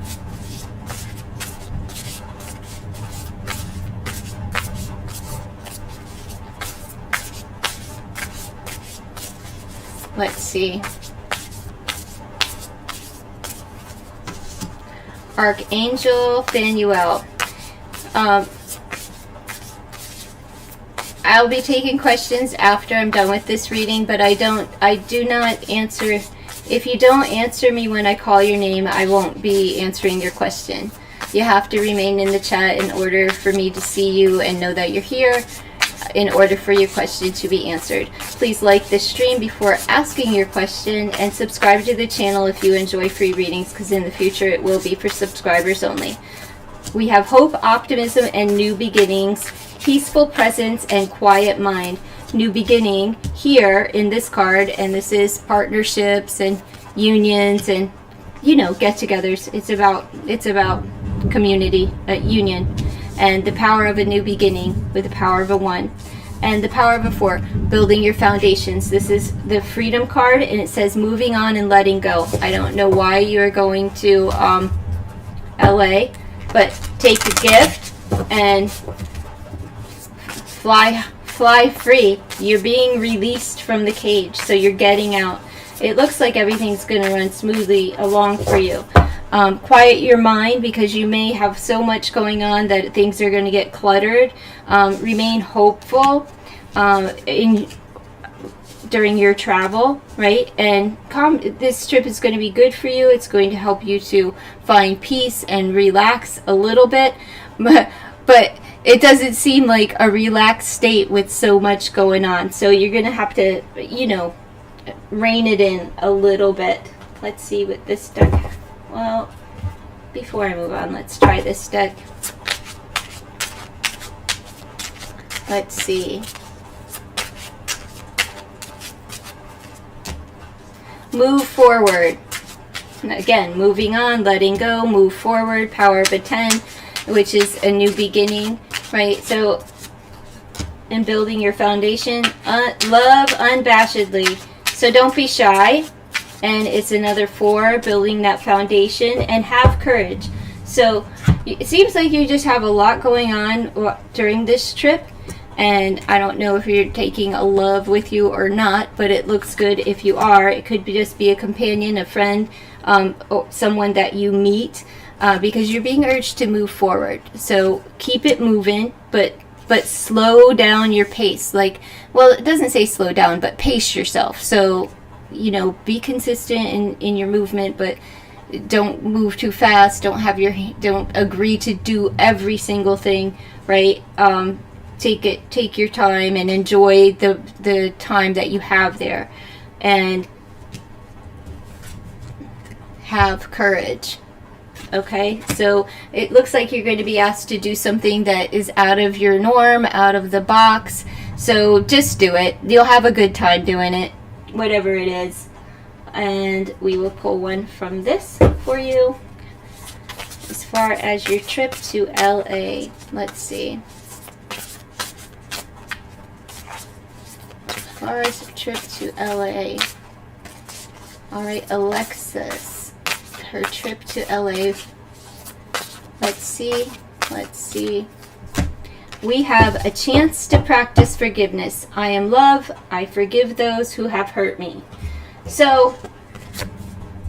Let's see. Archangel Phanuel. I'll be taking questions after I'm done with this reading, but I do not answer. If you don't answer me when I call your name, I won't be answering your question. You have to remain in the chat in order for me to see you and know that you're here, in order for your question to be answered. Please like this stream before asking your question and subscribe to the channel if you enjoy free readings, because in the future it will be for subscribers only. We have hope, optimism, and new beginnings, peaceful presence, and quiet mind. New beginning here in this card, and this is partnerships and unions and, you know, get-togethers. It's about community, union, and the power of a new beginning with the power of a 1, and the power of a 4, building your foundations. This is the freedom card, and it says moving on and letting go. I don't know why you're going to LA, but take a gift and fly free. You're being released from the cage, so you're getting out. It looks like everything's going to run smoothly along for you. Quiet your mind, because you may have so much going on that things are going to get cluttered. Remain hopeful. during your travel, right? And this trip is going to be good for you. It's going to help you to find peace and relax a little bit, but it doesn't seem like a relaxed state with so much going on. So you're going to have to, you know, rein it in a little bit. Let's see what this deck. Well, before I move on, let's try this deck. Let's see. Move forward. Again, moving on, letting go, move forward, power of a 10, which is a new beginning, right? So, in building your foundation, love unabashedly. So don't be shy. And it's another 4, building that foundation, and have courage. So it seems like you just have a lot going on during this trip. And I don't know if you're taking a love with you or not, but it looks good if you are. It could just be a companion, a friend, or someone that you meet, because you're being urged to move forward. So keep it moving, but slow down your pace. Like, well, it doesn't say slow down, but pace yourself. So, you know, be consistent in your movement, but don't move too fast. Don't agree to do every single thing, right? Take your time and enjoy the time that you have there, and have courage. Okay, so it looks like you're going to be asked to do something that is out of your norm, out of the box. So just do it. You'll have a good time doing it, whatever it is. And we will pull one from this for you. As far as your trip to LA, let's see. As far as the trip to LA. Alright, Alexis. Her trip to LA. Let's see. We have a chance to practice forgiveness. I am love. I forgive those who have hurt me. So,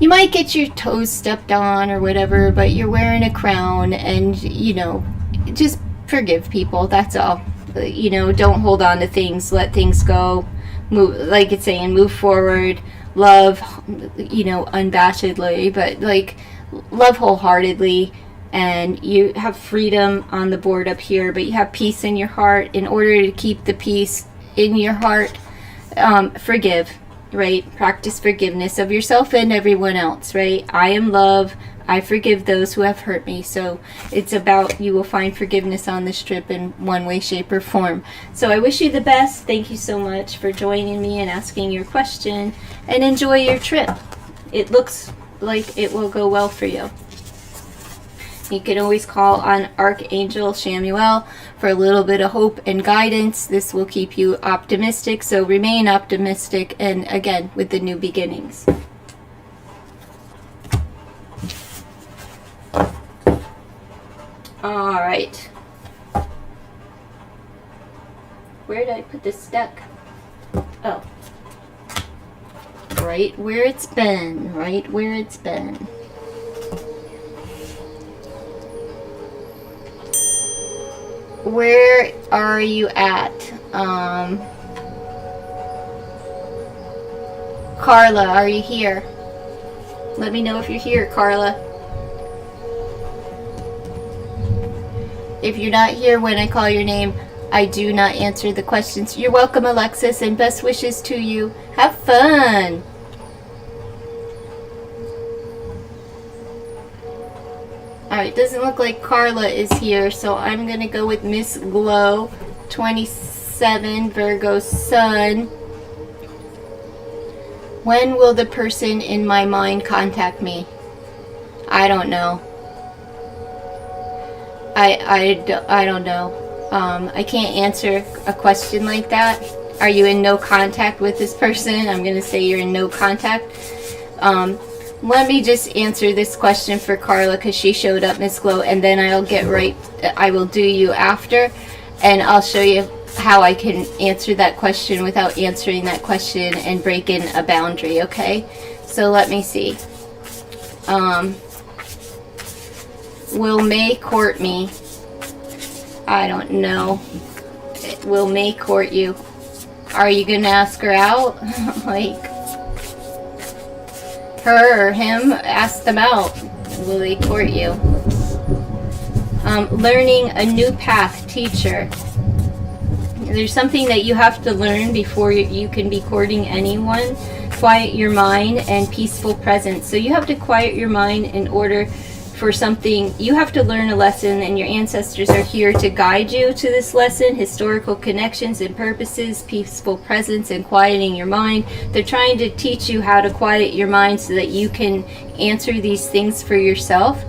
you might get your toes stepped on or whatever, but you're wearing a crown, and, you know, just forgive people. That's all. You know, don't hold on to things. Let things go. Move, like it's saying, move forward. Love, you know, unabashedly, but like love wholeheartedly. And you have freedom on the board up here, but you have peace in your heart. In order to keep the peace in your heart, forgive, right? Practice forgiveness of yourself and everyone else, right? I am love. I forgive those who have hurt me. So it's about, you will find forgiveness on this trip in one way, shape, or form. So I wish you the best. Thank you so much for joining me and asking your question, and enjoy your trip. It looks like it will go well for you. You can always call on Archangel Chamuel for a little bit of hope and guidance. This will keep you optimistic, so remain optimistic, and again, with the new beginnings. Alright. Where did I put this deck? Oh. Right where it's been. Right where it's been. Where are you at? Carla, are you here? Let me know if you're here, Carla. If you're not here when I call your name, I do not answer the questions. You're welcome, Alexis, and best wishes to you. Have fun! Alright, doesn't look like Carla is here, so I'm going to go with Miss Glow, 27, Virgo Sun. When will the person in my mind contact me? I don't know. I don't know. I can't answer a question like that. Are you in no contact with this person? I'm going to say you're in no contact. Let me just answer this question for Carla because she showed up, Miss Glow, and then I will do you after, and I'll show you how I can answer that question without answering that question and break in a boundary, okay? So let me see. Will May court me? I don't know. Will May court you? Are you gonna ask her out? Like, her or him, ask them out. Will they court you? Learning a new path, teacher. There's something that you have to learn before you can be courting anyone. Quiet your mind and peaceful presence. So you have to quiet your mind in order for something. You have to learn a lesson, and your ancestors are here to guide you to this lesson. Historical connections and purposes, peaceful presence, and quieting your mind. They're trying to teach you how to quiet your mind so that you can answer these things for yourself.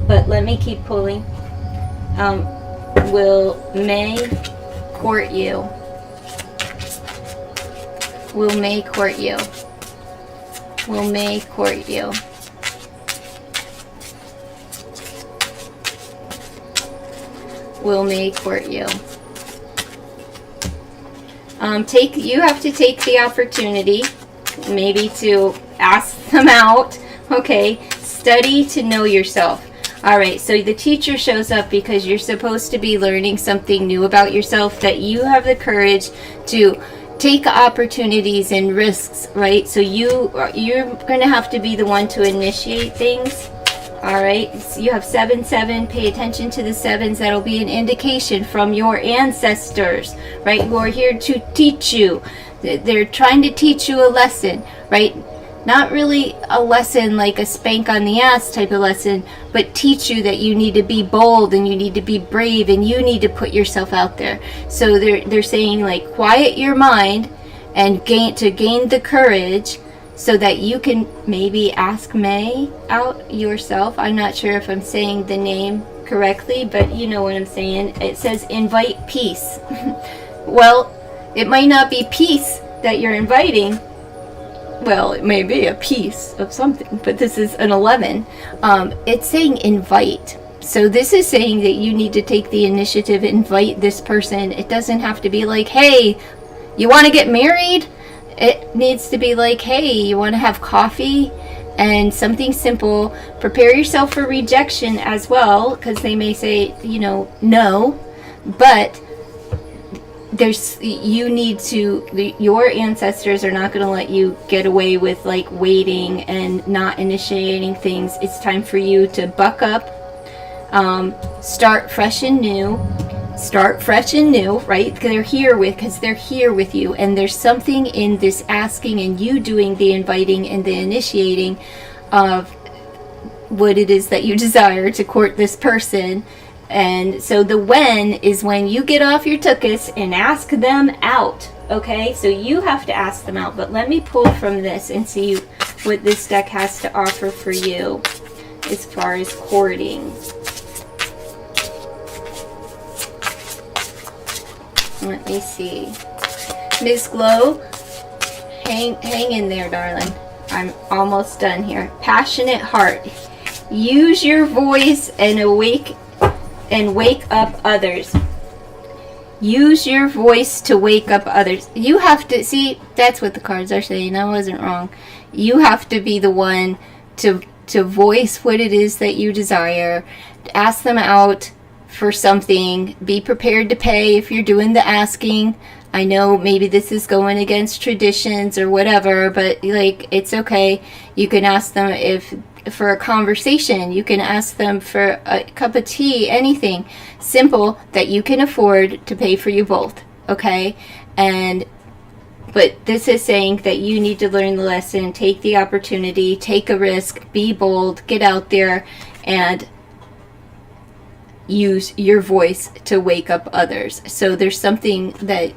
But let me keep pulling. Will May court you? Will May court you? Will May court you? Will May court you? You have to take the opportunity, maybe to ask them out. Okay, study to know yourself. All right, so the teacher shows up because you're supposed to be learning something new about yourself, that you have the courage to take opportunities and risks, right? So you're going to have to be the one to initiate things. All right, so you have 7-7. Pay attention to the sevens. That'll be an indication from your ancestors, right? Who are here to teach you. They're trying to teach you a lesson, right? Not really a lesson like a spank on the ass type of lesson, but teach you that you need to be bold and you need to be brave and you need to put yourself out there. So they're saying, like, quiet your mind and gain the courage so that you can maybe ask May out yourself. I'm not sure if I'm saying the name correctly, but you know what I'm saying. It says invite peace. Well, it might not be peace that you're inviting. Well, it may be a piece of something, but this is an 11. It's saying invite. So this is saying that you need to take the initiative, invite this person. It doesn't have to be like, hey, you want to get married? It needs to be like, hey, you want to have coffee? And something simple. Prepare yourself for rejection as well, because they may say, no. But your ancestors are not going to let you get away with like waiting and not initiating things. It's time for you to buck up, start fresh and new, right? Because they're here with you, and there's something in this asking and you doing the inviting and the initiating of what it is that you desire to court this person. And so the when is when you get off your tuchus and ask them out. Okay, so you have to ask them out. But let me pull from this and see what this deck has to offer for you as far as courting. Let me see. Miss Glow, hang in there, darling. I'm almost done here. Passionate heart. Use your voice and wake up others. Use your voice to wake up others. You have to see, that's what the cards are saying. I wasn't wrong. You have to be the one to voice what it is that you desire. Ask them out for something. Be prepared to pay if you're doing the asking. I know maybe this is going against traditions or whatever, but like, it's okay. You can ask them for a conversation. You can ask them for a cup of tea, anything simple that you can afford to pay for you both. Okay? But this is saying that you need to learn the lesson, take the opportunity, take a risk, be bold, get out there, and use your voice to wake up others. So there's something that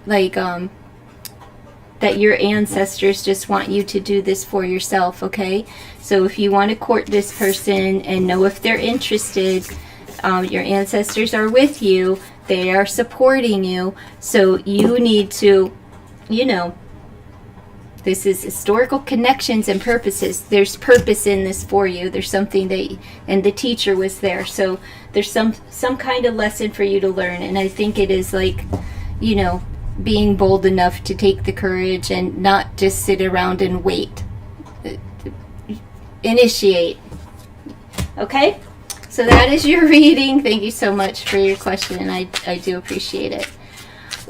that your ancestors just want you to do this for yourself, okay? So if you want to court this person and know if they're interested, your ancestors are with you. They are supporting you. So you need to, this is historical connections and purposes. There's purpose in this for you. There's something and the teacher was there. So there's some kind of lesson for you to learn. And I think it is like, being bold enough to take the courage and not just sit around and wait. Initiate. Okay? So that is your reading. Thank you so much for your question. I do appreciate it.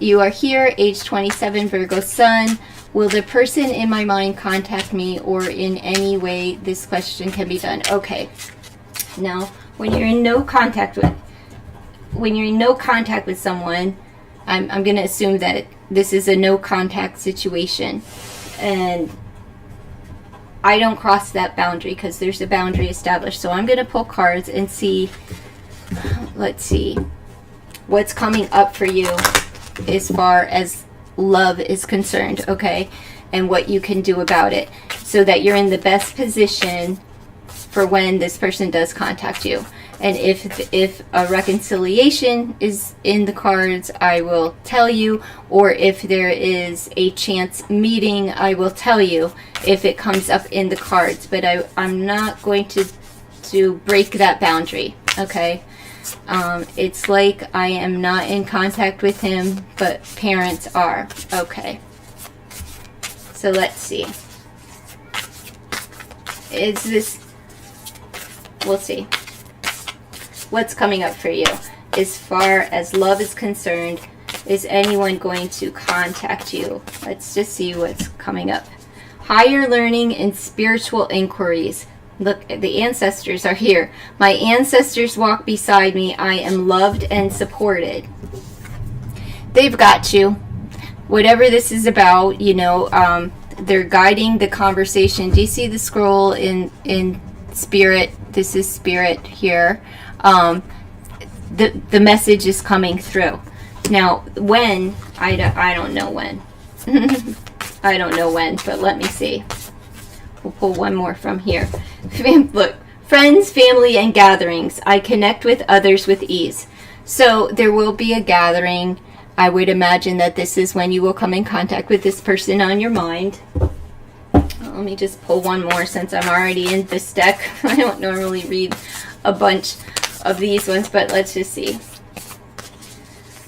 You are here, age 27, Virgo Sun. Will the person in my mind contact me, or in any way this question can be done? Okay. Now, when you're in no contact with someone, I'm going to assume that this is a no contact situation, and I don't cross that boundary because there's a boundary established. So I'm going to pull cards and see, let's see, what's coming up for you as far as love is concerned, okay? And what you can do about it so that you're in the best position for when this person does contact you. And if a reconciliation is in the cards, I will tell you. Or if there is a chance meeting, I will tell you if it comes up in the cards. But I'm not going to break that boundary, okay? It's like I am not in contact with him, but parents are. Okay. So let's see. Is this... We'll see. What's coming up for you? As far as love is concerned, is anyone going to contact you? Let's just see what's coming up. Higher learning and spiritual inquiries. Look, the ancestors are here. My ancestors walk beside me. I am loved and supported. They've got you. Whatever this is about, you know, they're guiding the conversation. Do you see the scroll in spirit? This is spirit here. The message is coming through. Now, when, I don't know when. I don't know when, but let me see. We'll pull one more from here. Look, friends, family, and gatherings. I connect with others with ease. So there will be a gathering. I would imagine that this is when you will come in contact with this person on your mind. Let me just pull one more since I'm already in this deck. I don't normally read a bunch of these ones, but let's just see.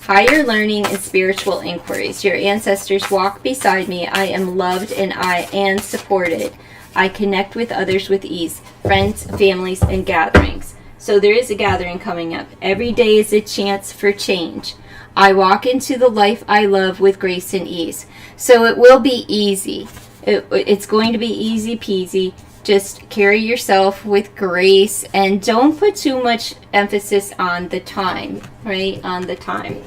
Higher learning and spiritual inquiries. Your ancestors walk beside me. I am loved and supported. I connect with others with ease. Friends, families, and gatherings. So there is a gathering coming up. Every day is a chance for change. I walk into the life I love with grace and ease. So it will be easy. It's going to be easy peasy. Just carry yourself with grace and don't put too much emphasis on the time, right? On the time.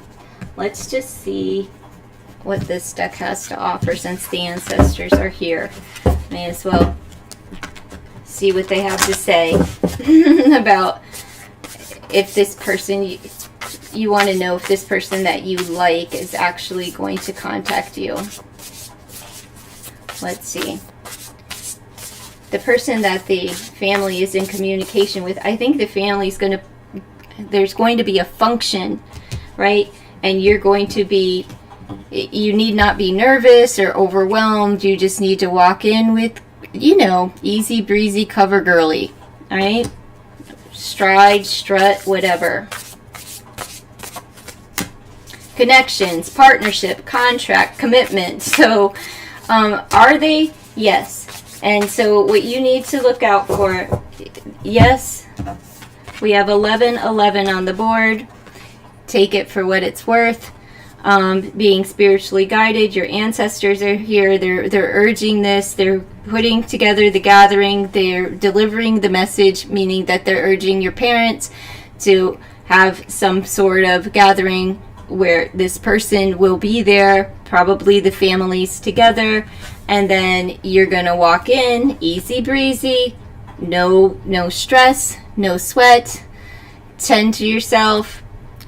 Let's just see what this deck has to offer since the ancestors are here. May as well see what they have to say about if this person, you want to know if this person that you like is actually going to contact you. Let's see. The person that the family is in communication with, I think the family is there's going to be a function, right? And you're going to be, you need not be nervous or overwhelmed. You just need to walk in with, you know, easy breezy cover girly, all right? Stride, strut, whatever. Connections, partnership, contract, commitment. So, are they? Yes. And so what you need to look out for, yes, we have 1111 on the board. Take it for what it's worth. Being spiritually guided, your ancestors are here. They're urging this. They're putting together the gathering. They're delivering the message, meaning that they're urging your parents to have some sort of gathering where this person will be there, probably the families together, and then you're gonna walk in easy breezy, no stress, no sweat, tend to yourself,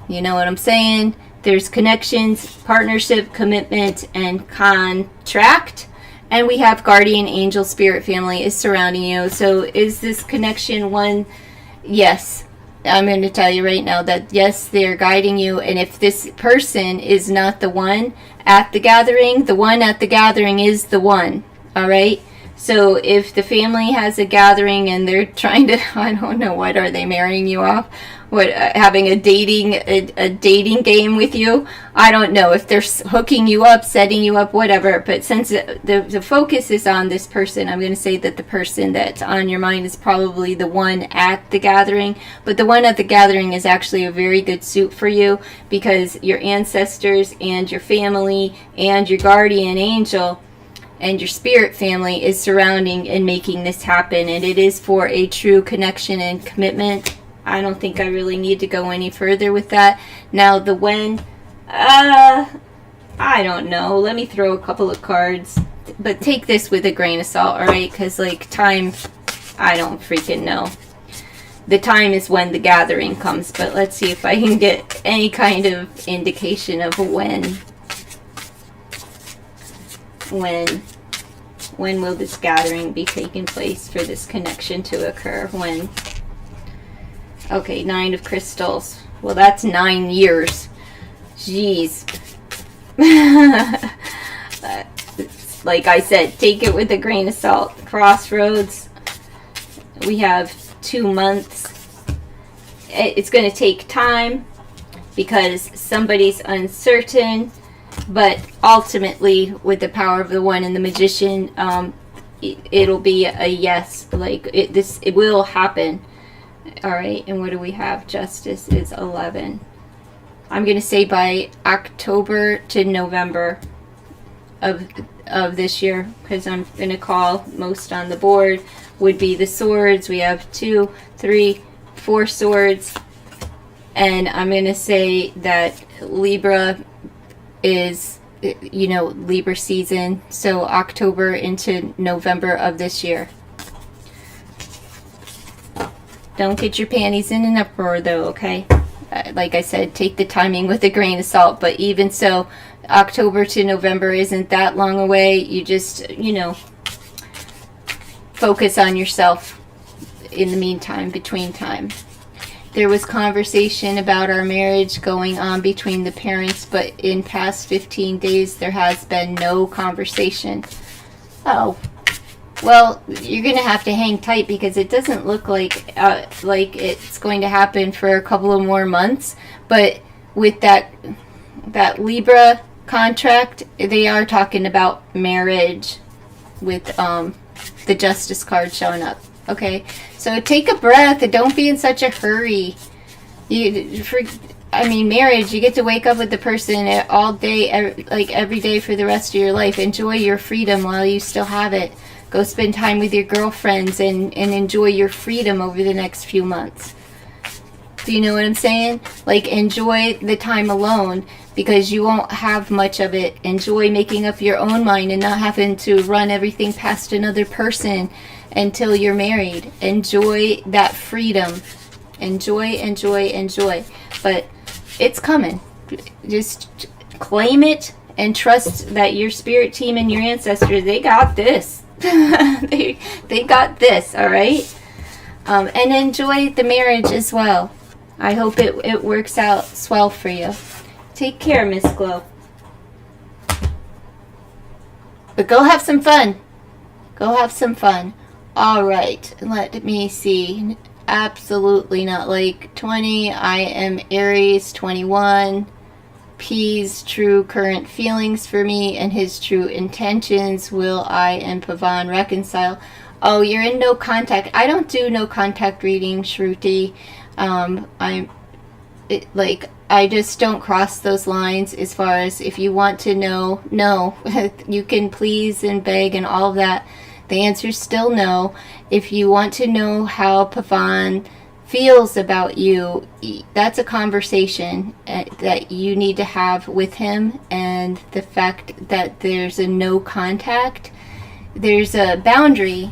you know what I'm saying? There's connections, partnership, commitment, and contract. And we have guardian angel spirit family is surrounding you. So is this connection one? Yes. I'm going to tell you right now that yes, they're guiding you. And if this person is not the one at the gathering, the one at the gathering is the one. All right. So if the family has a gathering and they're trying to, I don't know, what are they, marrying you off? What, having a dating game with you? I don't know if they're hooking you up, setting you up, whatever. But since the focus is on this person, I'm going to say that the person that's on your mind is probably the one at the gathering. But the one at the gathering is actually a very good suit for you, because your ancestors and your family and your guardian angel and your spirit family is surrounding and making this happen, and it is for a true connection and commitment. I don't think I really need to go any further with that. Now the when, I don't know. Let me throw a couple of cards, but take this with a grain of salt, alright? Because like time, I don't freaking know. The time is when the gathering comes, but let's see if I can get any kind of indication of when will this gathering be taking place for this connection to occur? When? Okay, 9 of crystals. Well, that's 9 years. Jeez. Like I said, take it with a grain of salt. Crossroads. We have 2 months. It's going to take time because somebody's uncertain. But ultimately, with the power of the one and the magician, it'll be a yes. Like it will happen. All right. And what do we have? Justice is 11. I'm gonna say by October to November of this year, because I'm gonna call most on the board would be the swords. We have 2, 3, 4 swords, and I'm gonna say that Libra is, you know, Libra season, so October into November of this year. Don't get your panties in an uproar though, okay? Like I said, take the timing with a grain of salt, but even so, October to November isn't that long away. You just, you know, focus on yourself in the meantime, between time. There was conversation about our marriage going on between the parents, but in past 15 days there has been no conversation. Oh, well, you're going to have to hang tight, because it doesn't look like it's going to happen for a couple of more months. But with that Libra contract, they are talking about marriage with the Justice card showing up. Okay, so take a breath and don't be in such a hurry. Marriage, you get to wake up with the person all day, like every day for the rest of your life. Enjoy your freedom while you still have it. Go spend time with your girlfriends and enjoy your freedom over the next few months. Do you know what I'm saying? Like, enjoy the time alone, because you won't have much of it. Enjoy making up your own mind and not having to run everything past another person until you're married. Enjoy that freedom. Enjoy, enjoy, enjoy. But it's coming. Just claim it and trust that your spirit team and your ancestors, they got this. they got this, all right? And enjoy the marriage as well. I hope it works out swell for you. Take care, Miss Glow. But go have some fun. Go have some fun. All right, let me see. Absolutely not like 20. I am Aries, 21. P's true current feelings for me and his true intentions. Will I and Pavan reconcile? Oh, you're in no contact. I don't do no contact reading, Shruti. I just don't cross those lines. As far as if you want to know, no. You can please and beg and all of that. The answer's still no. If you want to know how Pavan feels about you, that's a conversation that you need to have with him. And the fact that there's a no contact, there's a boundary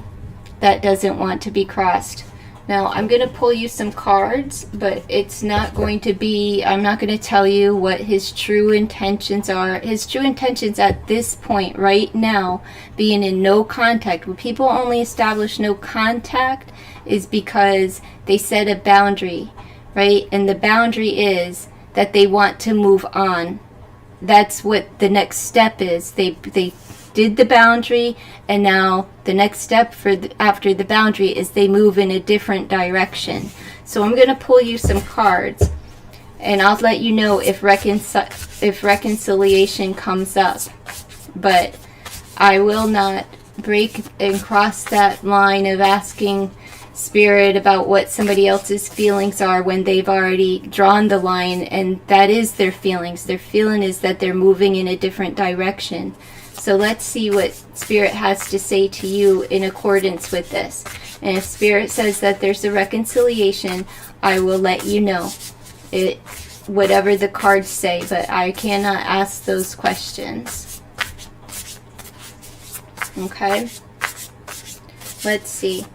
that doesn't want to be crossed. Now I'm going to pull you some cards, but it's not going to be, I'm not going to tell you what his true intentions are. His true intentions at this point right now, being in no contact, when people only establish no contact is because they set a boundary, right? And the boundary is that they want to move on. That's what the next step is. They did the boundary, and now the next step after the boundary is they move in a different direction. So I'm going to pull you some cards, and I'll let you know if reconciliation comes up. But I will not break and cross that line of asking Spirit about what somebody else's feelings are when they've already drawn the line, and that is their feelings. Their feeling is that they're moving in a different direction. So let's see what Spirit has to say to you in accordance with this. And if Spirit says that there's a reconciliation, I will let you know it, whatever the cards say, but I cannot ask those questions. Okay? Let's see.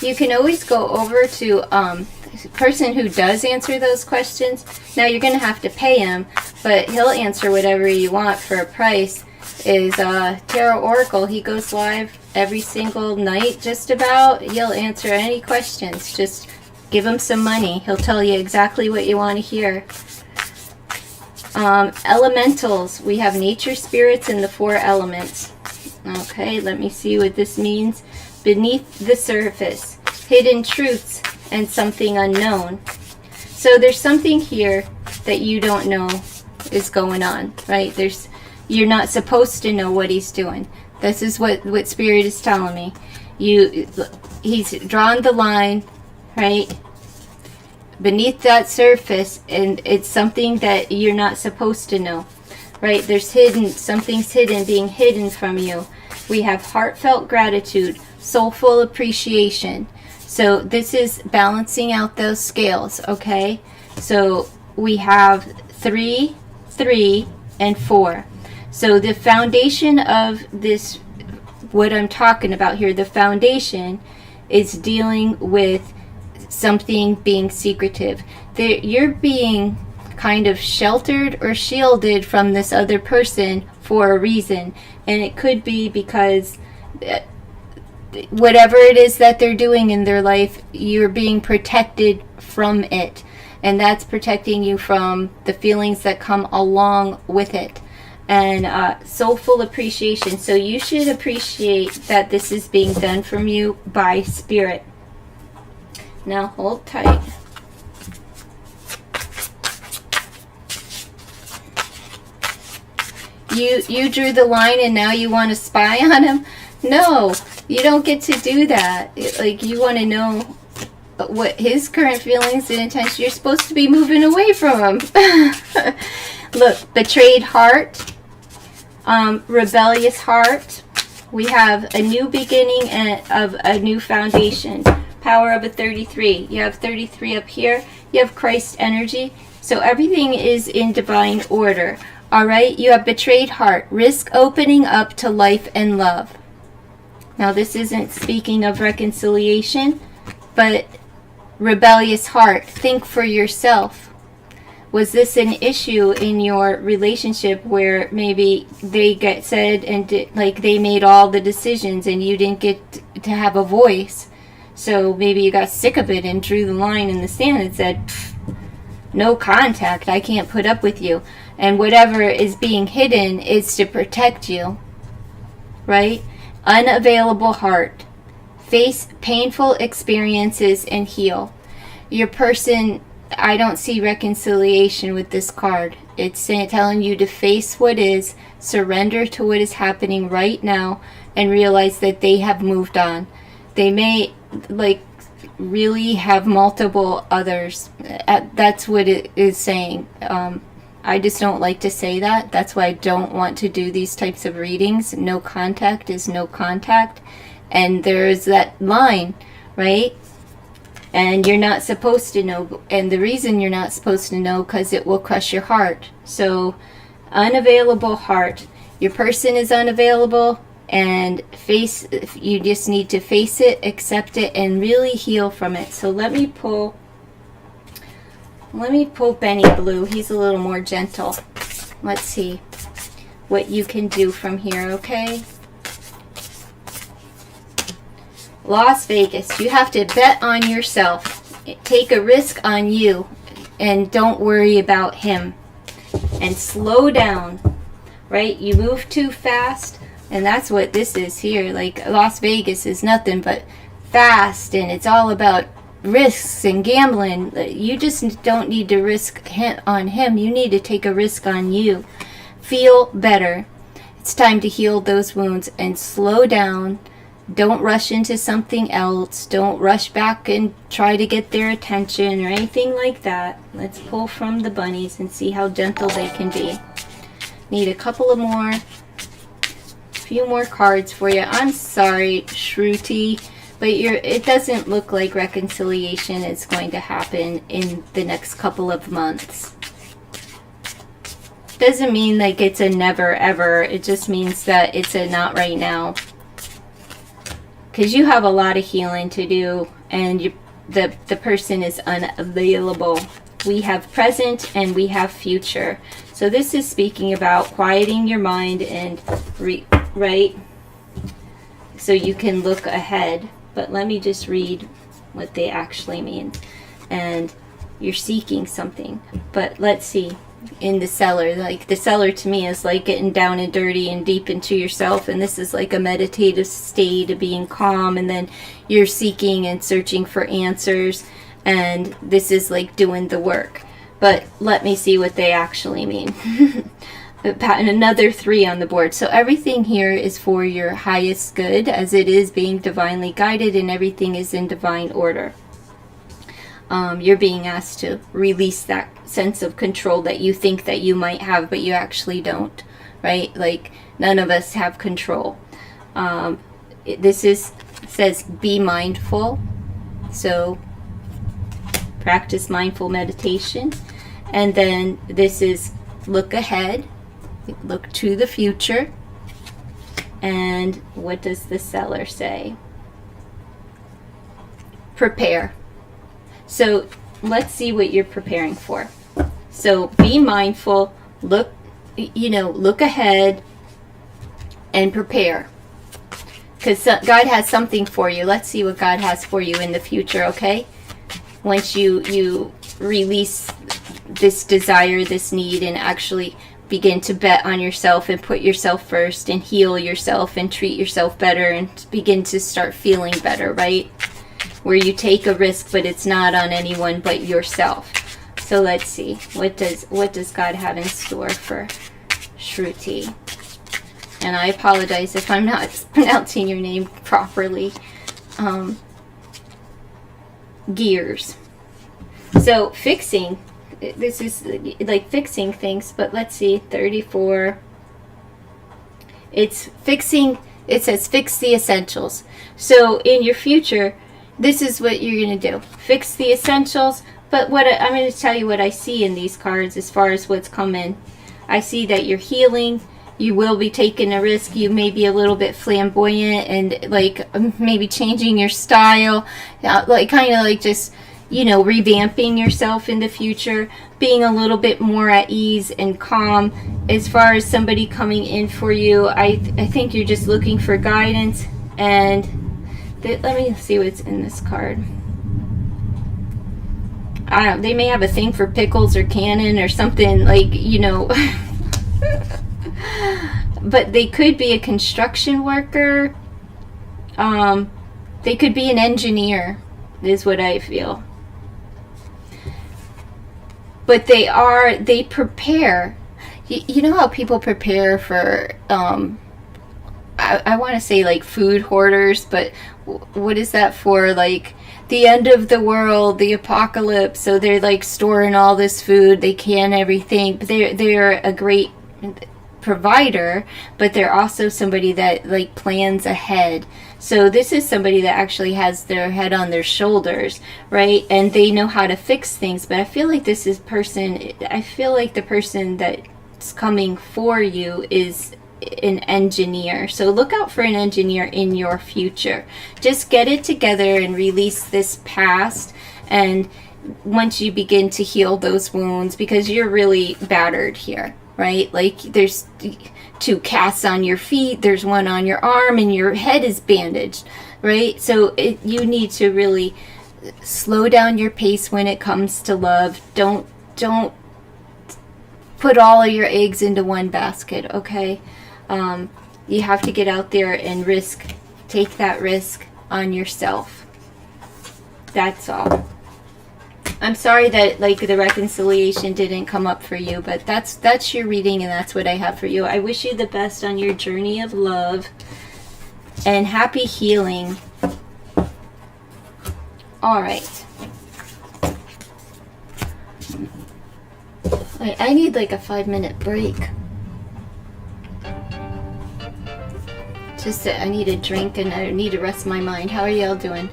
You can always go over to the person who does answer those questions. Now you're going to have to pay him, but he'll answer whatever you want for a price. Is Tarot Oracle. He goes live every single night just about. He'll answer any questions. Just give him some money. He'll tell you exactly what you want to hear. Elementals. We have nature spirits and the 4 elements. Okay, let me see what this means. Beneath the surface, hidden truths and something unknown. So there's something here that you don't know is going on, right? You're not supposed to know what he's doing. This is what Spirit is telling me. He's drawn the line, right? Beneath that surface, and it's something that you're not supposed to know, right? Something's being hidden from you. We have heartfelt gratitude, soulful appreciation. So this is balancing out those scales, okay? So we have 3, 3, and 4. So the foundation of this, what I'm talking about here, the foundation is dealing with something being secretive. You're being kind of sheltered or shielded from this other person for a reason. And it could be because whatever it is that they're doing in their life, you're being protected from it. And that's protecting you from the feelings that come along with it. And soulful appreciation. So you should appreciate that this is being done from you by Spirit. Now hold tight. You drew the line and now you want to spy on him? No, you don't get to do that. Like, you want to know what his current feelings and intentions. You're supposed to be moving away from him. Look, betrayed heart, rebellious heart. We have a new beginning and of a new foundation. Power of a 33. You have 33 up here. You have Christ energy. So everything is in divine order. Alright, you have betrayed heart. Risk opening up to life and love. Now this isn't speaking of reconciliation, but rebellious heart. Think for yourself. Was this an issue in your relationship where maybe they get said and like they made all the decisions and you didn't get to have a voice? So maybe you got sick of it and drew the line in the sand and said, no contact, I can't put up with you. And whatever is being hidden is to protect you, right? Unavailable heart. Face painful experiences and heal. Your person, I don't see reconciliation with this card. It's telling you to face what is, surrender to what is happening right now, and realize that they have moved on. They may, like, really have multiple others. That's what it is saying. I just don't like to say that. That's why I don't want to do these types of readings. No contact is no contact. And there's that line, right? And you're not supposed to know. And the reason you're not supposed to know, because it will crush your heart. So, unavailable heart. Your person is unavailable. And you just need to face it, accept it, and really heal from it. So let me pull Benny Blue. He's a little more gentle. Let's see what you can do from here, okay? Las Vegas, you have to bet on yourself. Take a risk on you, and don't worry about him. and slow down, right? You move too fast, and that's what this is here. Like Las Vegas is nothing but fast, and it's all about risks and gambling. You just don't need to risk on him. You need to take a risk on you. Feel better. It's time to heal those wounds and slow down. Don't rush into something else. Don't rush back and try to get their attention or anything like that. Let's pull from the bunnies and see how gentle they can be. Need a couple of more, few more cards for you. I'm sorry, Shruti, but it doesn't look like reconciliation is going to happen in the next couple of months. Doesn't mean like it's a never ever. It just means that it's a not right now. Because you have a lot of healing to do, and the person is unavailable. We have present and we have future. So this is speaking about quieting your mind and right, so you can look ahead. But let me just read what they actually mean. And you're seeking something. But let's see. In the cellar, like the cellar to me is like getting down and dirty and deep into yourself, and this is like a meditative state of being calm, and then you're seeking and searching for answers, and this is like doing the work. But let me see what they actually mean. And another 3 on the board. So everything here is for your highest good, as it is being divinely guided, and everything is in divine order. You're being asked to release that sense of control that you think that you might have, but you actually don't, right? Like, none of us have control. This says be mindful. So practice mindful meditation. And then this is look ahead, look to the future. And what does the seller say? Prepare. So let's see what you're preparing for. So be mindful, look ahead, and prepare. Because God has something for you. Let's see what God has for you in the future, okay? Once you release this desire, this need, and actually begin to bet on yourself and put yourself first and heal yourself and treat yourself better and begin to start feeling better, right? Where you take a risk, but it's not on anyone but yourself. So let's see, what does God have in store for Shruti? And I apologize if I'm not pronouncing your name properly. Gears. So fixing, this is like fixing things, but let's see, 34. It's fixing, it says fix the essentials. So in your future, this is what you're going to do. Fix the essentials. But I'm going to tell you what I see in these cards as far as what's coming. I see that you're healing. You will be taking a risk. You may be a little bit flamboyant and like maybe changing your style. Like kind of like just, revamping yourself in the future. Being a little bit more at ease and calm. As far as somebody coming in for you, I think you're just looking for guidance. And let me see what's in this card. They may have a thing for pickles or cannon or something like, but they could be a construction worker. They could be an engineer, is what I feel. But they prepare. You know how people prepare for, I want to say like food hoarders, but what is that for? Like the end of the world, the apocalypse. So they're like storing all this food. They can everything. But they're a great provider, but they're also somebody that like plans ahead. So this is somebody that actually has their head on their shoulders, right? And they know how to fix things. But I feel like the person that's coming for you is an engineer. So look out for an engineer in your future. Just get it together and release this past, and once you begin to heal those wounds, because you're really battered here, right? Like there's 2 casts on your feet, there's 1 on your arm, and your head is bandaged, right? So you need to really slow down your pace when it comes to love. Don't put all of your eggs into one basket, okay? You have to get out there and take that risk on yourself. That's all. I'm sorry that like the reconciliation didn't come up for you, but that's your reading and that's what I have for you. I wish you the best on your journey of love and happy healing. All right. I need like a 5-minute break. Just I need a drink and I need to rest my mind. How are y'all doing?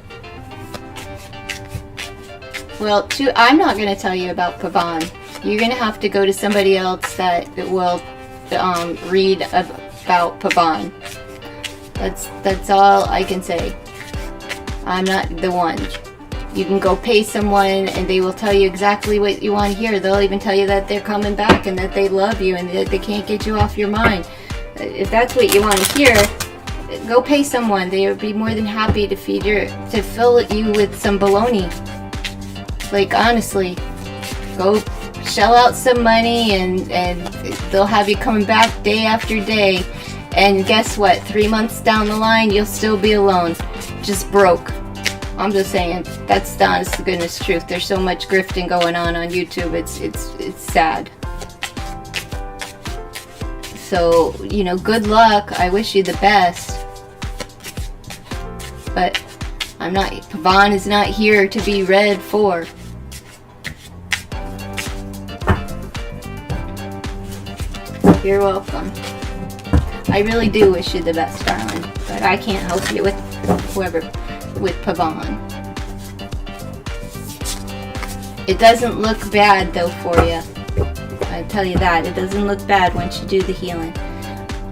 Well, I'm not going to tell you about Pavan. You're going to have to go to somebody else that will read about Pavan. That's all I can say. I'm not the one. You can go pay someone and they will tell you exactly what you want to hear. They'll even tell you that they're coming back and that they love you and that they can't get you off your mind. If that's what you want to hear, go pay someone. They would be more than happy to fill you with some bologna. Like, honestly, go shell out some money and they'll have you coming back day after day. And guess what? 3 months down the line, you'll still be alone. Just broke. I'm just saying, that's the honest to goodness truth. There's so much grifting going on YouTube. It's sad. So, you know, good luck. I wish you the best. But Pavan is not here to be read for. You're welcome. I really do wish you the best, darling. But I can't help you with Pavan. It doesn't look bad though for you. I tell you that. It doesn't look bad once you do the healing.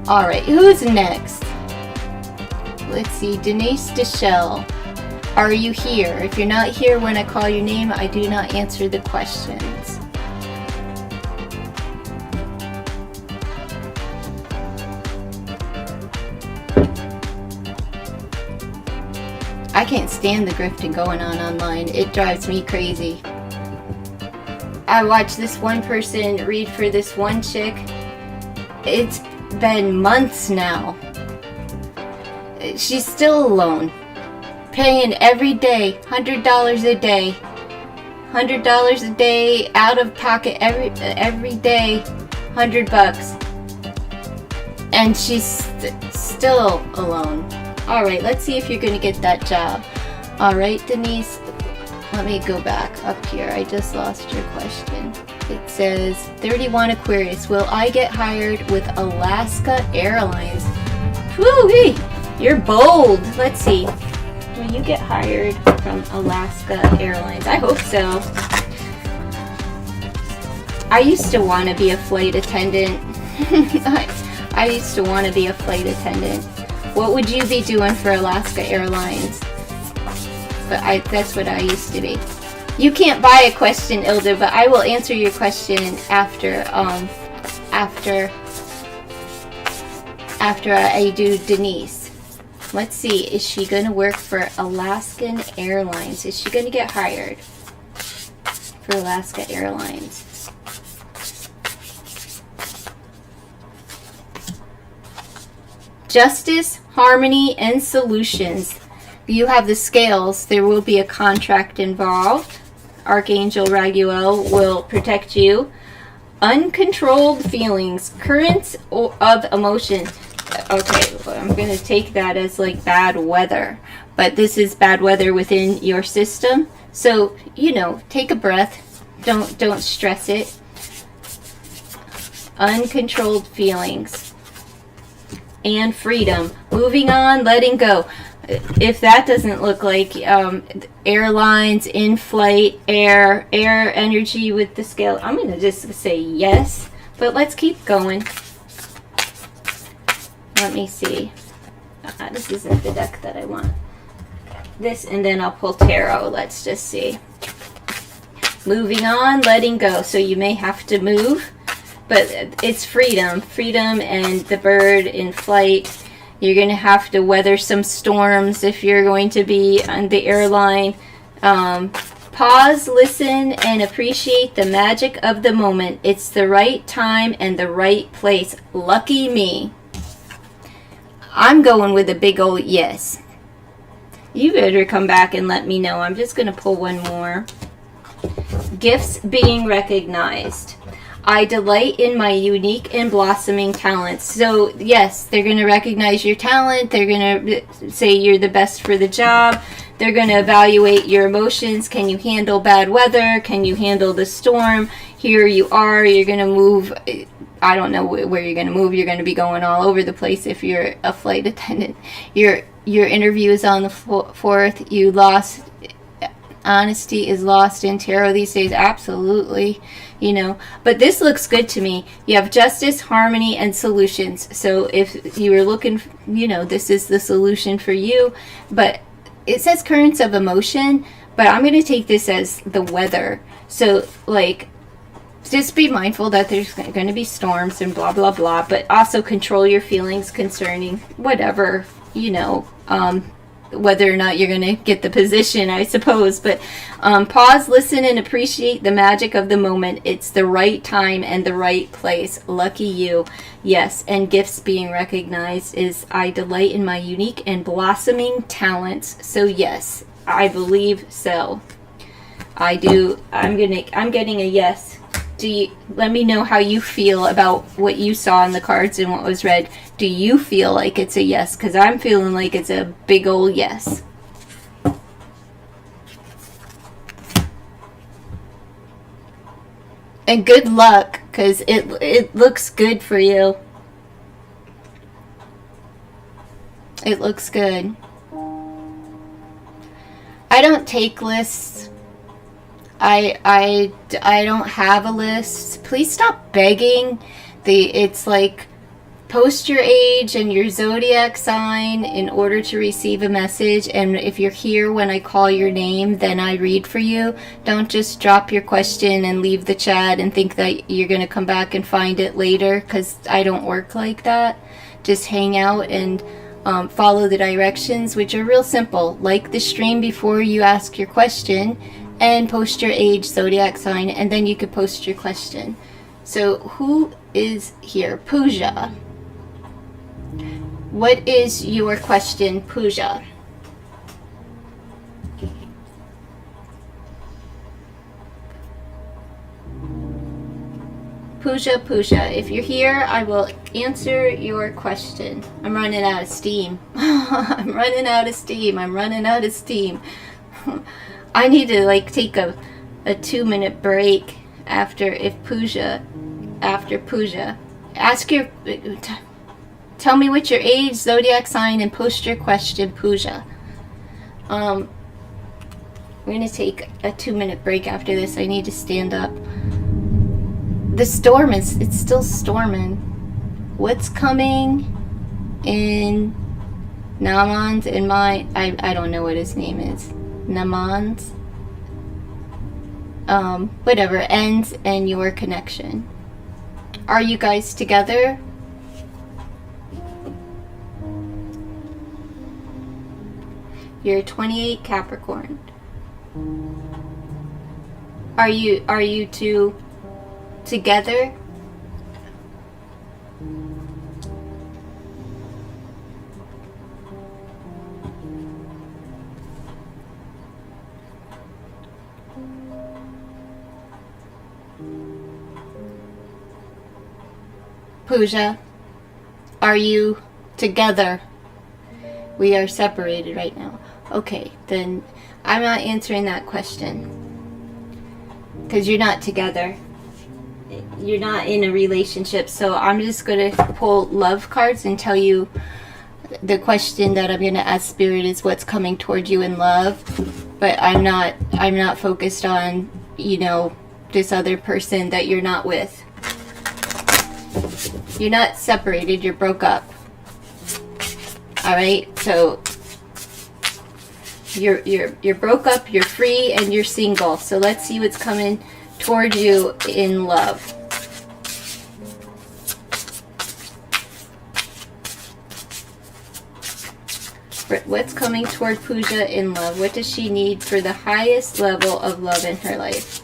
Alright, who's next? Let's see, Denise DeShell. Are you here? If you're not here when I call your name, I do not answer the questions. I can't stand the grifting going on online. It drives me crazy. I watched this one person read for this one chick. It's been months now. She's still alone. Paying every day, $100 a day. $100 a day out of pocket every day, $100. And she's still alone. Alright, let's see if you're going to get that job. Alright, Denise, let me go back up here. I just lost your question. It says, 31 Aquarius, will I get hired with Alaska Airlines? Woo-wee! You're bold. Let's see. Will you get hired from Alaska Airlines? I hope so. I used to want to be a flight attendant. I used to want to be a flight attendant. What would you be doing for Alaska Airlines? But that's what I used to be. You can't buy a question, Ilda, but I will answer your question after I do Denise. Let's see, is she going to work for Alaskan Airlines? Is she going to get hired for Alaska Airlines? Justice, harmony, and solutions. You have the scales. There will be a contract involved. Archangel Raguel will protect you. Uncontrolled feelings, currents of emotion. Okay, well, I'm going to take that as like bad weather. But this is bad weather within your system. So, you know, take a breath. Don't stress it. Uncontrolled feelings. And freedom. Moving on, letting go. If that doesn't look like airlines, in-flight, air energy with the scale, I'm going to just say yes. But let's keep going. Let me see. This isn't the deck that I want. This, and then I'll pull tarot. Let's just see. Moving on, letting go. So you may have to move. But it's freedom. Freedom and the bird in flight. You're going to have to weather some storms if you're going to be on the airline. Pause, listen, and appreciate the magic of the moment. It's the right time and the right place. Lucky me. I'm going with a big old yes. You better come back and let me know. I'm just going to pull one more. Gifts being recognized. I delight in my unique and blossoming talents. So, yes, they're going to recognize your talent. They're going to say you're the best for the job. They're going to evaluate your emotions. Can you handle bad weather? Can you handle the storm? Here you are. You're going to move. I don't know where you're going to move. You're going to be going all over the place if you're a flight attendant. Your interview is on the 4th. You lost. Honesty is lost in tarot these days. Absolutely. You know, but this looks good to me. You have justice, harmony, and solutions. So if you were looking, you know, this is the solution for you. But it says currents of emotion, but I'm going to take this as the weather. So, like, just be mindful that there's going to be storms and blah, blah, blah. But also control your feelings concerning whatever, you know, whether or not you're going to get the position, I suppose. But pause, listen, and appreciate the magic of the moment. It's the right time and the right place. Lucky you. Yes, and gifts being recognized is I delight in my unique and blossoming talents. So yes, I believe so. I do. I'm getting a yes. Let me know how you feel about what you saw in the cards and what was read. Do you feel like it's a yes? Because I'm feeling like it's a big old yes. And good luck, because it looks good for you. It looks good. I don't take lists. I don't have a list. Please stop begging. It's like post your age and your zodiac sign in order to receive a message. And if you're here when I call your name, then I read for you. Don't just drop your question and leave the chat and think that you're going to come back and find it later, because I don't work like that. Just hang out and follow the directions, which are real simple. Like the stream before you ask your question, and post your age, zodiac sign, and then you could post your question. So who is here? Pooja. What is your question, Pooja? Pooja, if you're here, I will answer your question. I'm running out of steam. I'm running out of steam. I need to like take a 2-minute break after Pooja. Ask your tell me what's your age, zodiac sign, and post your question, Pooja. We're gonna take a 2-minute break after this. I need to stand up. The storm it's still storming. What's coming in Naman's and my I don't know what his name is. Naman's whatever ends and your connection. Are you guys together? You're 28 Capricorn. Are you two together? Pooja, are you together? We are separated right now. Okay, then I'm not answering that question, because you're not together. You're not in a relationship. So I'm just going to pull love cards and tell you the question that I'm going to ask Spirit is what's coming toward you in love. But I'm not focused on, you know, this other person that you're not with. You're not separated, you're broke up. Alright, so you're broke up, you're free, and you're single. So let's see what's coming toward you in love. What's coming toward Pooja in love? What does she need for the highest level of love in her life?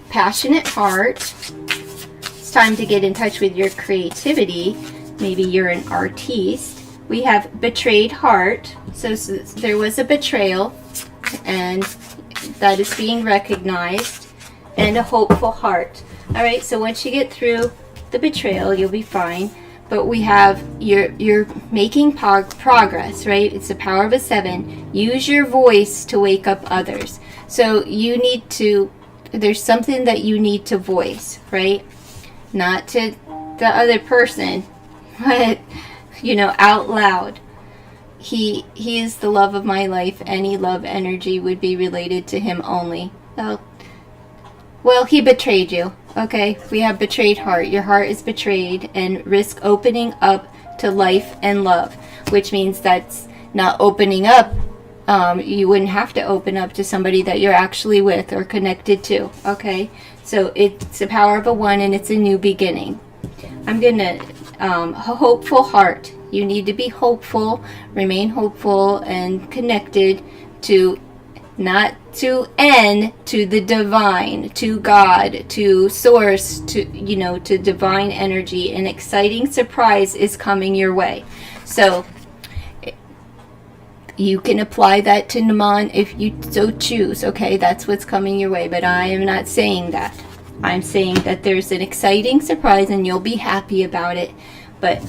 Passionate heart. It's time to get in touch with your creativity. Maybe you're an artiste. We have betrayed heart. So there was a betrayal, and that is being recognized. And a hopeful heart. All right, so once you get through the betrayal, you'll be fine. But we have, you're making progress, right? It's the power of a 7. Use your voice to wake up others. So you need to, there's something that you need to voice, right? Not to the other person, but, you know, out loud. He is the love of my life. Any love energy would be related to him only. Well, he betrayed you. Okay, we have betrayed heart. Your heart is betrayed and risk opening up to life and love, which means that's not opening up. You wouldn't have to open up to somebody that you're actually with or connected to. Okay, so it's the power of a 1 and it's a new beginning. I'm gonna hopeful heart. You need to be hopeful, remain hopeful and connected to, not to N, to the divine, to God, to source, to, you know, to divine energy. An exciting surprise is coming your way. So you can apply that to Naman if you so choose. Okay, that's what's coming your way. But I am not saying that. I'm saying that there's an exciting surprise and you'll be happy about it. But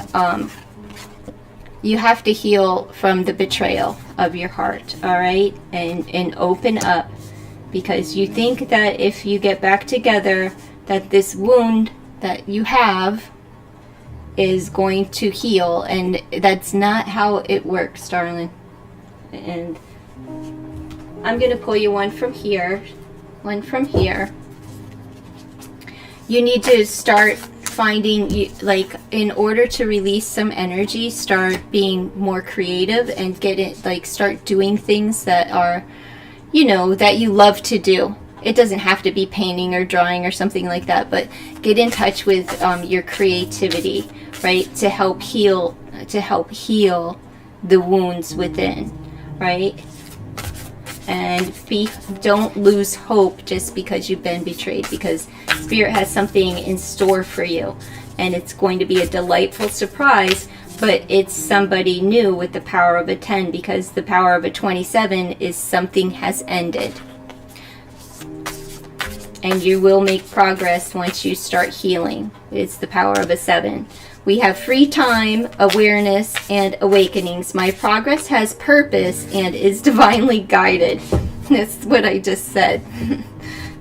you have to heal from the betrayal of your heart, all right? And open up, because you think that if you get back together, that this wound that you have is going to heal, and that's not how it works, darling. And I'm going to pull you one from here, one from here. You need to start finding, like, in order to release some energy, start being more creative and get it, like, start doing things that are, you know, that you love to do. It doesn't have to be painting or drawing or something like that, but get in touch with your creativity, right, to help heal the wounds within, right? And don't lose hope just because you've been betrayed, because Spirit has something in store for you, and it's going to be a delightful surprise, but it's somebody new with the power of a 10, because the power of a 27 is something has ended. And you will make progress once you start healing. It's the power of a 7. We have free time, awareness, and awakenings. My progress has purpose and is divinely guided. That's what I just said.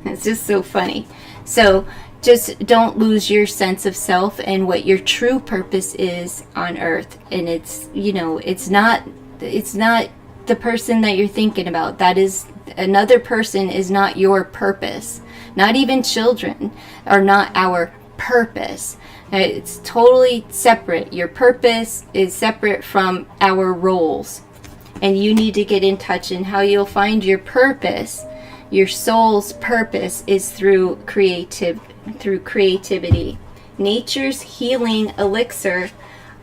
It's just so funny. So just don't lose your sense of self and what your true purpose is on earth. And it's, you know, it's not the person that you're thinking about. That is, another person is not your purpose. Not even children are not our purpose. It's totally separate. Your purpose is separate from our roles. And you need to get in touch, and how you'll find your purpose, your soul's purpose, is through creativity. Nature's healing elixir.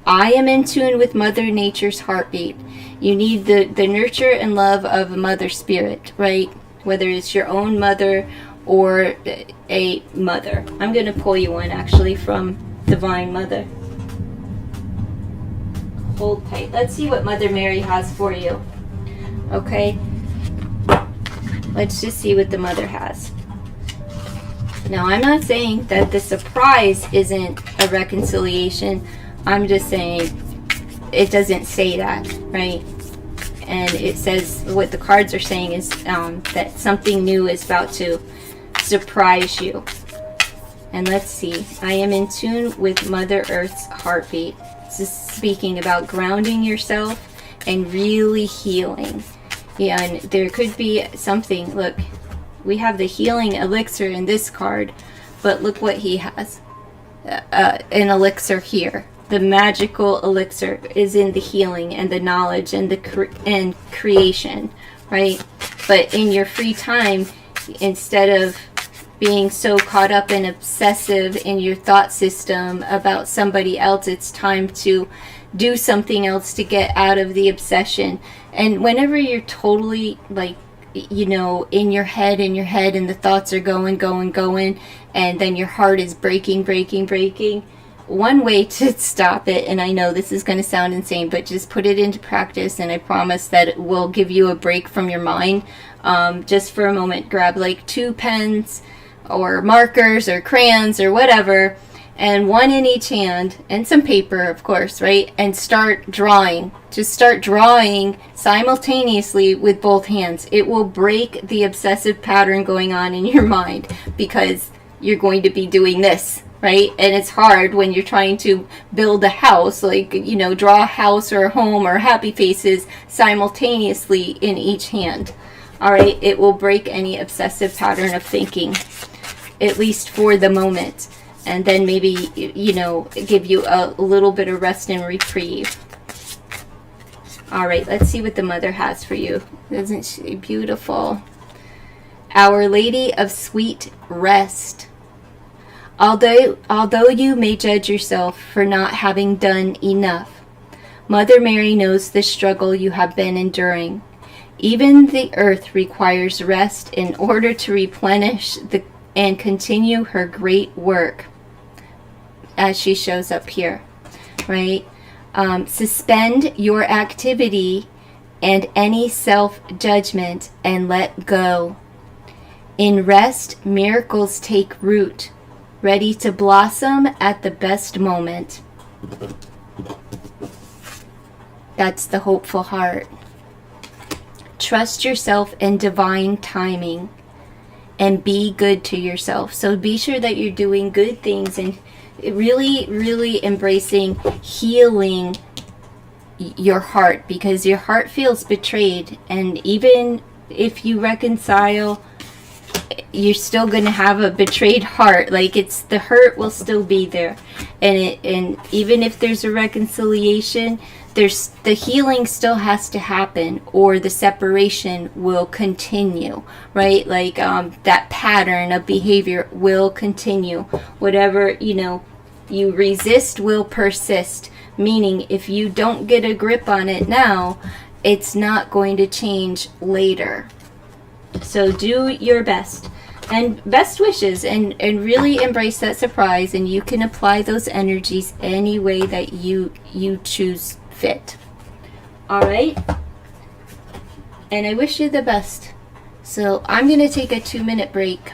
I am in tune with Mother Nature's heartbeat. You need the nurture and love of a mother spirit, right? Whether it's your own mother or a mother. I'm going to pull you one actually from Divine Mother. Hold tight. Let's see what Mother Mary has for you. Okay? Let's just see what the Mother has. Now, I'm not saying that the surprise isn't a reconciliation. I'm just saying it doesn't say that, right? And it says, what the cards are saying is that something new is about to surprise you. And let's see. I am in tune with Mother Earth's heartbeat. This is speaking about grounding yourself and really healing. Yeah, and there could be something. Look, we have the healing elixir in this card, but look what he has. An elixir here. The magical elixir is in the healing and the knowledge and the creation, right? But in your free time, instead of being so caught up and obsessive in your thought system about somebody else, it's time to do something else to get out of the obsession. And whenever you're totally like, you know, in your head, and the thoughts are going, and then your heart is breaking, one way to stop it, and I know this is going to sound insane, but just put it into practice, and I promise that it will give you a break from your mind. Just for a moment, grab like 2 pens or markers or crayons or whatever, and one in each hand, and some paper, of course, right? And start drawing. Just start drawing simultaneously with both hands. It will break the obsessive pattern going on in your mind, because you're going to be doing this, right? And it's hard when you're trying to build a house, like, you know, draw a house or a home or happy faces simultaneously in each hand. All right, it will break any obsessive pattern of thinking, at least for the moment. And then maybe, you know, give you a little bit of rest and reprieve. All right, let's see what the mother has for you. Isn't she beautiful? Our Lady of Sweet Rest. Although you may judge yourself for not having done enough, Mother Mary knows the struggle you have been enduring. Even the earth requires rest in order to replenish and continue her great work, as she shows up here, right? Suspend your activity and any self-judgment and let go. In rest, miracles take root, ready to blossom at the best moment. That's the hopeful heart. Trust yourself in divine timing and be good to yourself. So be sure that you're doing good things and really embracing healing your heart, because your heart feels betrayed, and even if you reconcile, you're still going to have a betrayed heart. Like, it's, the hurt will still be there, and even if there's a reconciliation, there's, the healing still has to happen, or the separation will continue, right? Like, that pattern of behavior will continue. Whatever, you know, you resist will persist, meaning if you don't get a grip on it now, it's not going to change later. So do your best, and best wishes, and really embrace that surprise, and you can apply those energies any way that you choose fit. All right, and I wish you the best. So I'm going to take a 2-minute break.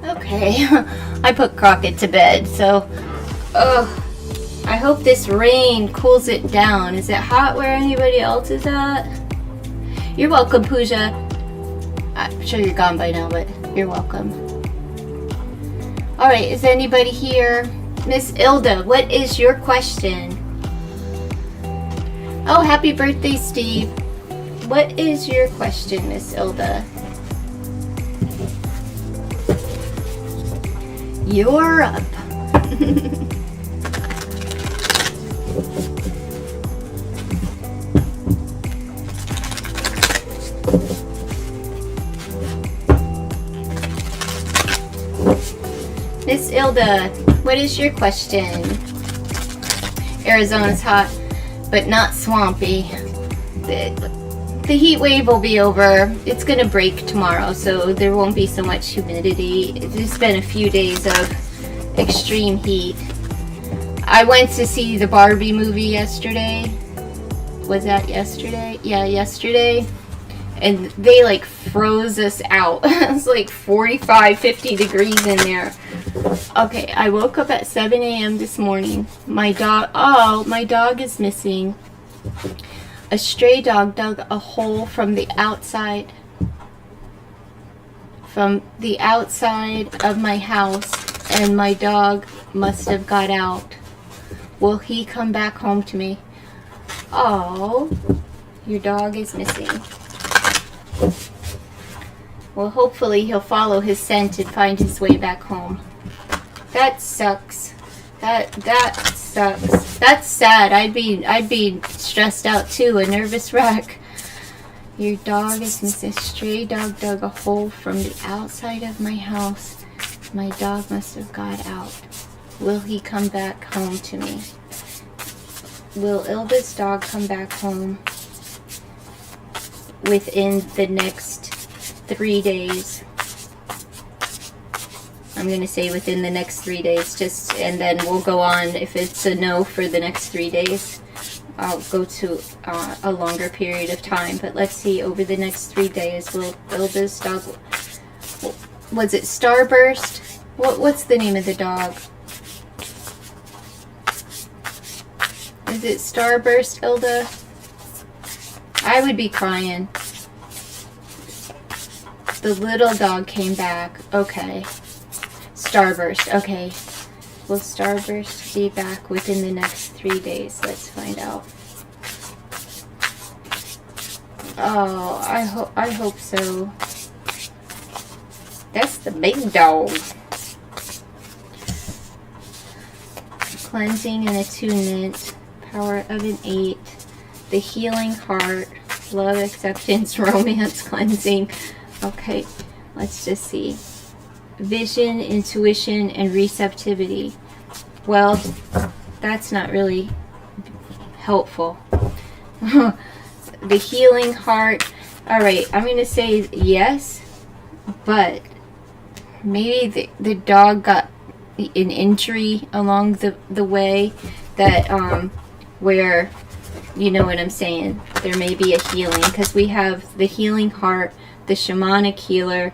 Okay, I put Crockett to bed, so I hope this rain cools it down. Is it hot where anybody else is at? You're welcome, Pooja. I'm sure you're gone by now, but you're welcome. All right, is anybody here? Miss Ilda, what is your question? Oh, happy birthday, Steve. What is your question, Miss Ilda? You're up. Miss Ilda, what is your question? Arizona's hot, but not swampy. The heat wave will be over. It's gonna break tomorrow, so there won't be so much humidity. It's been a few days of extreme heat. I went to see the Barbie movie yesterday. Was that yesterday? Yeah, yesterday. And they like froze us out. It was like 45, 50 degrees in there. Okay, I woke up at 7 a.m. this morning. My dog is missing. A stray dog dug a hole from the outside of my house, and my dog must have got out. Will he come back home to me? Oh, your dog is missing. Well, hopefully he'll follow his scent and find his way back home. That sucks. That sucks. That's sad. I'd be stressed out too, a nervous wreck. Your dog is missing. A stray dog dug a hole from the outside of my house. My dog must have got out. Will he come back home to me? Will Ilda's dog come back home within the next 3 days? I'm going to say within the next 3 days, and then we'll go on. If it's a no for the next 3 days, I'll go to a longer period of time. But let's see, over the next 3 days, will Ilda's dog, was it Starburst? What's the name of the dog? Is it Starburst, Ilda? I would be crying. The little dog came back. Okay. Starburst. Okay. Will Starburst be back within the next 3 days? Let's find out. Oh, I hope so. That's the big dog. Cleansing and attunement. Power of an 8. The healing heart. Love, acceptance, romance, cleansing. Okay, let's just see. Vision, intuition, and receptivity. Well, that's not really helpful. The healing heart. Alright, I'm going to say yes, but maybe the dog got an injury along the way that, where, you know what I'm saying, there may be a healing, because we have the healing heart, the shamanic healer,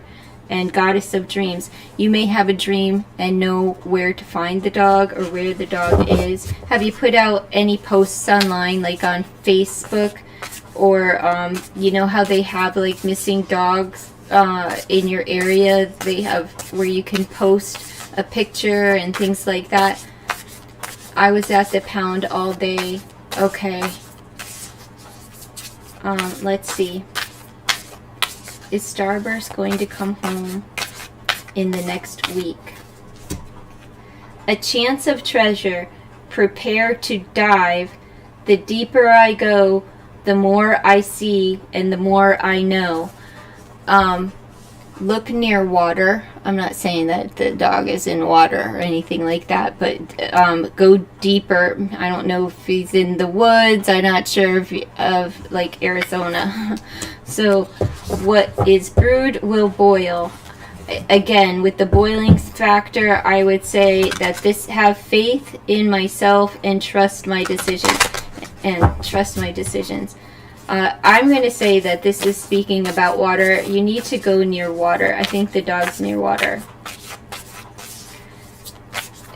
and goddess of dreams. You may have a dream and know where to find the dog or where the dog is. Have you put out any posts online, like on Facebook, or you know how they have like missing dogs in your area? They have where you can post a picture and things like that. I was at the pound all day. Okay. Let's see. Is Starburst going to come home in the next week? A chance of treasure. Prepare to dive. The deeper I go, the more I see and the more I know. Look near water. I'm not saying that the dog is in water or anything like that, but go deeper. I don't know if he's in the woods. I'm not sure of like Arizona. So what is brewed will boil. Again, with the boiling factor, I would say that this, have faith in myself and trust my decisions. I'm going to say that this is speaking about water. You need to go near water. I think the dog's near water.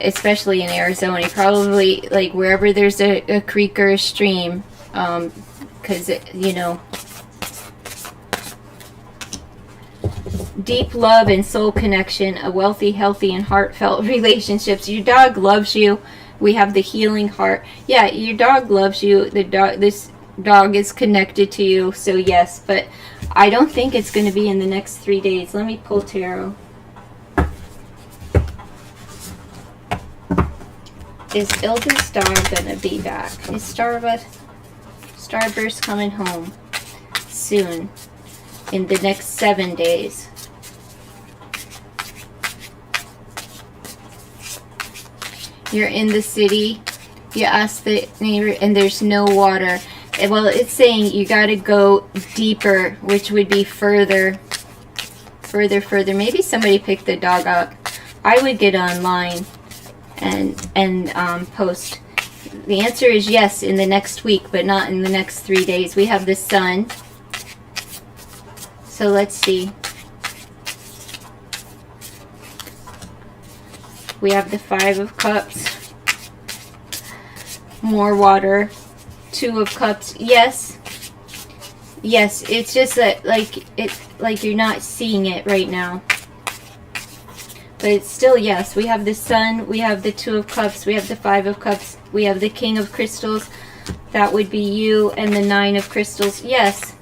Especially in Arizona. Probably like wherever there's a creek or a stream. Because, you know, deep love and soul connection, a wealthy, healthy, and heartfelt relationships. Your dog loves you. We have the healing heart. Yeah, your dog loves you. This dog is connected to you, so yes, but I don't think it's going to be in the next 3 days. Let me pull tarot. Is Ilda's dog going to be back? Is Starburst coming home soon in the next 7 days? You're in the city. You ask the neighbor, and there's no water. Well, it's saying you got to go deeper, which would be further. Maybe somebody picked the dog up. I would get online and post. The answer is yes, in the next week, but not in the next 3 days. We have the sun. So let's see. We have the 5 of Cups. More water. 2 of Cups. Yes. Yes, it's just that like you're not seeing it right now. But it's still yes. We have the sun, we have the 2 of Cups, we have the 5 of Cups, we have the King of Crystals. That would be you, and the 9 of Crystals. Yes.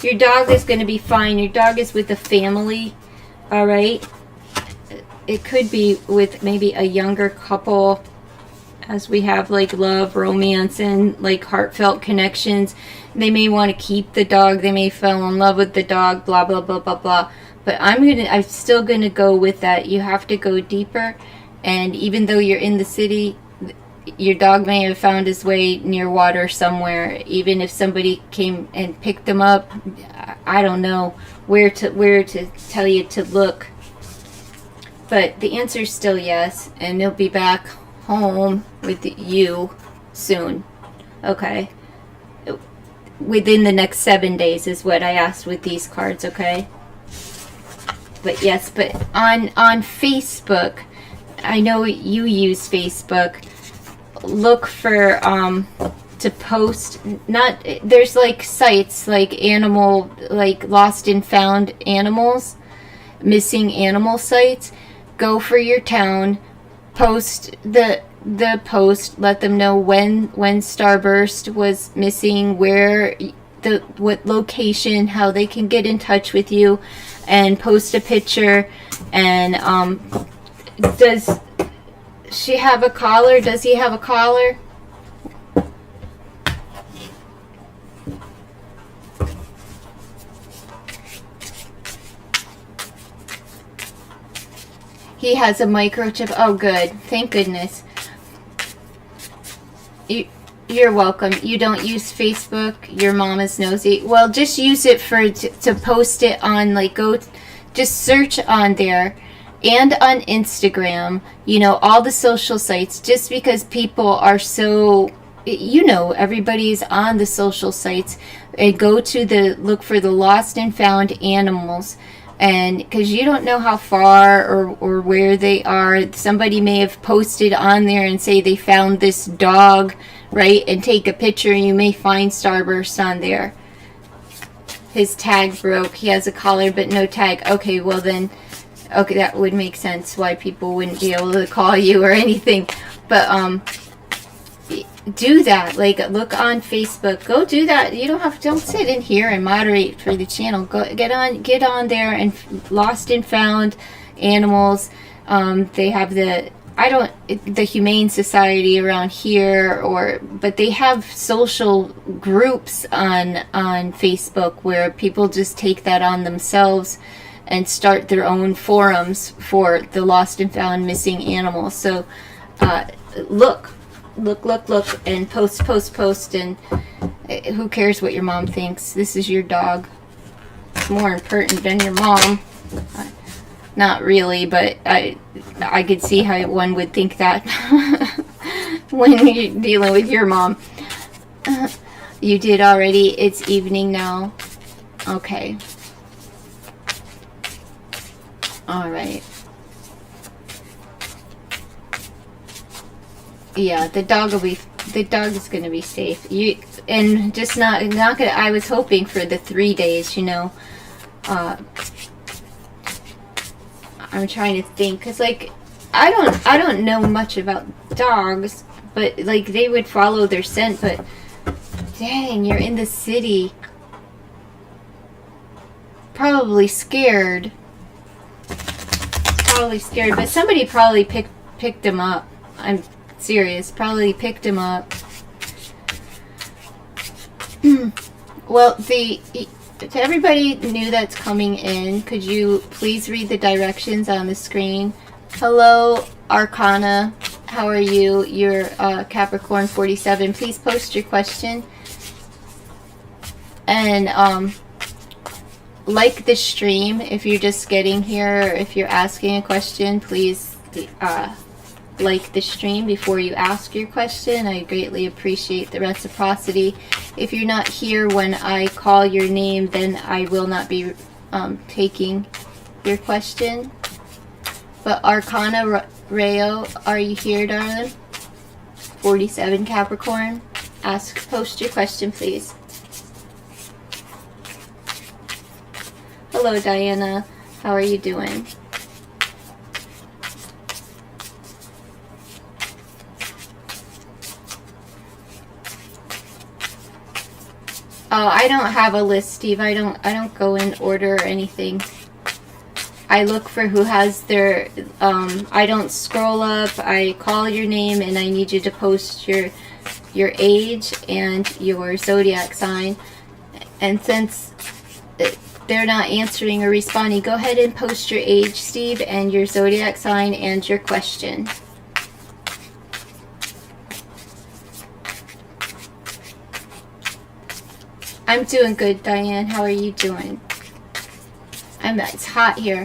Your dog is going to be fine. Your dog is with a family. All right. It could be with maybe a younger couple, as we have like love, romance, and like heartfelt connections. They may want to keep the dog. They may fall in love with the dog, blah, blah, blah, blah, blah. But I'm still going to go with that. You have to go deeper. And even though you're in the city, your dog may have found his way near water somewhere. Even if somebody came and picked them up, I don't know where to tell you to look. But the answer is still yes, and they'll be back home with you soon. Okay. Within the next 7 days is what I asked with these cards, okay? But yes, but on Facebook, I know you use Facebook. Look for to post, not, there's like sites like animal, like lost and found animals, missing animal sites. Go for your town, post the post, let them know when Starburst was missing, where what location, how they can get in touch with you, and post a picture. And does she have a collar? Does he have a collar? He has a microchip. Oh, good. Thank goodness. You're welcome. You don't use Facebook. Your mom is nosy. Well, just use it to post it on, like, just search on there and on Instagram. You know, all the social sites. Just because people are so, everybody's on the social sites. And go to look for the lost and found animals. And because you don't know how far or where they are. Somebody may have posted on there and say they found this dog, right? And take a picture, and you may find Starburst on there. His tag broke. He has a collar but no tag. Okay, well then, okay, that would make sense why people wouldn't be able to call you or anything. But do that. Like, look on Facebook. Go do that. You don't sit in here and moderate for the channel. Go get on there and lost and found animals. They have the Humane Society around here, but they have social groups on Facebook where people just take that on themselves and start their own forums for the lost and found missing animals. So look, and post, and who cares what your mom thinks? This is your dog. It's more important than your mom. Not really, but I could see how one would think that when you're dealing with your mom. You did already. It's evening now. Okay. All right. Yeah, the dog is gonna be safe. And just not gonna. I was hoping for the 3 days, I'm trying to think, because like I don't know much about dogs, but like they would follow their scent. But dang, you're in the city, probably scared. But somebody probably picked him up. I'm serious. Probably picked him up. Well, to everybody new that's coming in, could you please read the directions on the screen? Hello, Arcana. how are you? You're Capricorn 47. Please post your question. And like the stream if you're just getting here, or if you're asking a question, please like the stream before you ask your question. I greatly appreciate the reciprocity. If you're not here when I call your name, then I will not be taking your question. But Arcana Rayo, are you here, darling? 47 Capricorn. Post your question, please. Hello, Diana. How are you doing? Oh, I don't have a list, Steve. I don't go in order or anything. I look for who has their, I don't scroll up. I call your name and I need you to post your age and your zodiac sign. And since they're not answering or responding, go ahead and post your age, Steve, and your zodiac sign and your question. I'm doing good, Diane. How are you doing? It's hot here.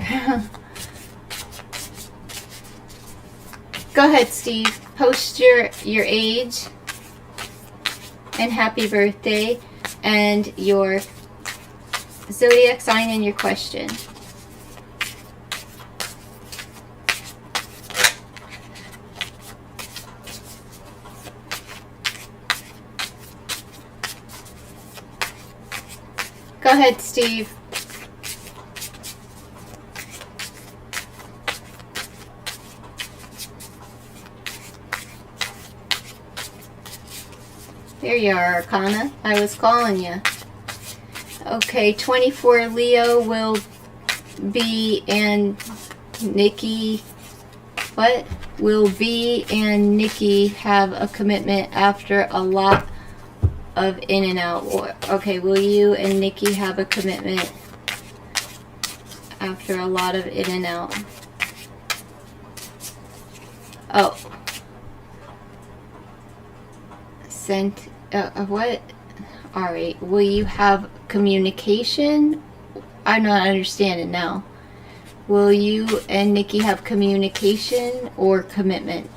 Go ahead, Steve. Post your age and happy birthday and your zodiac sign and your question. Go ahead, Steve. There you are, Arcana. I was calling you. Okay, 24 Leo will be and Nikki. What? Will be and Nikki have a commitment after a lot of in and out? Okay, will you and Nikki have a commitment after a lot of in and out? Oh. Sent, what? Alright, will you have communication? I'm not understanding now. Will you and Nikki have communication or commitment?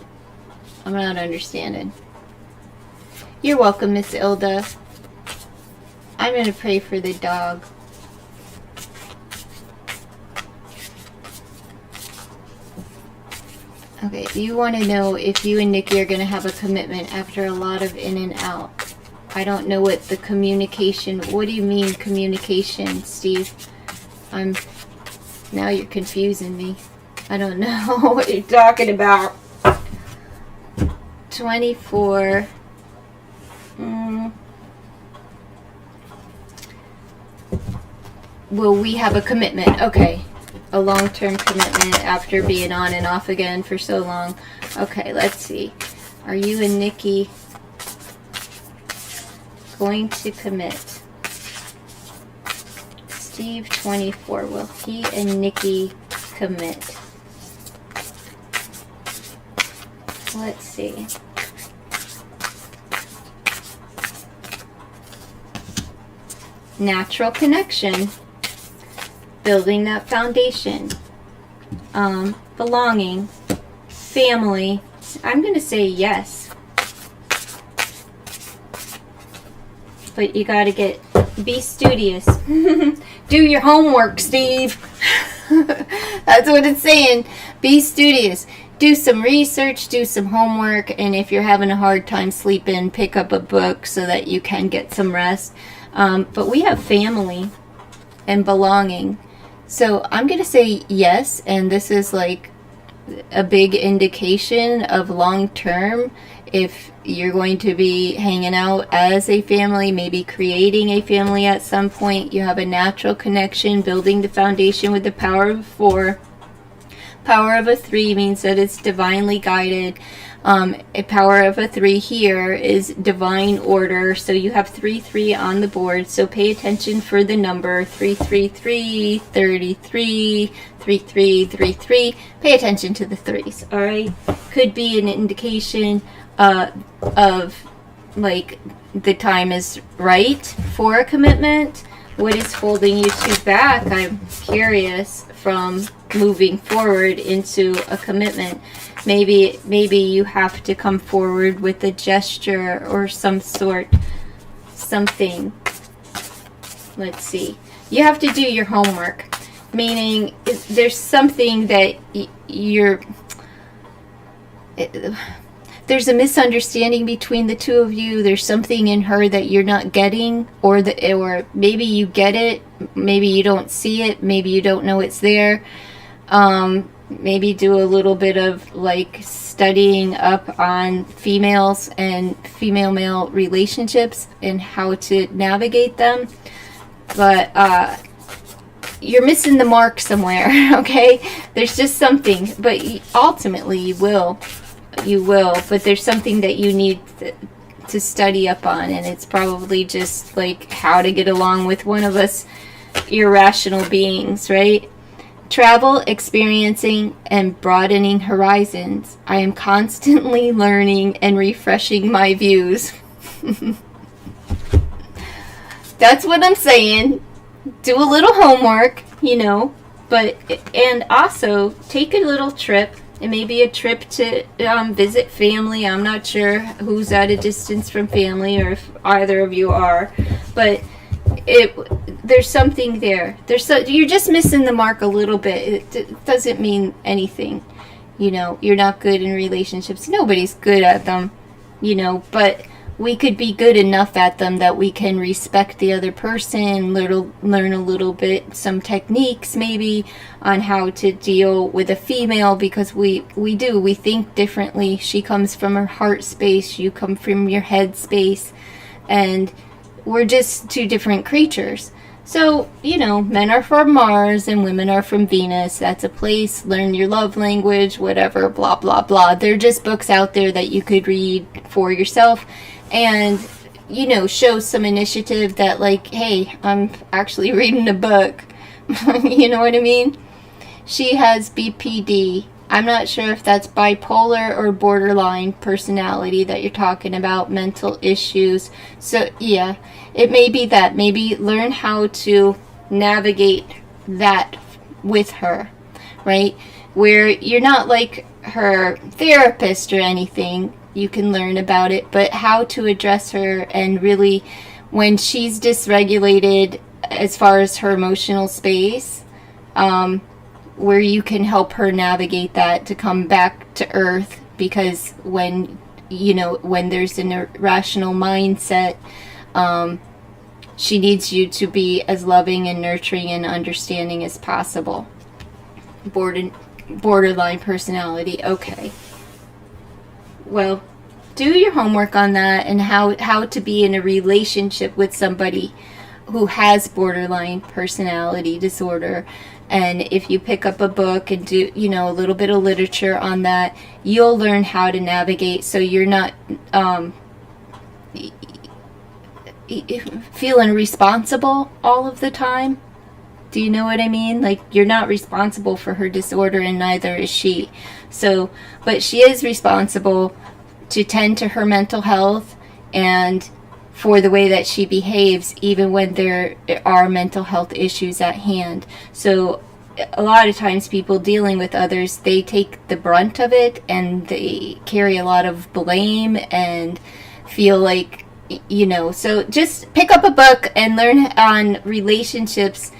I'm not understanding. You're welcome, Miss Ilda. I'm going to pray for the dog. Okay, you want to know if you and Nikki are going to have a commitment after a lot of in and out. I don't know what the communication... What do you mean communication, Steve? Now you're confusing me. I don't know what you're talking about. 24... Will we have a commitment? Okay. A long-term commitment after being on and off again for so long. Okay, let's see. Are you and Nikki going to commit? Steve, 24. Will he and Nikki commit? Let's see. Natural connection. Building that foundation. Belonging. Family. I'm going to say yes. But you got to be studious. Do your homework, Steve. That's what it's saying. Be studious. Do some research, do some homework, and if you're having a hard time sleeping, pick up a book so that you can get some rest. But we have family and belonging. So I'm going to say yes, and this is like a big indication of long term. If you're going to be hanging out as a family, maybe creating a family at some point, you have a natural connection, building the foundation with the power of 4. Power of a 3 means that it's divinely guided. A power of a 3 here is divine order. So you have 3-3 on the board. So pay attention for the number 333, 33, 3333. Pay attention to the threes. All right. Could be an indication of like the time is right for a commitment. What is holding you two back? I'm curious from moving forward into a commitment. Maybe you have to come forward with a gesture or some sort, something. Let's see. You have to do your homework, meaning there's something that there's a misunderstanding between the two of you. There's something in her that you're not getting, or maybe you get it, maybe you don't see it, maybe you don't know it's there. Maybe do a little bit of like studying up on females and female-male relationships and how to navigate them. But you're missing the mark somewhere, okay? There's just something, but ultimately you will, but there's something that you need to study up on, and it's probably just like how to get along with one of us irrational beings, right? Travel, experiencing, and broadening horizons. I am constantly learning and refreshing my views. That's what I'm saying. Do a little homework, and also take a little trip. It may be a trip to visit family. I'm not sure who's at a distance from family or if either of you are, but there's something there. You're just missing the mark a little bit. It doesn't mean anything. You're not good in relationships. Nobody's good at them, but we could be good enough at them that we can respect the other person, learn a little bit, some techniques maybe on how to deal with a female, because we think differently. She comes from her heart space, you come from your head space, and we're just two different creatures. So, men are from Mars and women are from Venus. That's a place. Learn your love language, whatever, blah, blah, blah. They're just books out there that you could read for yourself and, show some initiative that, like, hey, I'm actually reading a book. You know what I mean? She has BPD. I'm not sure if that's bipolar or borderline personality that you're talking about, mental issues. So, yeah, it may be that. Maybe learn how to navigate that with her, right? Where you're not like her therapist or anything. You can learn about it, but how to address her, and really when she's dysregulated as far as her emotional space, where you can help her navigate that to come back to earth, because when there's an irrational mindset, she needs you to be as loving and nurturing and understanding as possible. Borderline personality. Okay. Well, do your homework on that and how to be in a relationship with somebody who has borderline personality disorder. And if you pick up a book and do, a little bit of literature on that, you'll learn how to navigate, so you're not feeling responsible all of the time. Do you know what I mean? Like, you're not responsible for her disorder, and neither is she. So, but she is responsible to tend to her mental health and for the way that she behaves, even when there are mental health issues at hand. So a lot of times people dealing with others, they take the brunt of it and they carry a lot of blame and feel like, so just pick up a book and learn on relationships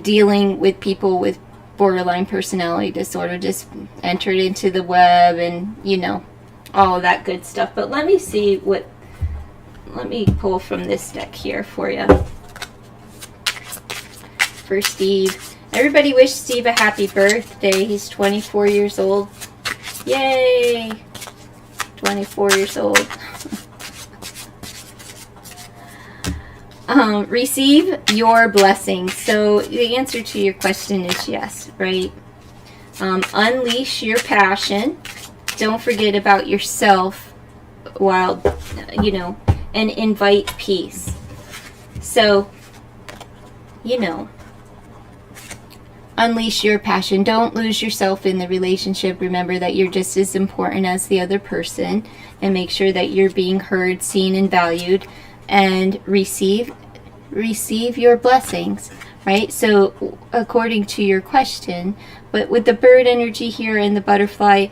dealing with people with borderline personality disorder. Just enter it into the web and, all of that good stuff. But let me pull from this deck here for you. For Steve. Everybody wish Steve a happy birthday. He's 24 years old. Yay! 24 years old. Receive your blessings. So the answer to your question is yes, right? Unleash your passion. don't forget about yourself while, you know, and invite peace. So, you know, unleash your passion. Don't lose yourself in the relationship. Remember that you're just as important as the other person, and make sure that you're being heard, seen, and valued, and receive your blessings, right? So according to your question, but with the bird energy here and the butterfly,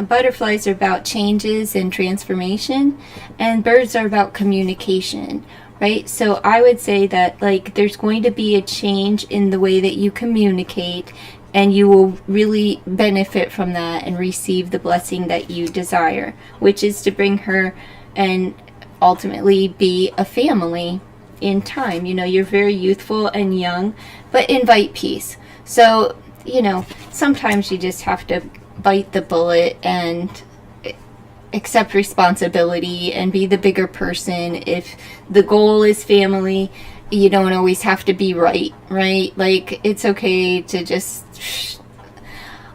butterflies are about changes and transformation, and birds are about communication, right? So I would say that, like, there's going to be a change in the way that you communicate, and you will really benefit from that and receive the blessing that you desire, which is to bring her and ultimately be a family in time. You know, you're very youthful and young, but invite peace. So, you know, sometimes you just have to bite the bullet and accept responsibility and be the bigger person. If the goal is family, you don't always have to be right? Like, it's okay to just,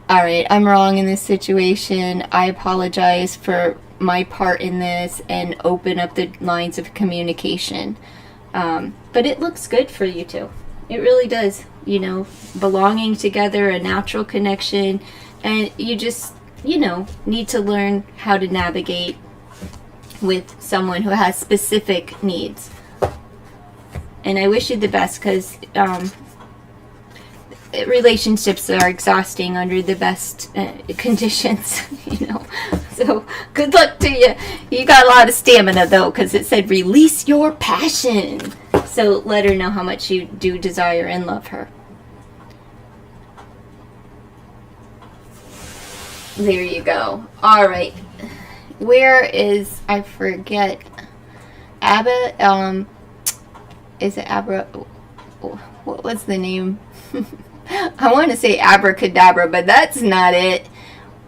all right, I'm wrong in this situation, I apologize for my part in this, and open up the lines of communication. But it looks good for you two. It really does. You know, belonging together, a natural connection, and you just, you know, need to learn how to navigate with someone who has specific needs. And I wish you the best, because relationships are exhausting under the best conditions, you know. So good luck to you. You got a lot of stamina, though, because it said release your passion. So let her know how much you do desire and love her. There you go. All right. Where is, I forget, Abba, is it Abra, what was the name? I want to say abracadabra, but that's not it.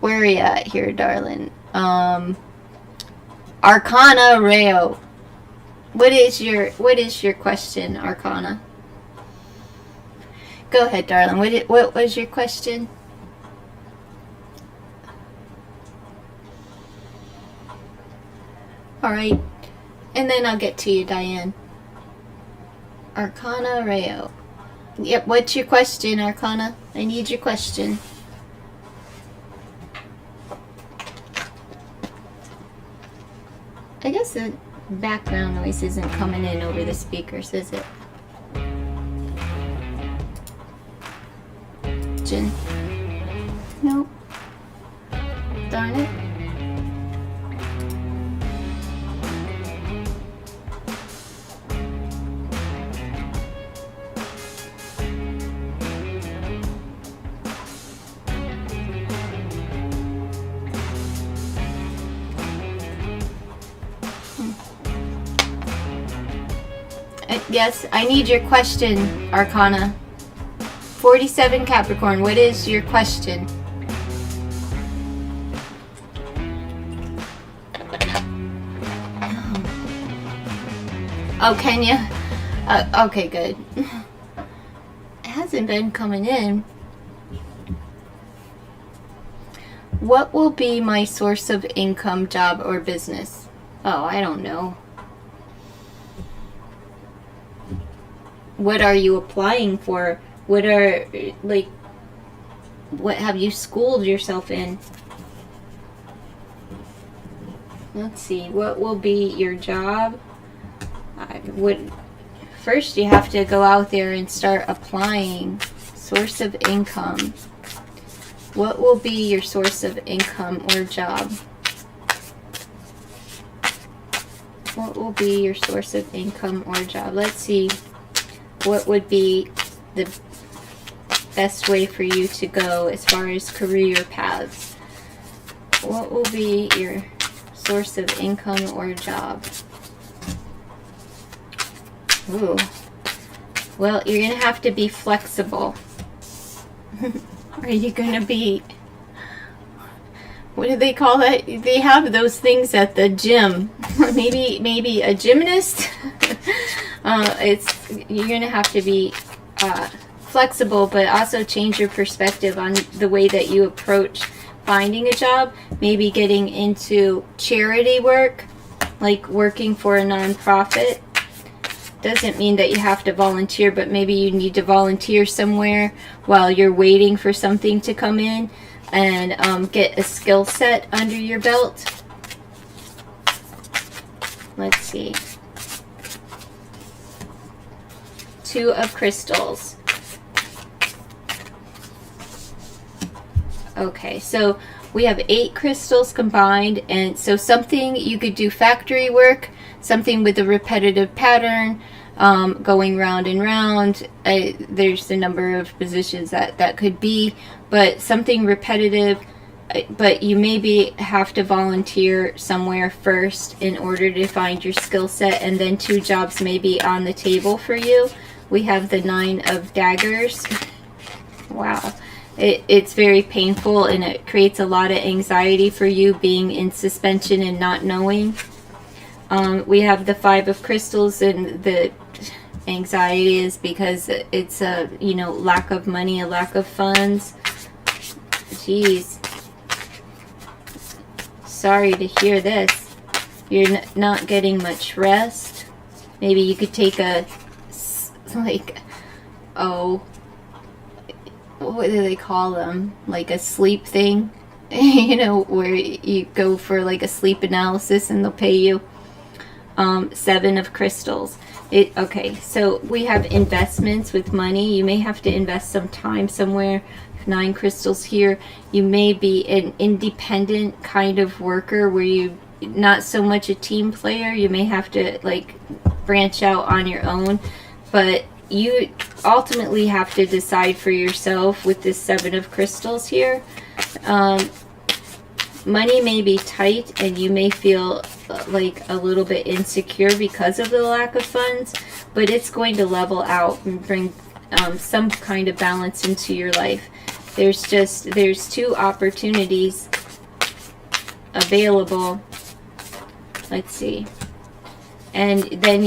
Where are you at here, darling? Arcana Rayo. What is your question, Arcana? Go ahead, darling. What was your question? All right, and then I'll get to you, Diane. Arcana Rayo. Yep, what's your question, Arcana? I need your question. I guess the background noise isn't coming in over the speakers, is it? Jen? Nope. Darn it. Yes, I need your question, Arcana. 47 Capricorn, what is your question? Oh, Kenya? Okay, good. It hasn't been coming in. What will be my source of income, job, or business? Oh, I don't know. What are you applying for? What have you schooled yourself in? Let's see. What will be your job? First you have to go out there and start applying. Source of income. What will be your source of income or job? What will be your source of income or job? Let's see. What would be the best way for you to go as far as career paths? What will be your source of income or job? Ooh. Well, you're going to have to be flexible. Are you going to be... What do they call that? They have those things at the gym. maybe a gymnast? You're going to have to be flexible, but also change your perspective on the way that you approach finding a job, maybe getting into charity work, like working for a nonprofit. Doesn't mean that you have to volunteer, but maybe you need to volunteer somewhere while you're waiting for something to come in, and get a skill set under your belt. Let's see. Two of crystals. Okay, so we have 8 crystals combined, and so something you could do factory work, something with a repetitive pattern, going round and round. There's a number of positions that could be, but something repetitive. But you maybe have to volunteer somewhere first in order to find your skill set, and then 2 jobs may be on the table for you. We have the 9 of daggers. Wow. It's very painful, and it creates a lot of anxiety for you, being in suspension and not knowing. We have the 5 of crystals, and the anxiety is because it's a, lack of money, a lack of funds. Jeez. Sorry to hear this. You're not getting much rest. Maybe you could take what do they call them? Like a sleep thing, where you go for like a sleep analysis and they'll pay you. 7 of crystals. Okay, so we have investments with money. You may have to invest some time somewhere. 9 crystals here. You may be an independent kind of worker where you not so much a team player. You may have to like branch out on your own, but you ultimately have to decide for yourself with this 7 of crystals here. Money may be tight, and you may feel like a little bit insecure because of the lack of funds, but it's going to level out and bring some kind of balance into your life. There's 2 opportunities available. Let's see. And then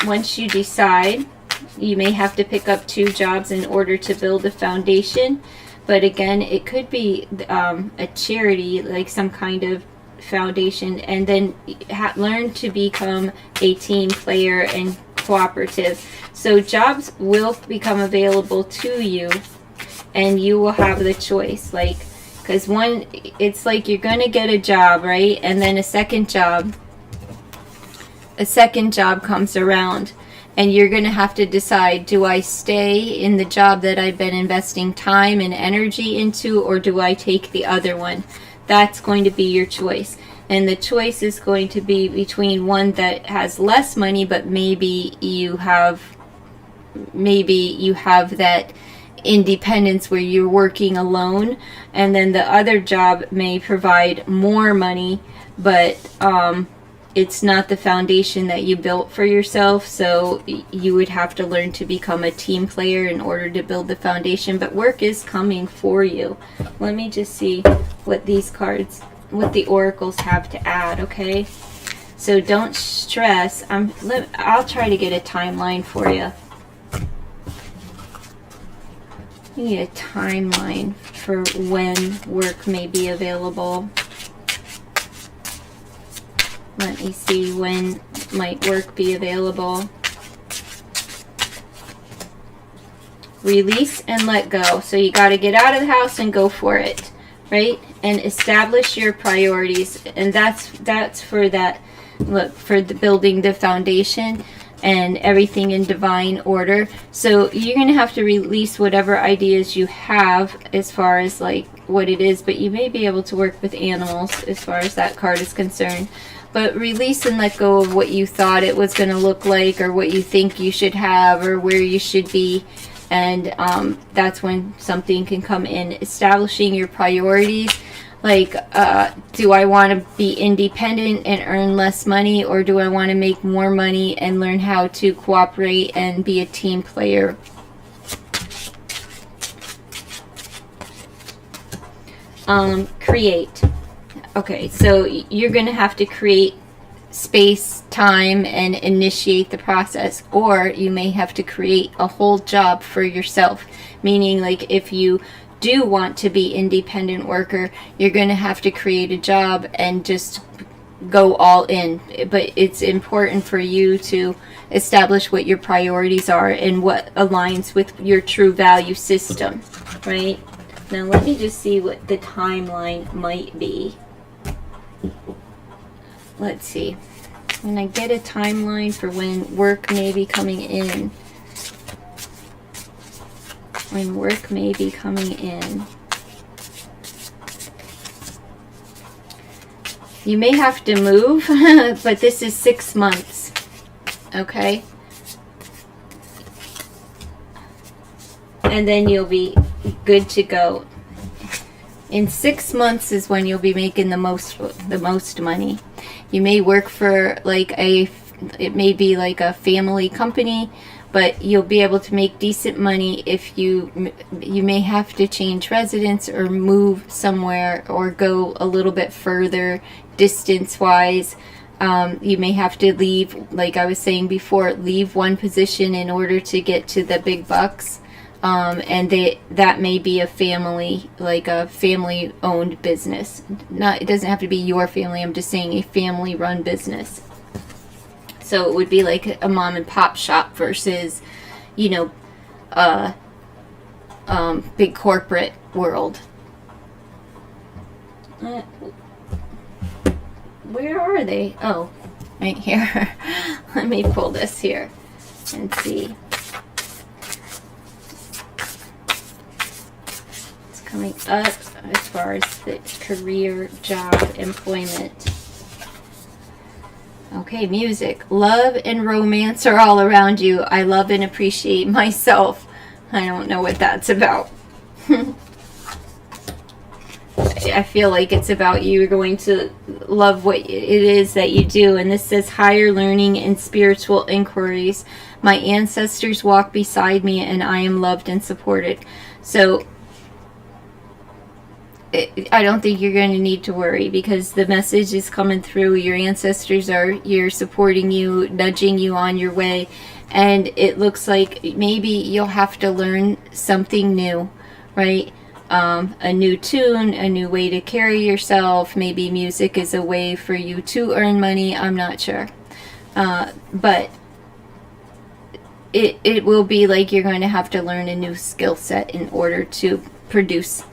once you decide, you may have to pick up 2 jobs in order to build a foundation. But again, it could be a charity, like some kind of foundation, and then learn to become a team player and cooperative. So jobs will become available to you, and you will have the choice. Like, because it's like you're going to get a job, right? And then a second job comes around. And you're going to have to decide, do I stay in the job that I've been investing time and energy into, or do I take the other one? That's going to be your choice. And the choice is going to be between one that has less money, but maybe you have that independence where you're working alone, and then the other job may provide more money, but it's not the foundation that you built for yourself, so you would have to learn to become a team player in order to build the foundation. But work is coming for you. Let me just see what the oracles have to add, okay? So don't stress. I'll try to get a timeline for you. I need a timeline for when work may be available. Let me see, when might work be available. Release and let go. So you got to get out of the house and go for it, right? And establish your priorities. And that's for that. Look, for building the foundation and everything in divine order. So you're going to have to release whatever ideas you have as far as like what it is, but you may be able to work with animals as far as that card is concerned. But release and let go of what you thought it was going to look like, or what you think you should have, or where you should be. And that's when something can come in. Establishing your priorities. Like, do I want to be independent and earn less money, or do I want to make more money and learn how to cooperate and be a team player? Create. Okay, so you're going to have to create space, time, and initiate the process, or you may have to create a whole job for yourself. meaning like if you do want to be independent worker, you're going to have to create a job and just go all in. But it's important for you to establish what your priorities are and what aligns with your true value system, right? Now let me just see what the timeline might be. Let's see. When I get a timeline for when work may be coming in. When work may be coming in. You may have to move, but this is 6 months. Okay? And then you'll be good to go. In 6 months is when you'll be making the most money. You may work for like it may be like a family company, but you'll be able to make decent money if you may have to change residence or move somewhere or go a little bit further distance wise. You may have to leave, like I was saying before, leave one position in order to get to the big bucks. And that may be a family, like a family owned business. It doesn't have to be your family, I'm just saying a family run business. So it would be like a mom and pop shop versus, you know, big corporate world. Where are they? Oh, right here. Let me pull this here and see. It's coming up as far as the career, job, employment. Okay, music. Love and romance are all around you. I love and appreciate myself. I don't know what that's about. I feel like it's about you going to love what it is that you do. And this says higher learning and spiritual inquiries. My ancestors walk beside me and I am loved and supported. So I don't think you're going to need to worry because the message is coming through. Your ancestors are here supporting you, nudging you on your way. And it looks like maybe you'll have to learn something new, right? A new tune, a new way to carry yourself. Maybe music is a way for you to earn money. I'm not sure. But it will be like you're going to have to learn a new skill set in order to produce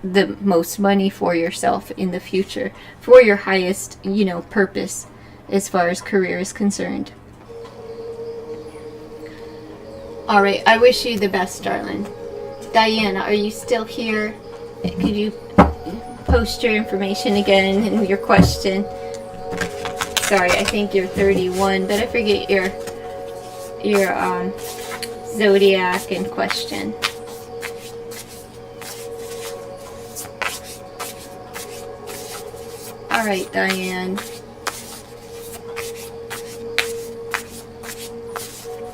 the most money for yourself in the future, for your highest, you know, purpose as far as career is concerned. All right, I wish you the best, darling. Diana, are you still here? Could you post your information again and your question? Sorry, I think you're 31, but I forget your zodiac and question. All right, Diane.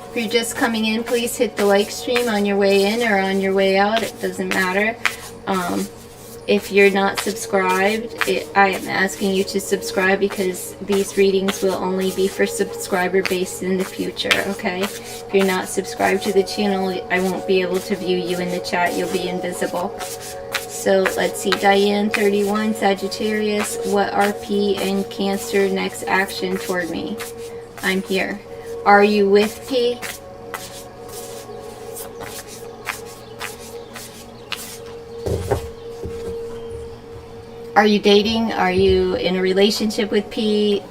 If you're just coming in, please hit the like stream on your way in or on your way out. It doesn't matter. If you're not subscribed, I am asking you to subscribe because these readings will only be for subscriber base in the future, okay? If you're not subscribed to the channel, I won't be able to view you in the chat. You'll be invisible. So let's see, Diane, 31, Sagittarius, what are P and Cancer next action toward me? I'm here. Are you with P? Are you dating? Are you in a relationship with P?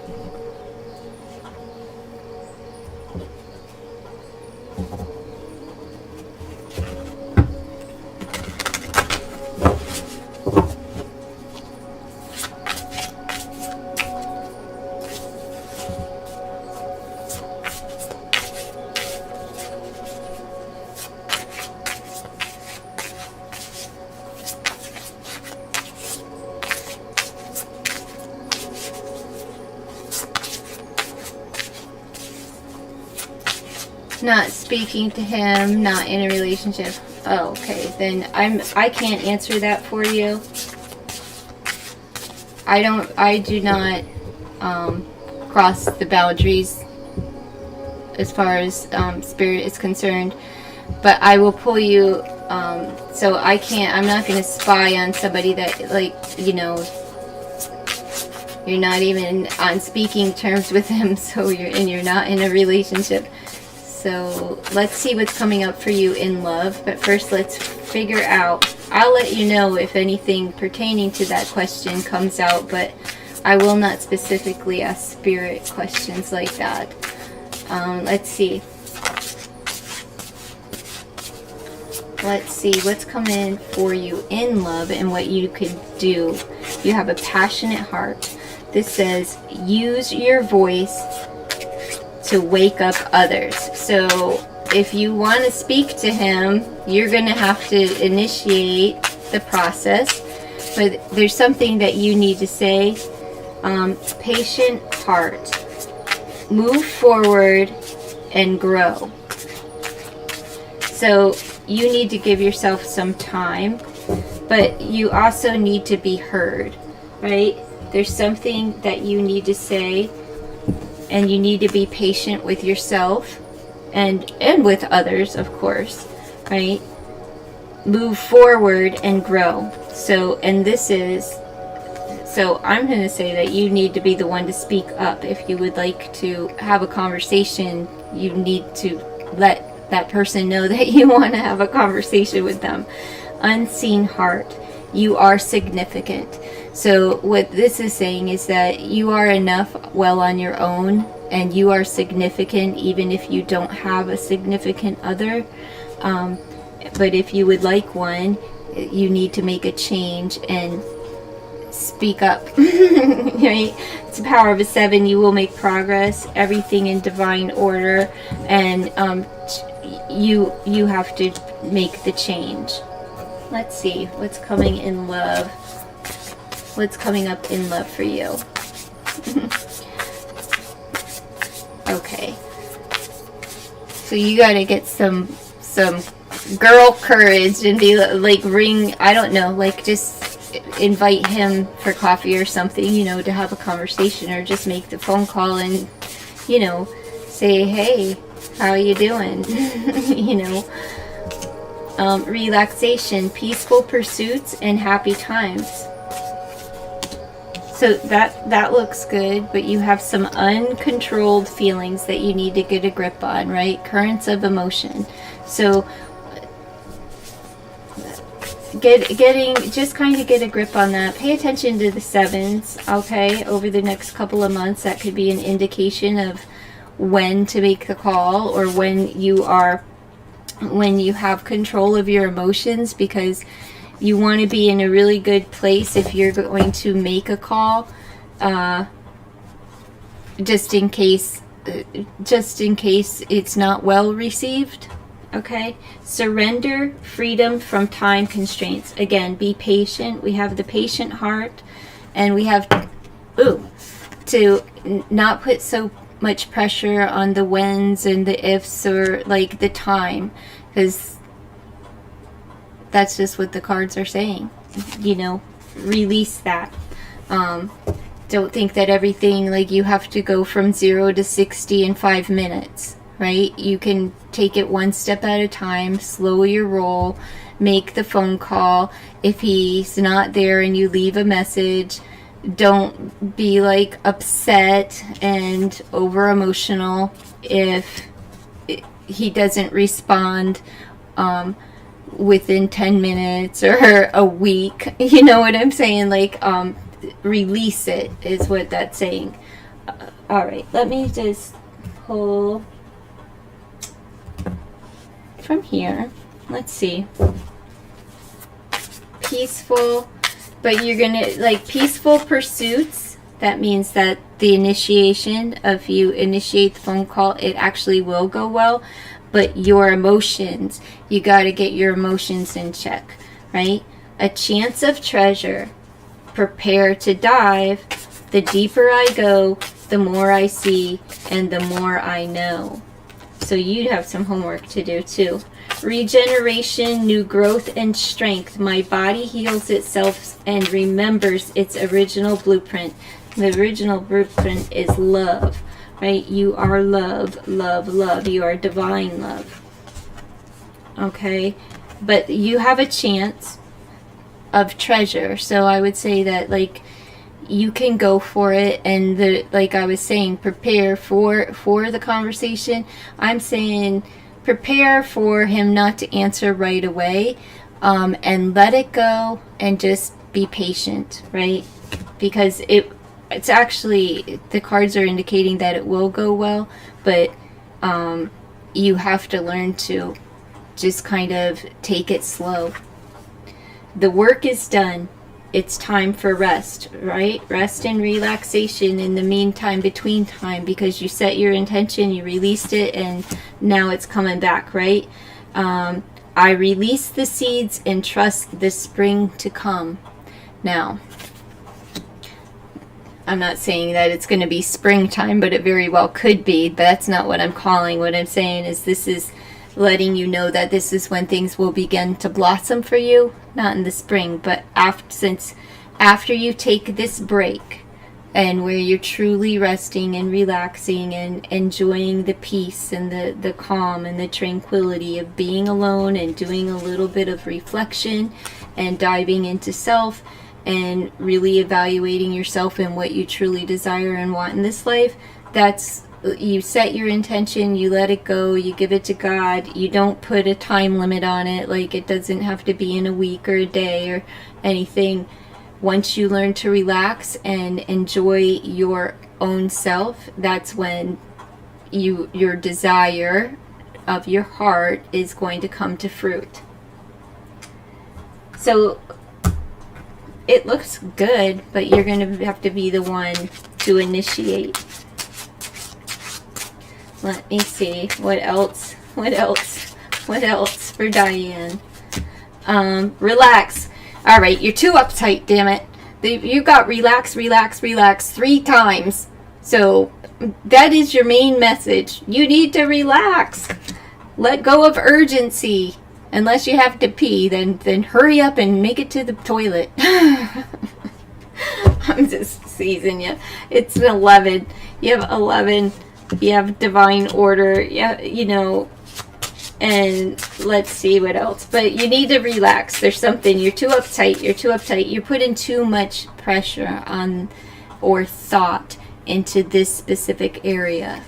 Not speaking to him, not in a relationship. Oh, okay. Then I can't answer that for you. I do not cross the boundaries as far as spirit is concerned. but I will pull you, so I'm not going to spy on somebody that, like, you know, you're not even on speaking terms with them, so you're not in a relationship. So let's see what's coming up for you in love. But first, let's figure out, I'll let you know if anything pertaining to that question comes out, but I will not specifically ask spirit questions like that. Let's see. Let's see what's coming for you in love and what you could do. You have a passionate heart. This says, use your voice to wake up others. So if you want to speak to him, you're going to have to initiate the process. But there's something that you need to say. Patient heart. Move forward and grow. So you need to give yourself some time, but you also need to be heard, right? There's something that you need to say, and you need to be patient with yourself and with others, of course, right? Move forward and grow. So, and this is, so I'm going to say that you need to be the one to speak up. If you would like to have a conversation, you need to let that person know that you want to have a conversation with them. Unseen heart. You are significant. So what this is saying is that you are enough well on your own, and you are significant even if you don't have a significant other. But if you would like one, you need to make a change and speak up. Right? It's the power of a 7. You will make progress, everything in divine order, and you have to make the change. Let's see what's coming in love. What's coming up in love for you? Okay. So you gotta get some girl courage and be like, ring, I don't know, like just invite him for coffee or something, you know, to have a conversation, or just make the phone call and, you know, say, hey, how you doing? You know. Relaxation, peaceful pursuits, and happy times. So that looks good, but you have some uncontrolled feelings that you need to get a grip on, right? Currents of emotion. So just kind of get a grip on that. Pay attention to the 7s, okay? Over the next couple of months, that could be an indication of when to make the call, or when you have control of your emotions, because you want to be in a really good place if you're going to make a call, just in case it's not well received. Okay, surrender, freedom from time constraints. Again, be patient. We have the patient heart, and we have to not put so much pressure on the whens and the ifs, or like the time, because that's just what the cards are saying. You know, release that. Don't think that everything, like, you have to go from 0 to 60 in 5 minutes, right? You can take it one step at a time, slow your roll, make the phone call. If he's not there and you leave a message, don't be like upset and over emotional if he doesn't respond within 10 minutes or a week. You know what I'm saying? Like, release it is what that's saying. All right, let me just pull from here. Let's see. Peaceful, but you're gonna, like, peaceful pursuits. That means that the initiation of, you initiate the phone call, it actually will go well. But your emotions, you got to get your emotions in check, right? A chance of treasure. Prepare to dive. The deeper I go, the more I see, and the more I know. So you have some homework to do too. Regeneration, new growth and strength. My body heals itself and remembers its original blueprint. The original blueprint is love, right? You are love, love, love. You are divine love. okay? But you have a chance of treasure. So I would say that, like, you can go for it, and like I was saying, prepare for the conversation. I'm saying prepare for him not to answer right away, and let it go and just be patient, right? Because it's actually, the cards are indicating that it will go well, but you have to learn to just kind of take it slow. The work is done. It's time for rest, right? Rest and relaxation in the meantime, between time, because you set your intention, you released it, and now it's coming back, right? I release the seeds and trust the spring to come. Now, I'm not saying that it's going to be springtime, but it very well could be. But that's not what I'm calling. What I'm saying is, this is letting you know that this is when things will begin to blossom for you. Not in the spring, but after you take this break, and where you're truly resting and relaxing and enjoying the peace and the calm and the tranquility of being alone, and doing a little bit of reflection and diving into self, and really evaluating yourself and what you truly desire and want in this life. That's, you set your intention, you let it go, you give it to God. You don't put a time limit on it, like it doesn't have to be in a week or a day or anything. Once you learn to relax and enjoy your own self, that's when your desire of your heart is going to come to fruit. So it looks good, but you're going to have to be the one to initiate. Let me see. What else? What else? What else for Diane? Relax. All right, you're too uptight, damn it. You got relax, relax, relax 3 times. So that is your main message. You need to relax. Let go of urgency. Unless you have to pee, then hurry up and make it to the toilet. I'm just teasing you. It's an 11. You have 11. You have divine order. Yeah, you know. And let's see what else. But you need to relax. There's something. You're too uptight. You're too uptight. You're putting too much pressure on, or thought into this specific area.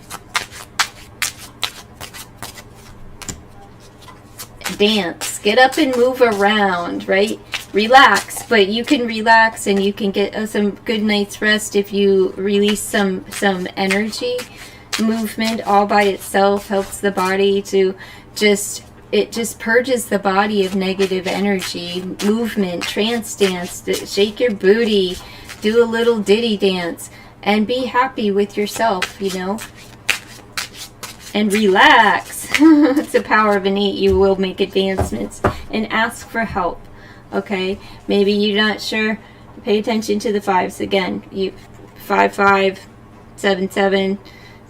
Dance. Get up and move around, right? Relax, but you can relax and you can get some good night's rest if you release some energy. Movement all by itself helps the body to it just purges the body of negative energy. Movement, trance dance, shake your booty, do a little ditty dance, and be happy with yourself, you know. And relax. It's the power of an 8. You will make advancements. And ask for help. Okay? Maybe you're not sure. Pay attention to the 5s. Again, 5, 5, 7, 7.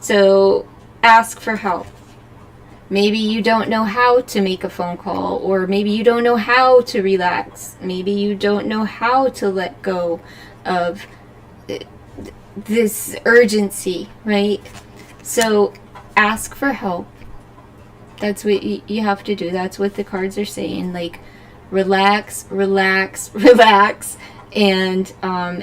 So ask for help. Maybe you don't know how to make a phone call, or maybe you don't know how to relax. Maybe you don't know how to let go of this urgency, right? So ask for help. That's what you have to do. That's what the cards are saying. Like, relax, relax, relax. And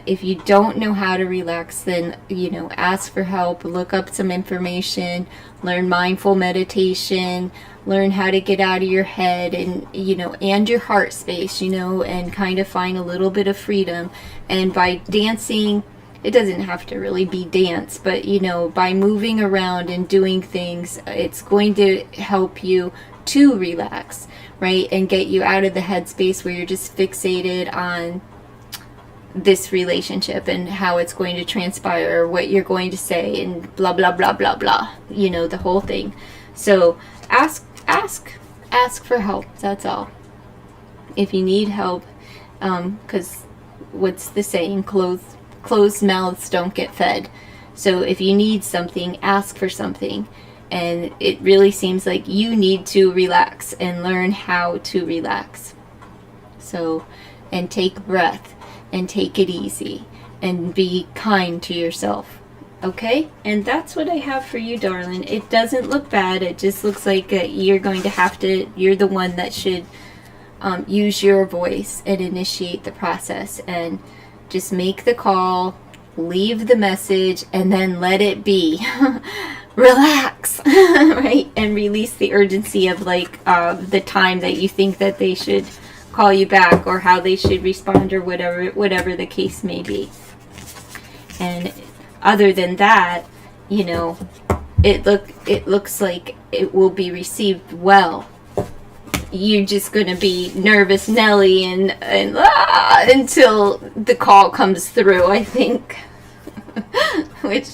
if you don't know how to relax, then, you know, ask for help. Look up some information. Learn mindful meditation. Learn how to get out of your head and, you know, and your heart space, you know, and kind of find a little bit of freedom. And by dancing, it doesn't have to really be dance, but, you know, by moving around and doing things, it's going to help you to relax, right? And get you out of the headspace where you're just fixated on this relationship and how it's going to transpire, what you're going to say, and blah, blah, blah, blah, blah. You know, the whole thing. So ask for help. That's all. If you need help, because what's the saying? Closed mouths don't get fed. So if you need something, ask for something. And it really seems like you need to relax and learn how to relax. So, and take breath and take it easy and be kind to yourself. Okay, and that's what I have for you, darling. It doesn't look bad. It just looks like you're going to have to, you're the one that should use your voice and initiate the process, and just make the call, leave the message, and then let it be. Relax, right? And release the urgency of like the time that you think that they should call you back, or how they should respond, or whatever the case may be. And other than that, you know, it looks like it will be received well. You're just gonna be nervous Nelly and until the call comes through, I think. Which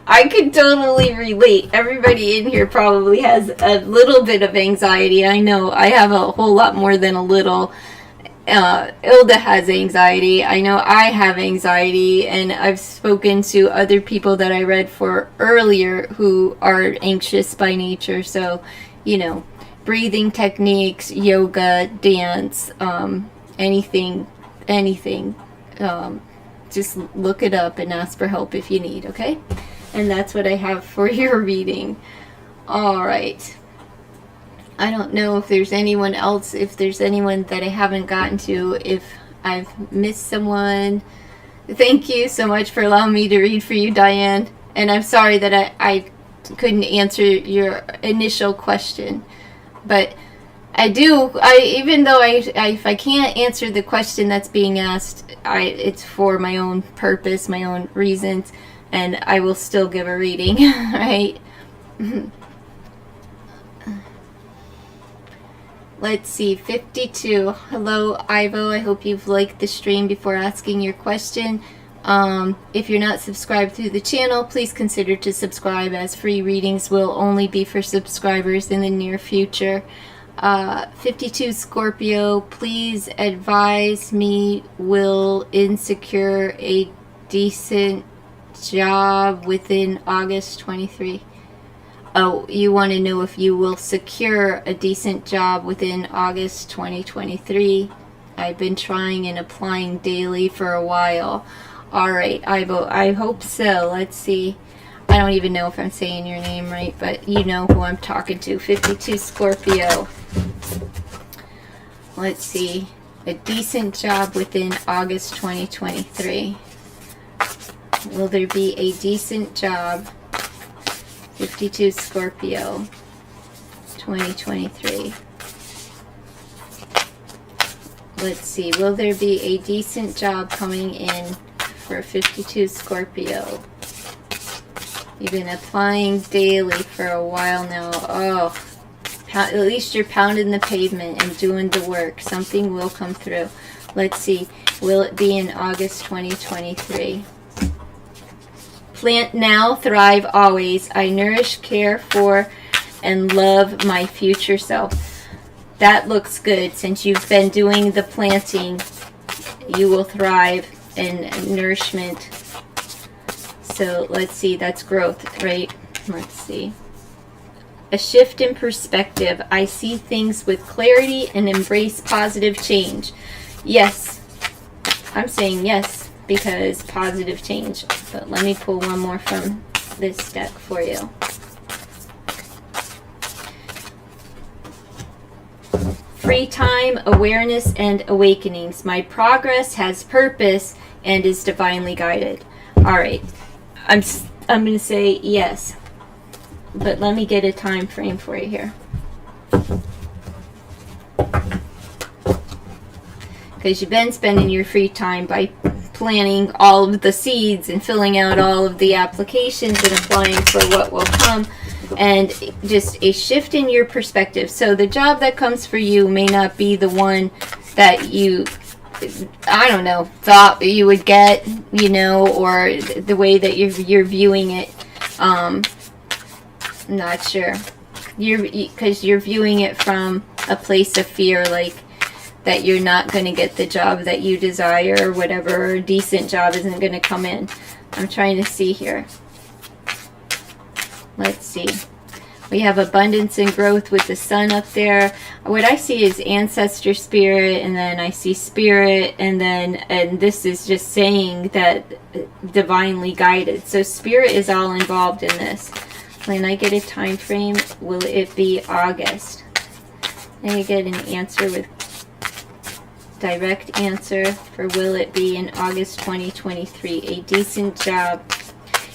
I could totally relate. Everybody in here probably has a little bit of anxiety. I know I have a whole lot more than a little. Ilda has anxiety. I know I have anxiety, and I've spoken to other people that I read for earlier who are anxious by nature. So, you know, breathing techniques, yoga, dance, anything. Just look it up and ask for help if you need, okay? And that's what I have for your reading. All right. I don't know if there's anyone else, if there's anyone that I haven't gotten to, if I've missed someone. Thank you so much for allowing me to read for you, Diane. And I'm sorry that I couldn't answer your initial question. But even though if I can't answer the question that's being asked, it's for my own purpose, my own reasons, and I will still give a reading, right? Let's see, 52. Hello, Ivo. I hope you've liked the stream before asking your question. If you're not subscribed to the channel, please consider to subscribe, as free readings will only be for subscribers in the near future. 52 Scorpio, please advise me, will insecure a decent job within August 23? Oh, you want to know if you will secure a decent job within August 2023. I've been trying and applying daily for a while. Alright, Ivo, I hope so. Let's see. I don't even know if I'm saying your name right, but you know who I'm talking to. 52 Scorpio. Let's see. A decent job within August 2023. Will there be a decent job? 52 Scorpio, 2023. Let's see. Will there be a decent job coming in for 52 Scorpio? You've been applying daily for a while now. Oh, at least you're pounding the pavement and doing the work. Something will come through. Let's see. Will it be in August 2023? Plant now, thrive always. I nourish, care for, and love my future self. That looks good. Since you've been doing the planting, you will thrive in nourishment. So let's see, that's growth, right? Let's see. A shift in perspective. I see things with clarity and embrace positive change. Yes, I'm saying yes, because positive change. But let me pull one more from this deck for you. Free time, awareness, and awakenings. My progress has purpose and is divinely guided. All right, I'm going to say yes, but let me get a time frame for you here. Because you've been spending your free time by planting all of the seeds and filling out all of the applications and applying for what will come, and just a shift in your perspective. So the job that comes for you may not be the one that you, I don't know, thought you would get, you know, or the way that you're viewing it. Not sure. Because you're viewing it from a place of fear, like that you're not going to get the job that you desire, or whatever, or a decent job isn't going to come in. I'm trying to see here. Let's see. We have abundance and growth with the sun up there. What I see is ancestor spirit, and then I see spirit, and this is just saying that divinely guided. So spirit is all involved in this. When I get a time frame, will it be August? And you get an answer with direct answer for will it be in August 2023. A decent job.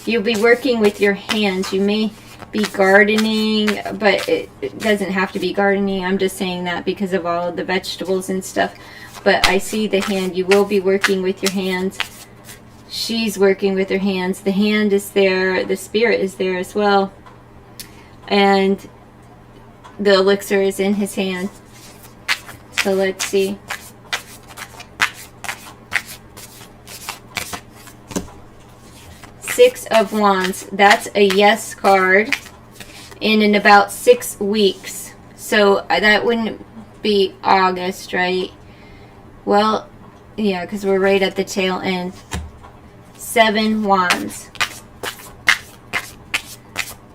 You'll be working with your hands. You may be gardening, but it doesn't have to be gardening. I'm just saying that because of all of the vegetables and stuff. But I see the hand. You will be working with your hands. She's working with her hands. The hand is there. The spirit is there as well. And the elixir is in his hand. So let's see. Six of Wands. That's a yes card in about 6 weeks. So that wouldn't be August, right? Well, yeah, because we're right at the tail end. 7 Wands.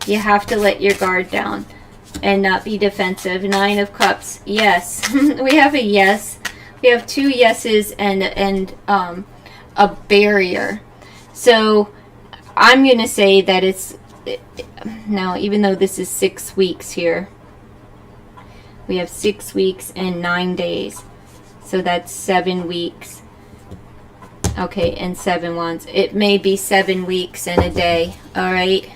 You have to let your guard down and not be defensive. 9 of Cups. Yes. We have a yes. We have 2 yeses and a barrier. So I'm going to say that it's, now even though this is 6 weeks here, we have 6 weeks and 9 days. So that's 7 weeks. Okay, and 7 Wands. It may be 7 weeks and a day, all right,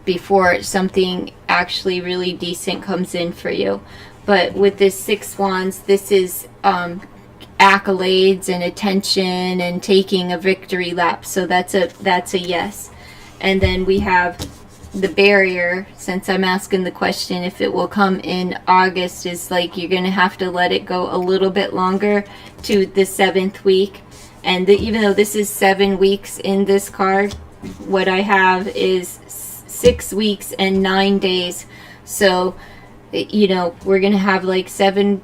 before something actually really decent comes in for you. But with this 6 Wands, this is accolades and attention and taking a victory lap. So that's a yes. And then we have the barrier, since I'm asking the question if it will come in August, is like you're going to have to let it go a little bit longer to the 7th week. And even though this is 7 weeks in this card, what I have is 6 weeks and 9 days. So, you know, we're going to have like 7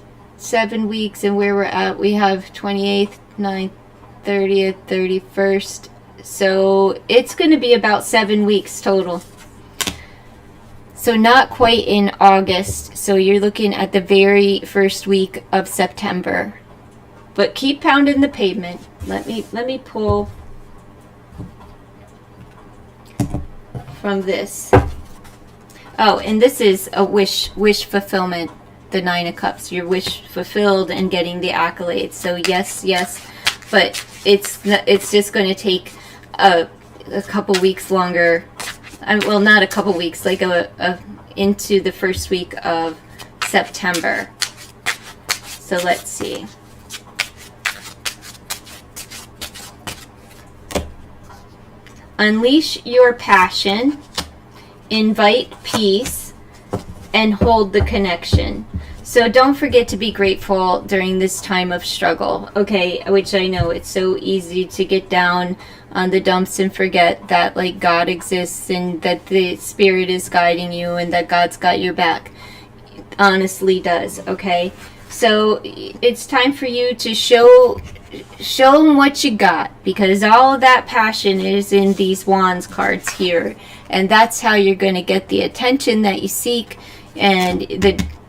weeks, and where we're at, we have 28th, 9th, 30th, 31st. So it's going to be about 7 weeks total. So not quite in August. So you're looking at the very first week of September. But keep pounding the pavement. Let me pull from this. Oh, and this is a wish fulfillment. The 9 of Cups, your wish fulfilled and getting the accolades. So yes, but it's just going to take a couple weeks longer. Well, not a couple weeks, like into the first week of September. So let's see. Unleash your passion, invite peace, and hold the connection. So don't forget to be grateful during this time of struggle, okay? Which I know it's so easy to get down on the dumps and forget that like God exists and that the Spirit is guiding you and that God's got your back. It honestly does, okay? So it's time for you to show them what you got, because all of that passion is in these Wands cards here, and that's how you're going to get the attention that you seek and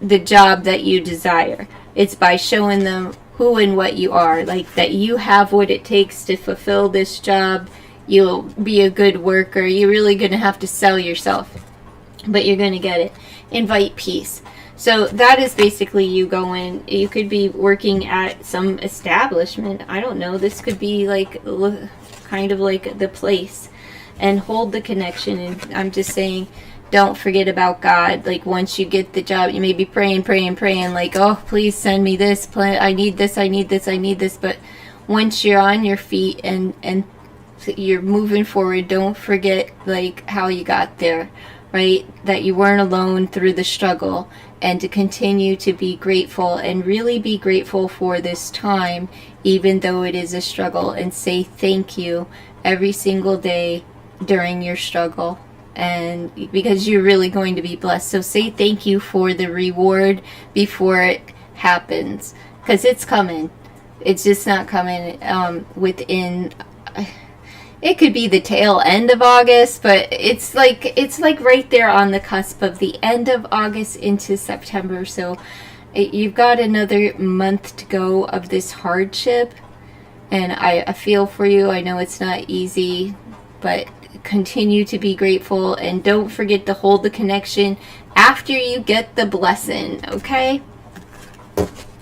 the job that you desire. It's by showing them who and what you are, like that you have what it takes to fulfill this job. You'll be a good worker. You're really going to have to sell yourself, but you're going to get it. Invite peace. So that is basically you going, you could be working at some establishment. I don't know. This could be like kind of like the place, and hold the connection. And I'm just saying, don't forget about God. Like once you get the job, you may be praying like, oh, please send me this. I need this. But once you're on your feet and you're moving forward, don't forget like how you got there, right? That you weren't alone through the struggle, and to continue to be grateful and really be grateful for this time, even though it is a struggle, and say thank you every single day during your struggle. And because you're really going to be blessed. So say thank you for the reward before it happens, because it's coming. It's just not coming within, It could be the tail end of August, but it's like right there on the cusp of the end of August into September. So you've got another month to go of this hardship, and I feel for you. I know it's not easy, but continue to be grateful, and don't forget to hold the connection after you get the blessing, okay?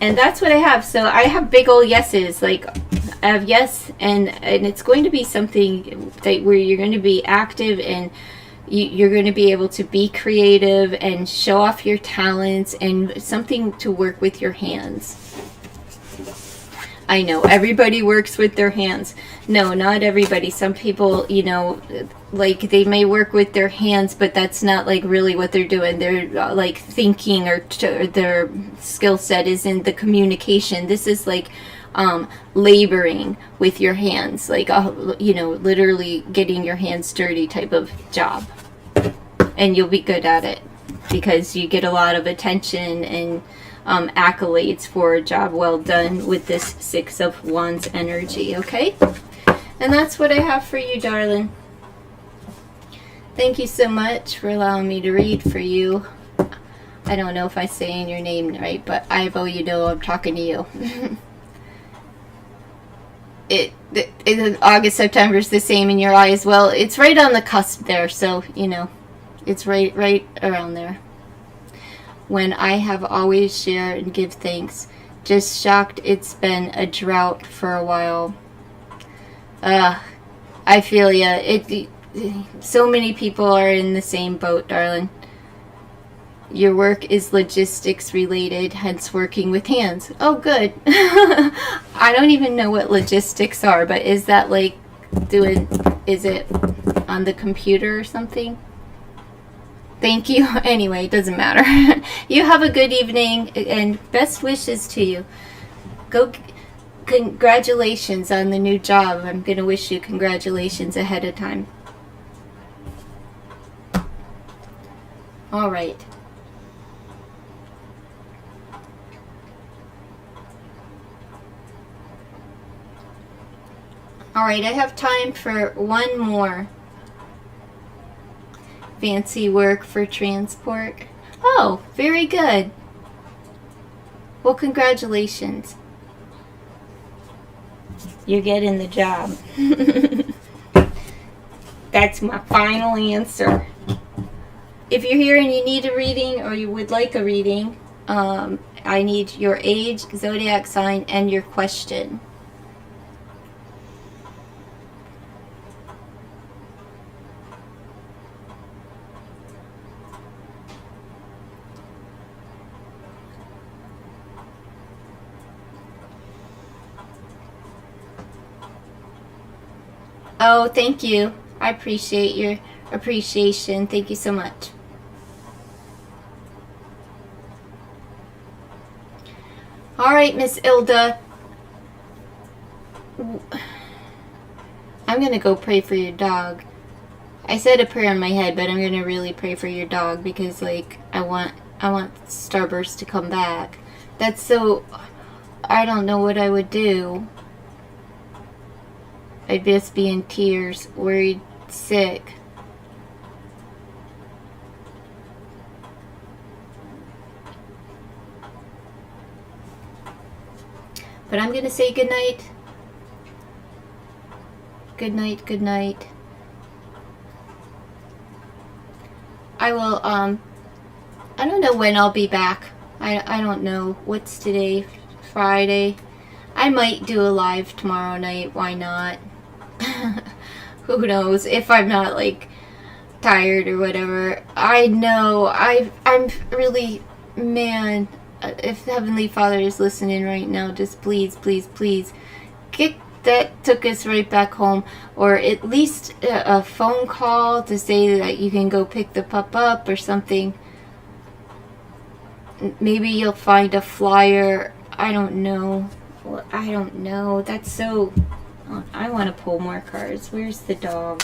And that's what I have. So I have big old yeses. Like, I have yes, and it's going to be something that where you're going to be active, and you're going to be able to be creative and show off your talents, and something to work with your hands. I know everybody works with their hands. No, not everybody. Some people, you know, like they may work with their hands, but that's not like really what they're doing. They're like thinking, or their skill set is in the communication. This is like laboring with your hands, like you know, literally getting your hands dirty type of job, and you'll be good at it because you get a lot of attention and accolades for a job well done with this Six of Wands energy, okay? And that's what I have for you, darling. Thank you so much for allowing me to read for you. I don't know if I'm saying your name right, but Ivo, you know I'm talking to you. August, September is the same in your eyes. Well, it's right on the cusp there, so, you know, it's right around there. When I have always share and give thanks. Just shocked it's been a drought for a while. I feel ya. So many people are in the same boat, darling. Your work is logistics related, hence working with hands. Oh, good. I don't even know what logistics are, but is that like is it on the computer or something? Thank you. Anyway, it doesn't matter. You have a good evening, and best wishes to you. Congratulations on the new job. I'm going to wish you congratulations ahead of time. All right. All right, I have time for one more. Fancy work for transport. Oh, very good. Well, congratulations. You're getting the job. That's my final answer. If you're here and you need a reading, or you would like a reading, I need your age, zodiac sign, and your question. Oh, thank you. I appreciate your appreciation. Thank you so much. All right, Miss Ilda. I'm going to go pray for your dog. I said a prayer in my head, but I'm going to really pray for your dog because, like, I want Starburst to come back. That's so... I don't know what I would do. I'd just be in tears, worried, sick. But I'm going to say good night. Good night, good night. I will, I don't know when I'll be back. I don't know. What's today? Friday. I might do a live tomorrow night. Why not? Who knows? If I'm not, like, tired or whatever. I know. I'm really, man, if Heavenly Father is listening right now, just please, please, please, get that took us right back home, or at least a phone call to say that you can go pick the pup up or something. Maybe you'll find a flyer. I don't know. I don't know. That's so... I want to pull more cards. Where's the dog?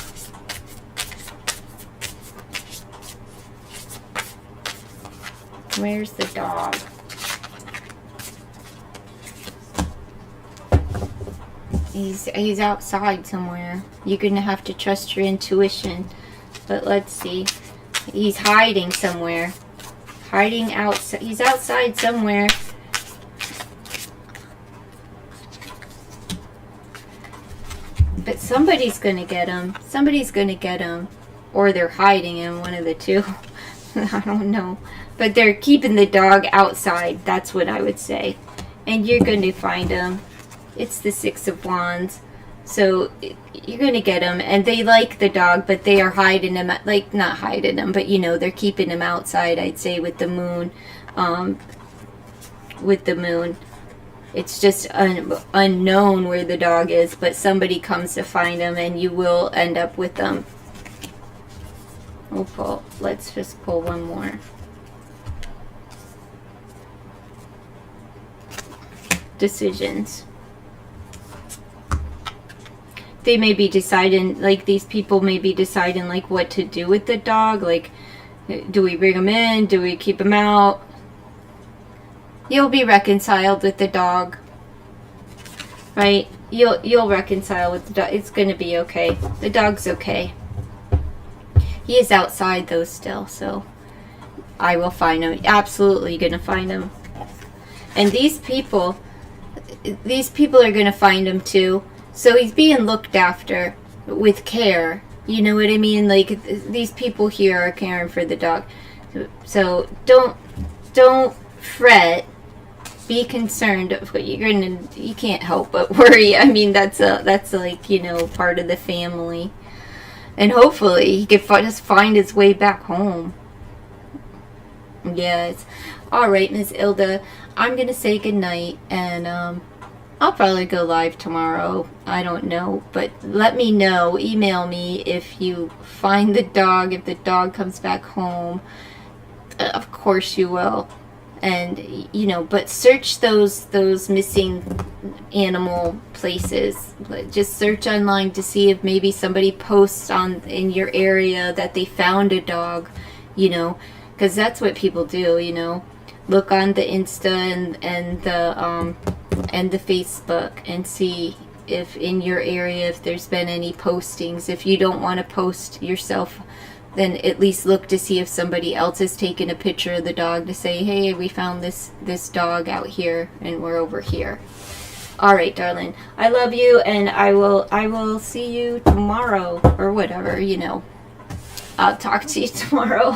Where's the dog? He's outside somewhere. You're gonna have to trust your intuition. But let's see. He's hiding somewhere. Hiding outside. He's outside somewhere. But somebody's gonna get him. Somebody's gonna get him. Or they're hiding him, one of the two. I don't know. But they're keeping the dog outside. That's what I would say. And you're going to find him. It's the Six of Wands. So you're going to get him. And they like the dog, but they are hiding him. Like, not hiding him, but, you know, they're keeping him outside, I'd say, with the moon. With the moon. It's just unknown where the dog is, but somebody comes to find him, and you will end up with them. We'll pull. Let's just pull one more. Decisions. They may be deciding, like, these people may be deciding, like, what to do with the dog. Like, do we bring him in? Do we keep him out? You'll be reconciled with the dog, right? You'll reconcile with the dog. It's gonna be okay. The dog's okay. He is outside though still, so I will find him. Absolutely gonna find him. And these people are gonna find him too. So he's being looked after with care. You know what I mean? Like, these people here are caring for the dog. So don't fret. Be concerned. You can't help but worry. I mean, that's like, you know, part of the family. And hopefully he can just find his way back home. Yes. All right, Miss Ilda. I'm going to say goodnight. And I'll probably go live tomorrow. I don't know. But let me know. Email me if you find the dog. If the dog comes back home. Of course you will. And, you know, but search those missing animal places. Just search online to see if maybe somebody posts in your area that they found a dog, you know, because that's what people do, you know. Look on the Insta and the Facebook and see if in your area, if there's been any postings. If you don't want to post yourself, then at least look to see if somebody else has taken a picture of the dog to say, hey, we found this dog out here and we're over here. All right, darling. I love you, and I will see you tomorrow or whatever, you know. I'll talk to you tomorrow.